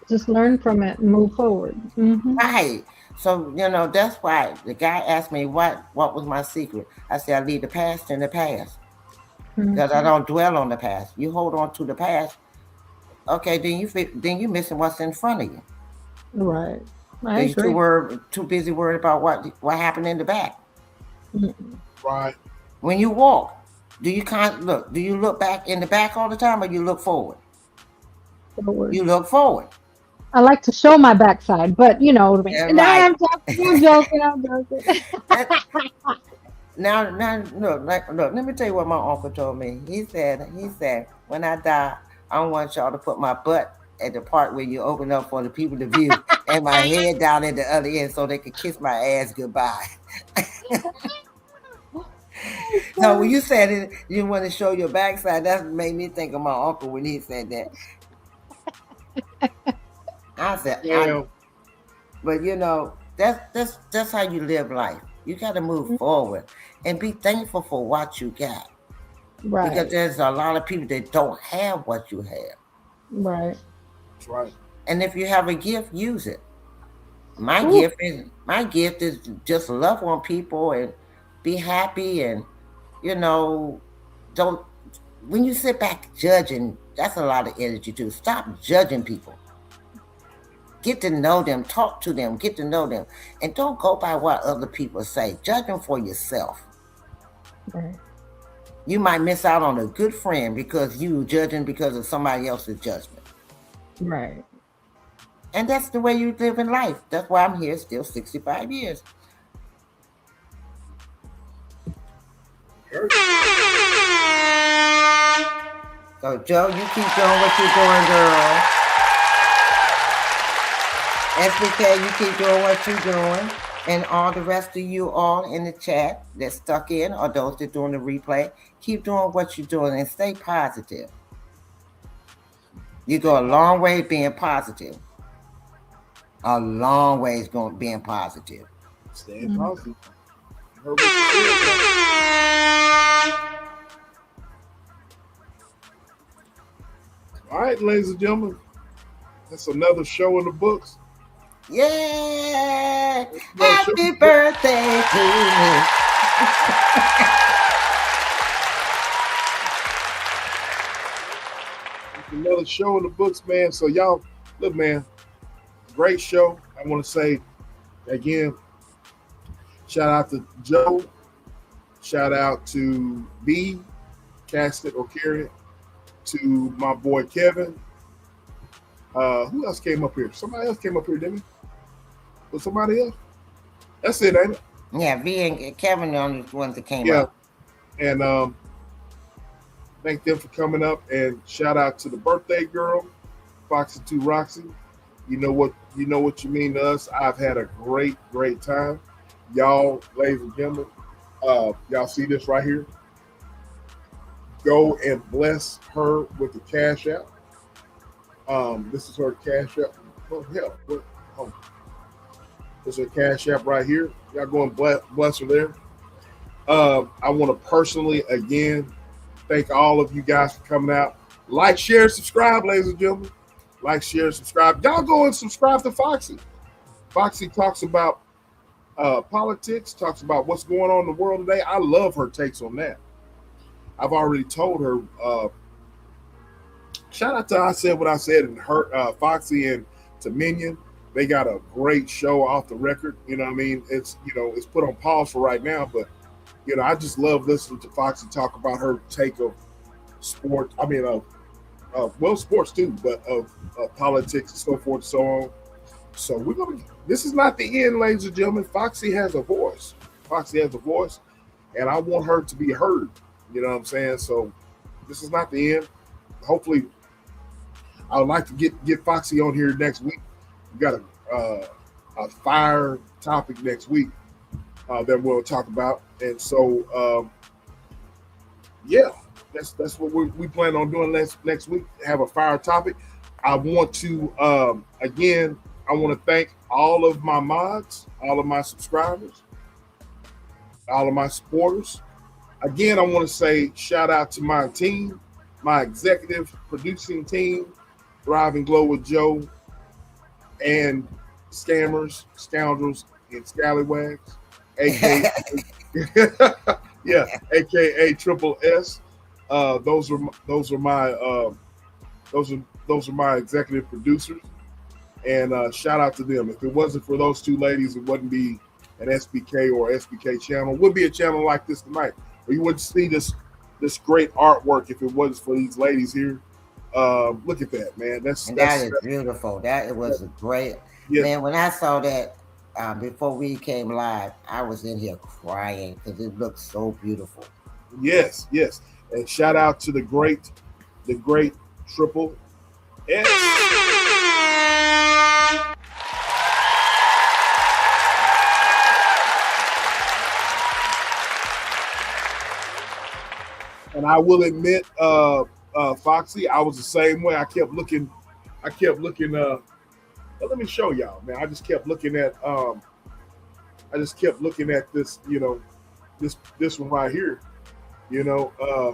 Just learn from it and move forward. Mm-hmm. Right. So, that's why the guy asked me what was my secret. I said, I leave the past in the past. Because I don't dwell on the past. You hold on to the past. Okay, then you missing what's in front of you. Right. You're too busy worried about what happened in the back. Right. When you walk, do you look back in the back all the time or you look forward? Forward. You look forward. I like to show my backside, but you know what I mean. Yeah, I'm joking. Now, look, let me tell you what my uncle told me. He said, when I die, I want y'all to put my butt at the part where you open up for the people to view and my head down at the other end so they could kiss my ass goodbye. So when you said it, you want to show your backside, that made me think of my uncle when he said that. I said, but that's how you live life. You got to move forward and be thankful for what you got. Right. Because there's a lot of people that don't have what you have. Right. That's right. And if you have a gift, use it. My gift is just love on people and be happy and don't. When you sit back judging, that's a lot of energy too. Stop judging people. Get to know them, talk to them, get to know them. And don't go by what other people say. Judge them for yourself. Right. You might miss out on a good friend because you judging because of somebody else's judgment. Right. And that's the way you live in life. That's why I'm here still 65 years. So, Joe, you keep doing what you're doing, girl. SBK, you keep doing what you're doing. And all the rest of you all in the chat that stuck in or those that doing the replay, keep doing what you're doing and stay positive. You go a long way being positive. A long ways going being positive. Staying positive. All right, ladies and gentlemen, that's another show in the books. Yeah! Happy birthday to me. Another show in the books, man. So y'all, look, man, great show. I want to say again, shout out to Joe. Shout out to B, Cast It or Carry It. To my boy Kevin. Who else came up here? Somebody else came up here, didn't he? Was somebody else? That's it, ain't it? Yeah, V and Kevin are the only ones that came up. And thank them for coming up, and shout out to the birthday girl, Foxy 2 Roxy. You know what you mean to us. I've had a great time. Y'all, ladies and gentlemen, y'all see this right here? Go and bless her with the cash app. This is her cash app. Oh, hell. This is her cash app right here. Y'all go and bless her there. I want to personally, again, thank all of you guys for coming out. Like, share, subscribe, ladies and gentlemen. Like, share, subscribe. Y'all go and subscribe to Foxy. Foxy talks about politics, talks about what's going on in the world today. I love her takes on that. I've already told her, shout out to I Said What I Said, and her, Foxy and to Minion. They got a great show off the record. You know what I mean? It's put on pause for right now, but I just love listening to Foxy talk about her take of sport. I mean, sports too, but of politics and so forth and so on. So this is not the end, ladies and gentlemen. Foxy has a voice. Foxy has a voice, and I want her to be heard. You know what I'm saying? So this is not the end. Hopefully, I would like to get Foxy on here next week. We got a fire topic next week that we'll talk about, and so that's what we plan on doing next week. Have a fire topic. I want to again. I want to thank all of my mods, all of my subscribers, all of my supporters. Again, I want to say shout out to my team, my executive producing team, Thrive and Glow with Joe, and scammers, scoundrels, and scallywags, aka aka Triple S. Those are my executive producers, and shout out to them. If it wasn't for those two ladies, it wouldn't be an SBK or SBK channel. It would be a channel like this tonight. Or you wouldn't see this great artwork if it wasn't for these ladies here. Look at that, man. That is beautiful. That was a great man. When I saw that before we came live, I was in here crying because it looked so beautiful. Yes. And shout out to the great Triple S. And I will admit, Foxy, I was the same way. I kept looking. Let me show y'all, man. I just kept looking at this, this one right here. This one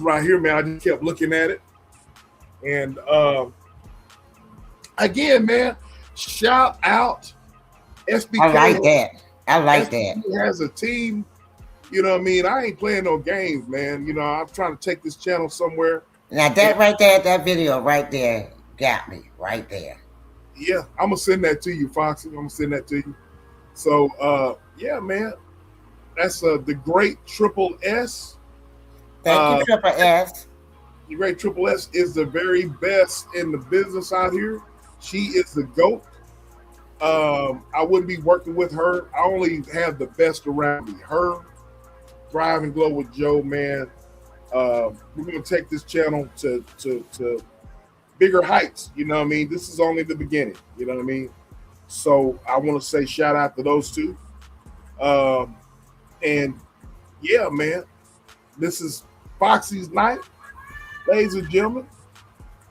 right here, man. I just kept looking at it. And again, man, shout out SBK. I like that. He has a team. You know what I mean? I ain't playing no games, man. I'm trying to take this channel somewhere. Now that right there, that video right there got me right there. Yeah, I'm gonna send that to you, Foxy. I'm gonna send that to you. So yeah, man. That's the great Triple S. Thank you, Triple S. The great Triple S is the very best in the business out here. She is the GOAT. I wouldn't be working with her. I only have the best around me. Her, Thrive and Glow with Joe, man. We're gonna take this channel to bigger heights. You know what I mean? This is only the beginning. You know what I mean? So I want to say shout out to those two. And yeah, man, this is Foxy's night, ladies and gentlemen,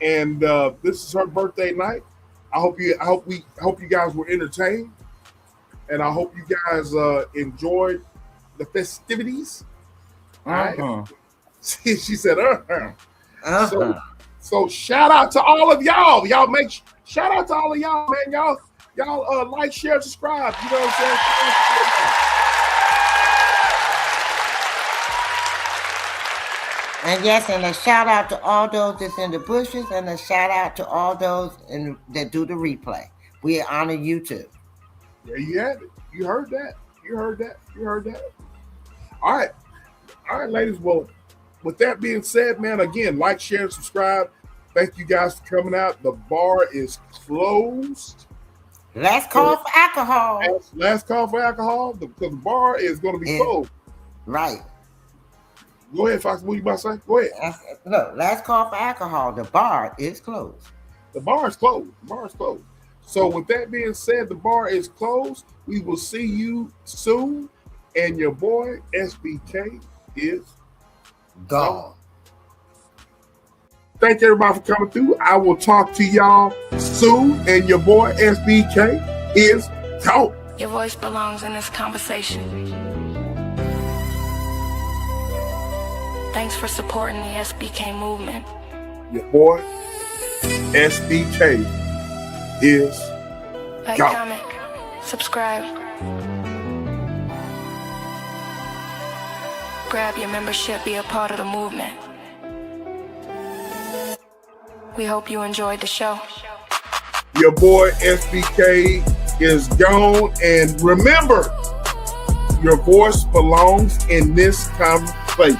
and this is her birthday night. I hope you guys were entertained, and I hope you guys enjoyed the festivities. All right. She said, So shout out to all of y'all. Shout out to all of y'all, man. Y'all like, share, subscribe. You know what I'm saying? And yes, and a shout out to all those that's in the bushes, and a shout out to all those that do the replay. We honor you too. There you have it. You heard that. All right, ladies. Well, with that being said, man, again, like, share, and subscribe. Thank you guys for coming out. The bar is closed. Last call for alcohol. Last call for alcohol because the bar is going to be closed. Right. Go ahead, Fox. What you about to say? Go ahead. Look, last call for alcohol. The bar is closed. The bar is closed. The bar is closed. So with that being said, the bar is closed. We will see you soon. And your boy, SBK, is gone. Thank everybody for coming through. I will talk to y'all soon. And your boy, SBK, is gone. Your voice belongs in this conversation. Thanks for supporting the SBK movement. Your boy, SBK, is like, gone. comment, subscribe. Grab your membership, be a part of the movement. We hope you enjoyed the show. Your boy SBK is gone. And remember, your voice belongs in this conversation.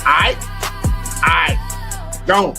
All right, gone.